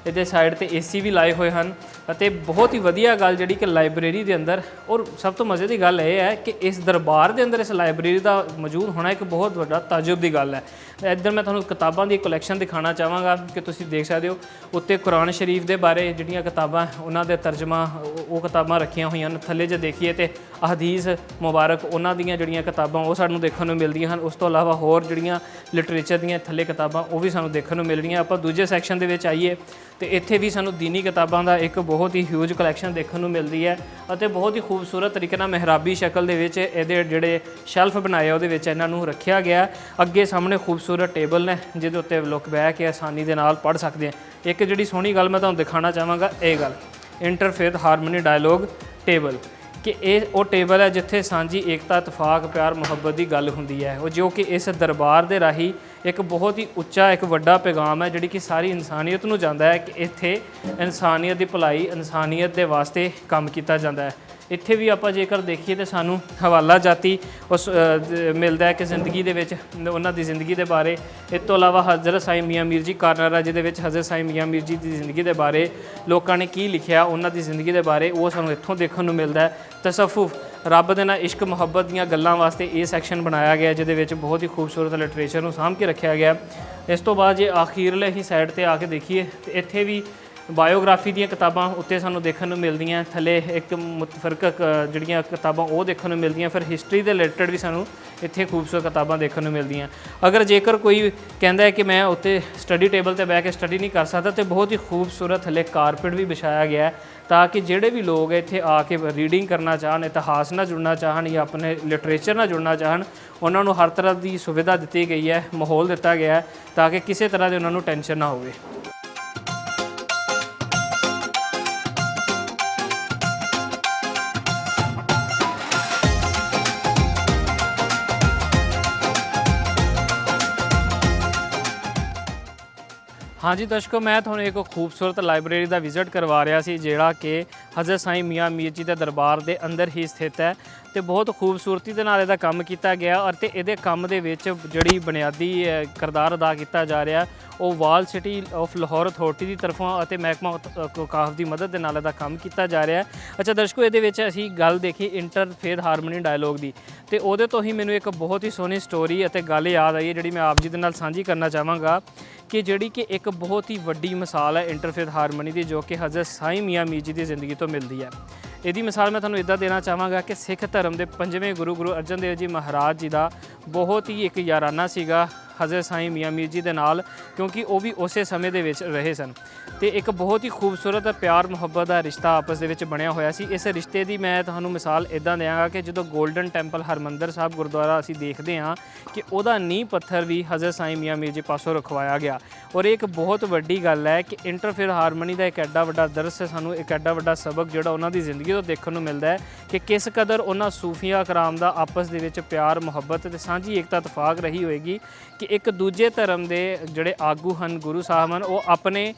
ਇਹਦੇ ਸਾਈਡ ਤੇ ਏਸੀ ਵੀ ਲਾਏ ਹੋਏ ਹਨ। ਅਤੇ ਬਹੁਤ ਹੀ ਵਧੀਆ ਗੱਲ ਜਿਹੜੀ ਕਿ ਲਾਇਬ੍ਰੇਰੀ ਦੇ ਅੰਦਰ, ਔਰ ਸਭ ਤੋਂ ਮਜ਼ੇ ਦੀ ਗੱਲ ਇਹ ਹੈ ਕਿ ਇਸ ਦਰਬਾਰ ਦੇ ਅੰਦਰ ਇਸ ਲਾਇਬ੍ਰੇਰੀ ਦਾ ਮੌਜੂਦ ਹੋਣਾ ਇੱਕ ਬਹੁਤ ਵੱਡਾ ਤਾਜੁਬ ਦੀ ਗੱਲ ਹੈ। ਇੱਧਰ ਮੈਂ ਤੁਹਾਨੂੰ ਕਿਤਾਬਾਂ ਦੀ ਕਲੈਕਸ਼ਨ ਦਿਖਾਉਣਾ ਚਾਹਾਂਗਾ ਕਿ ਤੁਸੀਂ ਦੇਖ ਸਕਦੇ ਹੋ ਉੱਤੇ ਕੁਰਾਨ ਸ਼ਰੀਫ ਦੇ ਬਾਰੇ ਜਿਹੜੀਆਂ ਕਿਤਾਬਾਂ ਉਹਨਾਂ ਦੇ ਤਰਜਮਾ ਉਹ ਕਿਤਾਬਾਂ ਰੱਖੀਆਂ ਹੋਈਆਂ ਹਨ। ਥੱਲੇ ਜੇ ਦੇਖੀਏ ਤੇ ਅਹਦੀਸ ਮੁਬਾਰਕ ਉਹਨਾਂ ਦੀਆਂ ਜਿਹੜੀਆਂ ਕਿਤਾਬਾਂ ਉਹ ਸਾਨੂੰ ਦੇਖਣ ਨੂੰ ਮਿਲਦੀਆਂ ਹਨ। ਉਸ ਤੋਂ ਇਲਾਵਾ ਹੋਰ ਜਿਹੜੀਆਂ ਲਿਟਰੇਚਰ ਦੀਆਂ ਥੱਲੇ ਕਿਤਾਬਾਂ ਉਹ ਵੀ ਸਾਨੂੰ ਦੇਖਣ ਨੂੰ ਮਿਲ ਰਹੀਆਂ। ਆਪਾਂ ਦੂਜੇ ਸੈਕਸ਼ਨ ਦੇ ਵਿੱਚ ਆਈਏ ਤੇ ਇੱਥੇ ਵੀ ਸਾਨੂੰ ਦੀਨੀ ਕਿਤਾਬਾਂ ਦਾ ਇੱਕ ਬਹੁਤ ਹੀ ਹਿਊਜ ਕਲੈਕਸ਼ਨ ਦੇਖਣ ਨੂੰ ਮਿਲਦੀ ਹੈ ਅਤੇ ਬਹੁਤ ਹੀ ਖੂਬਸੂਰਤ ਤਰੀਕੇ ਨਾਲ ਮਿਹਰਾਬੀ ਸ਼ਕਲ ਦੇ ਵਿੱਚ ਇਹਦੇ ਜਿਹੜੇ ਸ਼ੈਲਫ ਬਣਾਏ ਉਹਦੇ ਵਿੱਚ ਇਹਨਾਂ ਨੂੰ ਰੱਖਿਆ ਗਿਆ। ਅੱਗੇ ਸਾਹਮਣੇ ਖੂਬਸੂਰਤ ਟੇਬਲ ਨੇ ਜਿਹਦੇ ਉੱਤੇ ਲੋਕ ਬਹਿ ਕੇ ਆਸਾਨੀ ਦੇ ਨਾਲ ਪੜ੍ਹ ਸਕਦੇ ਆ। ਇੱਕ ਜਿਹੜੀ ਸੋਹਣੀ ਗੱਲ ਮੈਂ ਤੁਹਾਨੂੰ ਦਿਖਾਉਣਾ ਚਾਹਾਂਗਾ, ਇਹ ਗੱਲ ਇੰਟਰਫੇਥ ਹਾਰਮਨੀ ਡਾਇਲੋਗ ਟੇਬਲ, ਕਿ ਇਹ ਉਹ ਟੇਬਲ ਹੈ ਜਿੱਥੇ ਸਾਂਝੀ ਏਕਤਾ, ਇਤਫਾਕ, ਪਿਆਰ ਮੁਹੱਬਤ ਦੀ ਗੱਲ ਹੁੰਦੀ ਹੈ। ਉਹ ਜੋ ਕਿ ਇਸ ਦਰਬਾਰ ਦੇ ਰਾਹੀਂ ਇੱਕ ਬਹੁਤ ਹੀ ਉੱਚਾ, ਇੱਕ ਵੱਡਾ ਪੈਗਾਮ ਹੈ ਜਿਹੜੀ ਕਿ ਸਾਰੀ ਇਨਸਾਨੀਅਤ ਨੂੰ ਜਾਂਦਾ ਹੈ ਕਿ ਇੱਥੇ ਇਨਸਾਨੀਅਤ ਦੀ ਭਲਾਈ, ਇਨਸਾਨੀਅਤ ਦੇ ਵਾਸਤੇ ਕੰਮ ਕੀਤਾ ਜਾਂਦਾ ਹੈ। ਇੱਥੇ ਵੀ ਆਪਾਂ ਜੇਕਰ ਦੇਖੀਏ ਤਾਂ ਸਾਨੂੰ ਹਵਾਲਾ ਜਾਤੀ ਉਸ ਮਿਲਦਾ ਹੈ ਕਿ ਜ਼ਿੰਦਗੀ ਦੇ ਵਿੱਚ ਉਹਨਾਂ ਦੀ ਜ਼ਿੰਦਗੀ ਦੇ ਬਾਰੇ। ਇਸ ਤੋਂ ਇਲਾਵਾ ਹਜ਼ਰਤ ਸਾਈਂ ਮੀਆਂ ਮੀਰ ਜੀ ਕਾਰਨਰ ਹੈ ਜਿਹਦੇ ਵਿੱਚ ਹਜ਼ਰਤ ਸਾਈਂ ਮੀਆਂ ਮੀਰ ਜੀ ਦੀ ਜ਼ਿੰਦਗੀ ਦੇ ਬਾਰੇ ਲੋਕਾਂ ਨੇ ਕੀ ਲਿਖਿਆ, ਉਹਨਾਂ ਦੀ ਜ਼ਿੰਦਗੀ ਦੇ ਬਾਰੇ, ਉਹ ਸਾਨੂੰ ਇੱਥੋਂ ਦੇਖਣ ਨੂੰ ਮਿਲਦਾ ਹੈ। ਤਸੱਵੁਫ, ਰੱਬ ਦੇ ਨਾਲ ਇਸ਼ਕ ਮੁਹੱਬਤ ਦੀਆਂ ਗੱਲਾਂ ਵਾਸਤੇ ਇਹ ਸੈਕਸ਼ਨ ਬਣਾਇਆ ਗਿਆ ਜਿਹਦੇ ਵਿੱਚ ਬਹੁਤ ਹੀ ਖੂਬਸੂਰਤ ਲਿਟਰੇਚਰ ਨੂੰ ਸਾਂਭ ਕੇ ਰੱਖਿਆ ਗਿਆ। ਇਸ ਤੋਂ ਬਾਅਦ ਜੇ ਆਖੀਰਲੇ ਹੀ ਸਾਈਡ ਤੇ ਆ ਕੇ ਦੇਖੀਏ ਤੇ ਇੱਥੇ ਵੀ ਬਾਇਓਗ੍ਰਾਫੀ ਦੀਆਂ ਕਿਤਾਬਾਂ ਉੱਤੇ ਸਾਨੂੰ ਦੇਖਣ ਨੂੰ ਮਿਲਦੀਆਂ। ਥੱਲੇ ਇੱਕ ਮੁਤਫਰਕ ਜਿਹੜੀਆਂ ਕਿਤਾਬਾਂ ਉਹ ਦੇਖਣ ਨੂੰ ਮਿਲਦੀਆਂ। ਫਿਰ ਹਿਸਟਰੀ ਦੇ ਰਿਲੇਟਡ ਵੀ ਸਾਨੂੰ ਇੱਥੇ ਖੂਬਸੂਰਤ ਕਿਤਾਬਾਂ ਦੇਖਣ ਨੂੰ ਮਿਲਦੀਆਂ। ਅਗਰ ਜੇਕਰ ਕੋਈ ਕਹਿੰਦਾ ਹੈ ਕਿ ਮੈਂ ਉੱਤੇ ਸਟੱਡੀ ਟੇਬਲ ਤੇ ਬਹਿ ਕੇ ਸਟੱਡੀ ਨਹੀਂ ਕਰ ਸਕਦਾ, ਤੇ ਬਹੁਤ ਹੀ ਖੂਬਸੂਰਤ ਥੱਲੇ ਕਾਰਪੇਟ ਵੀ ਵਿਛਾਇਆ ਗਿਆ ਤਾਂ ਕਿ ਜਿਹੜੇ ਵੀ ਲੋਕ ਇੱਥੇ ਆ ਕੇ ਰੀਡਿੰਗ ਕਰਨਾ ਚਾਹਣ, ਇਤਿਹਾਸ ਨਾਲ ਜੁੜਨਾ ਚਾਹਣ ਜਾਂ ਆਪਣੇ ਲਿਟਰੇਚਰ ਨਾਲ ਜੁੜਨਾ ਚਾਹਣ, ਉਹਨਾਂ ਨੂੰ ਹਰ ਤਰ੍ਹਾਂ ਦੀ ਸੁਵਿਧਾ ਦਿੱਤੀ ਗਈ ਹੈ, ਮਾਹੌਲ ਦਿੱਤਾ ਗਿਆ ਹੈ ਤਾਂ ਕਿ ਕਿਸੇ ਤਰ੍ਹਾਂ ਦੀ ਉਹਨਾਂ ਨੂੰ ਟੈਨਸ਼ਨ ਨਾ ਹੋਵੇ। ਹਾਂਜੀ ਦਰਸ਼ਕੋ, ਮੈਂ ਤੁਹਾਨੂੰ ਇੱਕ ਖੂਬਸੂਰਤ ਲਾਇਬ੍ਰੇਰੀ ਦਾ ਵਿਜ਼ਿਟ ਕਰਵਾ ਰਿਹਾ ਸੀ ਜਿਹੜਾ ਕਿ ਹਜ਼ਰਤ ਸਾਈਂ ਮੀਆਂ ਮੀਰ ਜੀ ਦੇ ਦਰਬਾਰ ਦੇ ਅੰਦਰ ਹੀ ਸਥਿਤ ਹੈ ਤੇ ਬਹੁਤ ਖੂਬਸੂਰਤੀ ਦੇ ਨਾਲ ਇਹਦਾ ਕੰਮ ਕੀਤਾ ਗਿਆ ਔਰ ਤੇ ਇਹਦੇ ਕੰਮ ਦੇ ਵਿੱਚ ਜਿਹੜੀ ਬੁਨਿਆਦੀ ਕਿਰਦਾਰ ਅਦਾ ਕੀਤਾ ਜਾ ਰਿਹਾ ਉਹ ਵਾਲ ਸਿਟੀ ਆਫ ਲਾਹੌਰ ਅਥਾਰਟੀ ਦੀ ਤਰਫੋਂ ਅਤੇ ਮਹਿਕਮਾ ਔਕਾਫ ਦੀ ਮਦਦ ਦੇ ਨਾਲ ਇਹਦਾ ਕੰਮ ਕੀਤਾ ਜਾ ਰਿਹਾ। ਅੱਛਾ ਦਰਸ਼ਕੋ, ਇਹਦੇ ਵਿੱਚ ਅਸੀਂ ਗੱਲ ਦੇਖੀ ਇੰਟਰਫੇਥ ਹਾਰਮਨੀ ਡਾਇਲੋਗ ਦੀ ਤੇ ਉਹਦੇ ਤੋਂ ਹੀ ਮੈਨੂੰ ਇੱਕ ਬਹੁਤ ਹੀ ਸੋਹਣੀ ਸਟੋਰੀ ਅਤੇ ਗੱਲ ਯਾਦ ਆਈ ਹੈ ਜਿਹੜੀ ਮੈਂ ਆਪ ਜੀ ਦੇ ਨਾਲ ਸਾਂਝੀ ਕਰਨਾ ਚਾਹਾਂਗਾ ਕਿ ਜਿਹੜੀ ਕਿ ਇੱਕ ਬਹੁਤ ਹੀ ਵੱਡੀ ਮਿਸਾਲ ਹੈ ਇੰਟਰਫੇਥ ਹਾਰਮਨੀ ਦੀ, ਜੋ ਕਿ ਹਜ਼ਰਤ ਸਾਈਂ ਮੀਆਂ ਮੀਰ ਜੀ ਦੀ ਜ਼ਿੰਦਗੀ ਤੋਂ ਮਿਲਦੀ ਹੈ। ਇਹਦੀ ਮਿਸਾਲ ਮੈਂ ਤੁਹਾਨੂੰ ਇੱਦਾਂ ਦੇਣਾ ਚਾਹਾਂਗਾ ਕਿ ਸਿੱਖ ਧਰਮ ਦੇ 5ਵੇਂ ਗੁਰੂ ਅਰਜਨ ਦੇਵ ਜੀ ਮਹਾਰਾਜ ਜੀ ਦਾ ਬਹੁਤ ਹੀ ਇੱਕ ਯਾਰਾਨਾ ਸੀਗਾ ਹਜ਼ਰਤ ਸਾਈਂ ਮੀਆਂ ਮੀਰ ਜੀ ਦੇ ਨਾਲ, ਕਿਉਂਕਿ ਉਹ ਵੀ ਉਸੇ ਸਮੇਂ ਦੇ ਵਿੱਚ ਰਹੇ ਸਨ ਤੇ ਇੱਕ ਬਹੁਤ ਹੀ ਖੂਬਸੂਰਤ ਪਿਆਰ ਮੁਹੱਬਤ ਦਾ ਰਿਸ਼ਤਾ ਆਪਸ ਦੇ ਵਿੱਚ ਬਣਿਆ ਹੋਇਆ ਸੀ। ਇਸ ਰਿਸ਼ਤੇ ਦੀ ਮੈਂ ਤੁਹਾਨੂੰ ਮਿਸਾਲ ਇੱਦਾਂ ਦਿਆਂਗਾ ਕਿ ਜਦੋਂ ਗੋਲਡਨ ਟੈਂਪਲ ਹਰਮੰਦਰ ਸਾਹਿਬ ਗੁਰਦੁਆਰਾ ਅਸੀਂ ਦੇਖਦੇ ਹਾਂ ਕਿ ਉਹਦਾ ਨੀਂਹ ਪੱਥਰ ਵੀ ਹਜ਼ਰਤ ਸਾਈਂ ਮੀਆਂ ਮੀਰ ਜੀ ਪਾਸੋਂ ਰਖਵਾਇਆ ਗਿਆ ਔਰ ਇਹ ਇੱਕ ਬਹੁਤ ਵੱਡੀ ਗੱਲ ਹੈ ਕਿ ਇੰਟਰਫੇਥ ਹਾਰਮਨੀ ਦਾ ਇੱਕ ਐਡਾ ਵੱਡਾ ਦਰਸ ਸਾਨੂੰ ਇੱਕ ਐਡਾ ਵੱਡਾ ਸਬਕ ਜਿਹੜਾ ਉਹਨਾਂ ਦੀ ਜ਼ਿੰਦਗੀ ਤੋਂ ਦੇਖਣ ਨੂੰ ਮਿਲਦਾ ਹੈ ਕਿ ਕਿਸ ਕਦਰ ਉਹਨਾਂ ਸੂਫੀਆ ਕਰਾਮ ਦਾ ਆਪਸ ਦੇ ਵਿੱਚ ਪਿਆਰ ਮੁਹੱਬਤ ਤੇ ਸਾਂਝੀ ਏਕਤਾ ਇਤਫਾਕ ਰਹੀ ਹੋਏਗੀ ਕਿ ਇੱਕ ਦੂਜੇ ਧਰਮ ਦੇ ਜਿਹੜੇ ਆਗੂ ਹਨ, ਗੁਰੂ ਸਾਹਿਬ ਹਨ, ਉਹ ਆਪਣੇ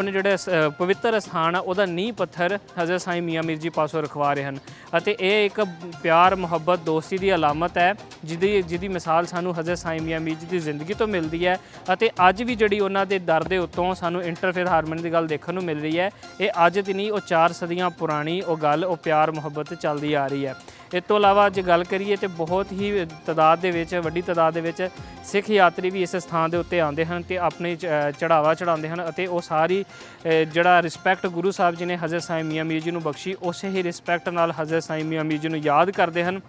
ਜਿਹੜੇ ਪਵਿੱਤਰ ਸਥਾਨ ਆ ਉਹਦਾ ਨੀਂਹ ਪੱਥਰ ਹਜ਼ਰਤ ਸਾਈਂ ਮੀਆਂ ਮੀਰ ਜੀ ਪਾਸੋਂ ਰਖਵਾ ਰਹੇ ਹਨ ਅਤੇ ਇਹ ਇੱਕ ਪਿਆਰ ਮੁਹੱਬਤ ਦੋਸਤੀ ਦੀ ਅਲਾਮਤ ਹੈ ਜਿਹਦੀ ਮਿਸਾਲ ਸਾਨੂੰ ਹਜ਼ਰਤ ਸਾਈਂ ਮੀਆਂ ਮੀਰ ਜੀ ਦੀ ਜ਼ਿੰਦਗੀ ਤੋਂ ਮਿਲਦੀ ਹੈ ਅਤੇ ਅੱਜ ਵੀ ਜਿਹੜੀ ਉਹਨਾਂ ਦੇ ਦਰ ਦੇ ਉੱਤੋਂ ਸਾਨੂੰ ਇੰਟਰਫੇਥ ਹਾਰਮਨੀ ਦੀ ਗੱਲ ਦੇਖਣ ਨੂੰ ਮਿਲ ਰਹੀ ਹੈ। ਇਹ ਅੱਜ ਦੀ ਨਹੀਂ, ਉਹ 4 ਸਦੀਆਂ ਪੁਰਾਣੀ ਉਹ ਗੱਲ, ਉਹ ਪਿਆਰ ਮੁਹੱਬਤ ਚੱਲਦੀ ਆ ਰਹੀ ਹੈ। ਇਸ ਤੋਂ ਇਲਾਵਾ ਜੇ ਗੱਲ ਕਰੀਏ ਤਾਂ ਬਹੁਤ ਹੀ ਤਾਦਾਦ ਦੇ ਵਿੱਚ, ਵੱਡੀ ਤਾਦਾਦ ਦੇ ਵਿੱਚ ਸਿੱਖ ਯਾਤਰੀ ਵੀ ਇਸ ਸਥਾਨ ਦੇ ਉੱਤੇ ਆਉਂਦੇ ਹਨ ਤੇ ਆਪਣੀ ਚੜਾਵਾ ਚੜਾਉਂਦੇ ਹਨ ਅਤੇ ਉਹ ਸਾਰੀ ਜਿਹੜਾ ਰਿਸਪੈਕਟ ਗੁਰੂ ਸਾਹਿਬ ਜੀ ਨੇ ਹਜ਼ਰਤ ਸਾਈਂ ਮੀਆਂ ਮੀਰ ਜੀ ਨੂੰ ਬਖਸ਼ੀ, ਉਸੇ ਹੀ ਰਿਸਪੈਕਟ ਨਾਲ ਹਜ਼ਰਤ ਸਾਈਂ ਮੀਆਂ ਮੀਰ ਜੀ ਨੂੰ ਯਾਦ ਕਰਦੇ ਹਨ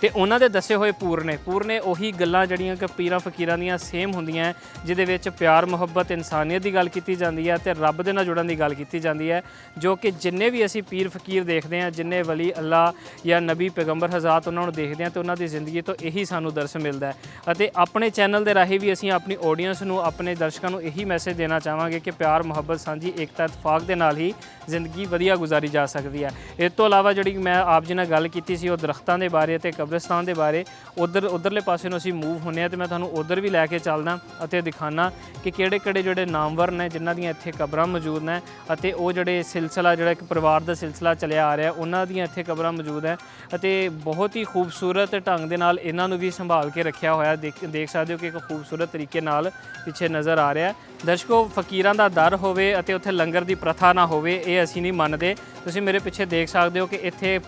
ਤੇ ਉਹਨਾਂ ਦੇ ਦੱਸੇ ਹੋਏ ਪੂਰਨੇ ਉਹੀ ਗੱਲਾਂ ਜਿਹੜੀਆਂ ਕਿ ਪੀਰਾਂ ਫਕੀਰਾਂ ਦੀਆਂ ਸੇਮ ਹੁੰਦੀਆਂ, ਜਿਹਦੇ ਵਿੱਚ ਪਿਆਰ ਮੁਹੱਬਤ ਇਨਸਾਨੀਅਤ ਦੀ ਗੱਲ ਕੀਤੀ ਜਾਂਦੀ ਹੈ ਤੇ ਰੱਬ ਦੇ ਨਾਲ ਜੁੜਨ ਦੀ ਗੱਲ ਕੀਤੀ ਜਾਂਦੀ ਹੈ, ਜੋ ਕਿ ਜਿੰਨੇ ਵੀ ਅਸੀਂ ਪੀਰ ਫਕੀਰ ਦੇਖਦੇ ਹਾਂ, ਜਿੰਨੇ ਵਲੀ ਅੱਲਾ ਜਾਂ ਨਬੀ ਪੈਗੰਬਰ ਹਜ਼ਾਤ ਉਹਨਾਂ ਨੂੰ ਦੇਖਦੇ ਹਾਂ ਤੇ ਉਹਨਾਂ ਦੀ ਜ਼ਿੰਦਗੀ ਤੋਂ ਇਹੀ ਸਾਨੂੰ ਦਰਸ ਮਿਲਦਾ ਹੈ। ਅਤੇ ਆਪਣੇ ਚੈਨਲ ਦੇ ਰਾਹੀਂ ਵੀ ਅਸੀਂ ਆਪਣੀ ਆਡੀਅנס ਨੂੰ, ਆਪਣੇ ਦਰਸ਼ਕਾਂ ਨੂੰ ਇਹੀ ਮੈਸੇਜ ਦੇਣਾ ਚਾਹਾਂਗੇ ਕਿ ਪਿਆਰ ਮੁਹੱਬਤ ਸਾਂਝੀ ਏਕਤਾ ਇਤਫਾਕ ਦੇ ਨਾਲ ਹੀ ਜ਼ਿੰਦਗੀ ਵਧੀਆ ਗੁਜ਼ਾਰੀ ਜਾ ਸਕਦੀ ਹੈ। ਇਸ ਤੋਂ ਇਲਾਵਾ ਜਿਹੜੀ ਮੈਂ ਆਪ ਜੀ ਨਾਲ ਗੱਲ ਕੀਤੀ ਸੀ ਉਹ ਦਰਖਤਾਂ ਦੇ ਬਾਰੇ ਤੇ ਕਬਰਿਸਤਾਨ ਦੇ ਬਾਰੇ, ਉਧਰਲੇ ਪਾਸੇ ਨੂੰ ਅਸੀਂ ਮੂਵ ਹੁੰਦੇ ਹਾਂ ਤੇ ਮੈਂ ਤੁਹਾਨੂੰ ਉਧਰ ਵੀ ਲੈ ਕੇ ਚੱਲਦਾ ਅਤੇ ਦਿਖਾਉਣਾ ਕਿ ਕਿਹੜੇ ਜਿਹੜੇ ਨਾਮਵਰ ਨੇ ਜਿਨ੍ਹਾਂ ਦੀਆਂ ਇੱਥੇ ਕਬਰਾਂ ਮੌਜੂਦ ਨੇ ਅਤੇ ਉਹ ਜਿਹੜੇ ਸਿਲਸਿਲਾ ਜਿਹੜਾ ਇੱਕ ਪਰਿਵਾਰ ਦਾ ਸਿਲਸਿਲਾ ਚੱਲਿਆ ਆ ਰਿਹਾ ਉਹਨਾਂ ਦੀਆਂ ਇੱਥੇ ਕਬਰਾਂ ਮੌਜੂਦ ਹੈ ਅਤੇ ਬਹੁਤ ਹੀ ਖੂਬਸੂਰਤ ਢੰਗ ਦੇ ਨਾਲ ਇਹਨਾਂ ਨੂੰ ਵੀ ਸੰਭਾਲ ਕੇ ਰੱਖਿਆ ਹੋਇਆ। ਦੇਖ ਸਕਦੇ ਹੋ ਕਿ ਇੱਕ ਖੂਬਸੂਰਤ ਤਰੀਕੇ ਨਾਲ ਪਿੱਛੇ ਨਜ਼ਰ ਆ ਰਿਹਾ। ਦਰਸ਼ਕੋ, ਫਕੀਰਾਂ ਦਾ ਦਰ ਹੋਵੇ ਅਤੇ ਉੱਥੇ ਲੰਗਰ ਦੀ ਪ੍ਰਥਾ ਨਾ ਹੋਵੇ ਇਹ ਅਸੀਂ ਨਹੀਂ ਮੰਨਦੇ। ਤੁਸੀਂ ਮੇਰੇ ਪਿੱਛੇ ਦੇਖ ਸਕਦੇ ਹੋ ਕਿ ਇੱਥੇ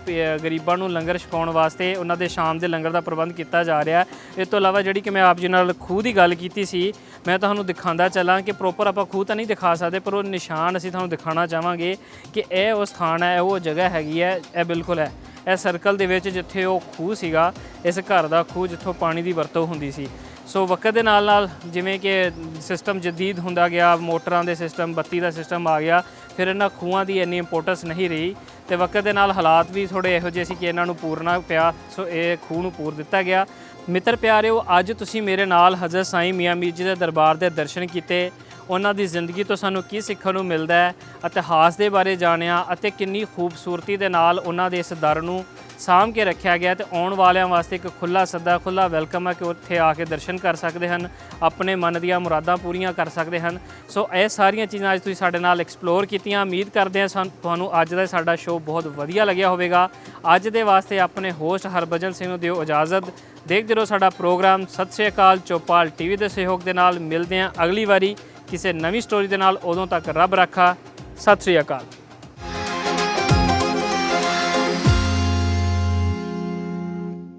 ਗਰੀਬਾਂ ਨੂੰ ਲੰਗਰ ਛਕਾਉਣ ਵਾਸਤੇ ਉਹਨਾਂ ਦੇ ਸ਼ਾਮ ਦੇ ਲੰਗਰ ਦਾ ਪ੍ਰਬੰਧ ਕੀਤਾ ਜਾ ਰਿਹਾ। ਇਸ ਤੋਂ ਇਲਾਵਾ ਜਿਹੜੀ ਕਿ ਮੈਂ ਆਪ ਜੀ ਨਾਲ ਖੂਹ ਦੀ ਗੱਲ ਕੀਤੀ ਸੀ, ਮੈਂ ਤੁਹਾਨੂੰ ਦਿਖਾਉਂਦਾ ਚੱਲਾਂ ਕਿ ਪ੍ਰੋਪਰ ਆਪਾਂ ਖੂਹ ਤਾਂ ਨਹੀਂ ਦਿਖਾ ਸਕਦੇ ਪਰ ਉਹ ਨਿਸ਼ਾਨ ਅਸੀਂ ਤੁਹਾਨੂੰ ਦਿਖਾਉਣਾ ਚਾਹਾਂਗੇ ਕਿ ਇਹ ਉਹ ਸਥਾਨ ਹੈ, ਉਹ ਜਗ੍ਹਾ ਹੈਗੀ ਹੈ, ਇਹ ਬਿਲਕੁਲ ਹੈ ਇਹ ਸਰਕਲ ਦੇ ਵਿੱਚ ਜਿੱਥੇ ਉਹ ਖੂਹ ਸੀਗਾ, ਇਸ ਘਰ ਦਾ ਖੂਹ ਜਿੱਥੋਂ ਪਾਣੀ ਦੀ ਵਰਤੋਂ ਹੁੰਦੀ ਸੀ। ਸੋ ਵਕਤ ਦੇ ਨਾਲ ਜਿਵੇਂ ਕਿ ਸਿਸਟਮ ਜਦੀਦ ਹੁੰਦਾ ਗਿਆ, ਮੋਟਰਾਂ ਦੇ ਸਿਸਟਮ, ਬੱਤੀ ਦਾ ਸਿਸਟਮ ਆ ਗਿਆ, ਫਿਰ ਇਹਨਾਂ ਖੂਹਾਂ ਦੀ ਇੰਨੀ ਇੰਪੋਰਟੈਂਸ ਨਹੀਂ ਰਹੀ ਤੇ ਵਕਤ ਦੇ ਨਾਲ ਹਾਲਾਤ ਵੀ ਥੋੜ੍ਹੇ ਇਹੋ ਜਿਹੇ ਸੀ ਕਿ ਇਹਨਾਂ ਨੂੰ ਪੂਰਨਾ ਪਿਆ। ਸੋ ਇਹ ਖੂਹ ਨੂੰ ਪੂਰ ਦਿੱਤਾ ਗਿਆ। ਮਿੱਤਰ ਪਿਆਰਿਓ, ਅੱਜ ਤੁਸੀਂ ਮੇਰੇ ਨਾਲ ਹਜ਼ਰਤ ਸਾਈਂ ਮੀਆਂ ਮੀਰ ਜੀ ਦੇ ਦਰਬਾਰ ਦੇ ਦਰਸ਼ਨ ਕੀਤੇ, ਉਹਨਾਂ ਦੀ ਜ਼ਿੰਦਗੀ ਤੋਂ ਸਾਨੂੰ ਕੀ ਸਿੱਖਣ ਨੂੰ ਮਿਲਦਾ ਹੈ, ਇਤਿਹਾਸ ਦੇ ਬਾਰੇ ਜਾਣਿਆ ਅਤੇ ਕਿੰਨੀ ਖੂਬਸੂਰਤੀ ਦੇ ਨਾਲ ਉਹਨਾਂ ਦੇ ਇਸ ਦਰ ਨੂੰ ਸਾਂਭ ਕੇ ਰੱਖਿਆ ਗਿਆ ਤੇ ਆਉਣ ਵਾਲਿਆਂ ਵਾਸਤੇ ਇੱਕ ਖੁੱਲ੍ਹਾ ਸੱਦਾ, ਖੁੱਲ੍ਹਾ ਵੈਲਕਮ ਹੈ ਕਿ ਉੱਥੇ ਆ ਕੇ ਦਰਸ਼ਨ ਕਰ ਸਕਦੇ ਹਨ, ਆਪਣੇ ਮਨ ਦੀਆਂ ਮੁਰਾਦਾਂ ਪੂਰੀਆਂ ਕਰ ਸਕਦੇ ਹਨ। ਸੋ ਇਹ ਸਾਰੀਆਂ ਚੀਜ਼ਾਂ ਅੱਜ ਤੁਸੀਂ ਸਾਡੇ ਨਾਲ ਐਕਸਪਲੋਰ ਕੀਤੀਆਂ। ਉਮੀਦ ਕਰਦੇ ਹਾਂ ਤੁਹਾਨੂੰ ਅੱਜ ਦਾ ਸਾਡਾ ਸ਼ੋਅ ਬਹੁਤ ਵਧੀਆ ਲੱਗਿਆ ਹੋਵੇਗਾ। ਅੱਜ ਦੇ ਵਾਸਤੇ ਆਪਣੇ ਹੋਸਟ ਹਰਭਜਨ ਸਿੰਘ ਨੂੰ ਦਿਓ ਇਜਾਜ਼ਤ। ਦੇਖਦੇ ਰਹੋ ਸਾਡਾ ਪ੍ਰੋਗਰਾਮ। ਸਤਿ ਸ਼੍ਰੀ ਅਕਾਲ। ਚੌਪਾਲ ਟੀਵੀ ਦੇ ਸਹਿਯੋਗ ਦੇ ਨਾਲ ਮਿਲਦੇ ਹਾਂ ਅਗਲੀ ਵਾਰੀ ਕਿਸੇ ਨਵੀਂ ਸਟੋਰੀ ਦੇ ਨਾਲ। ਉਦੋਂ ਤੱਕ ਰੱਬ ਰਾਖਾ। ਸਤਿ ਸ਼੍ਰੀ ਅਕਾਲ।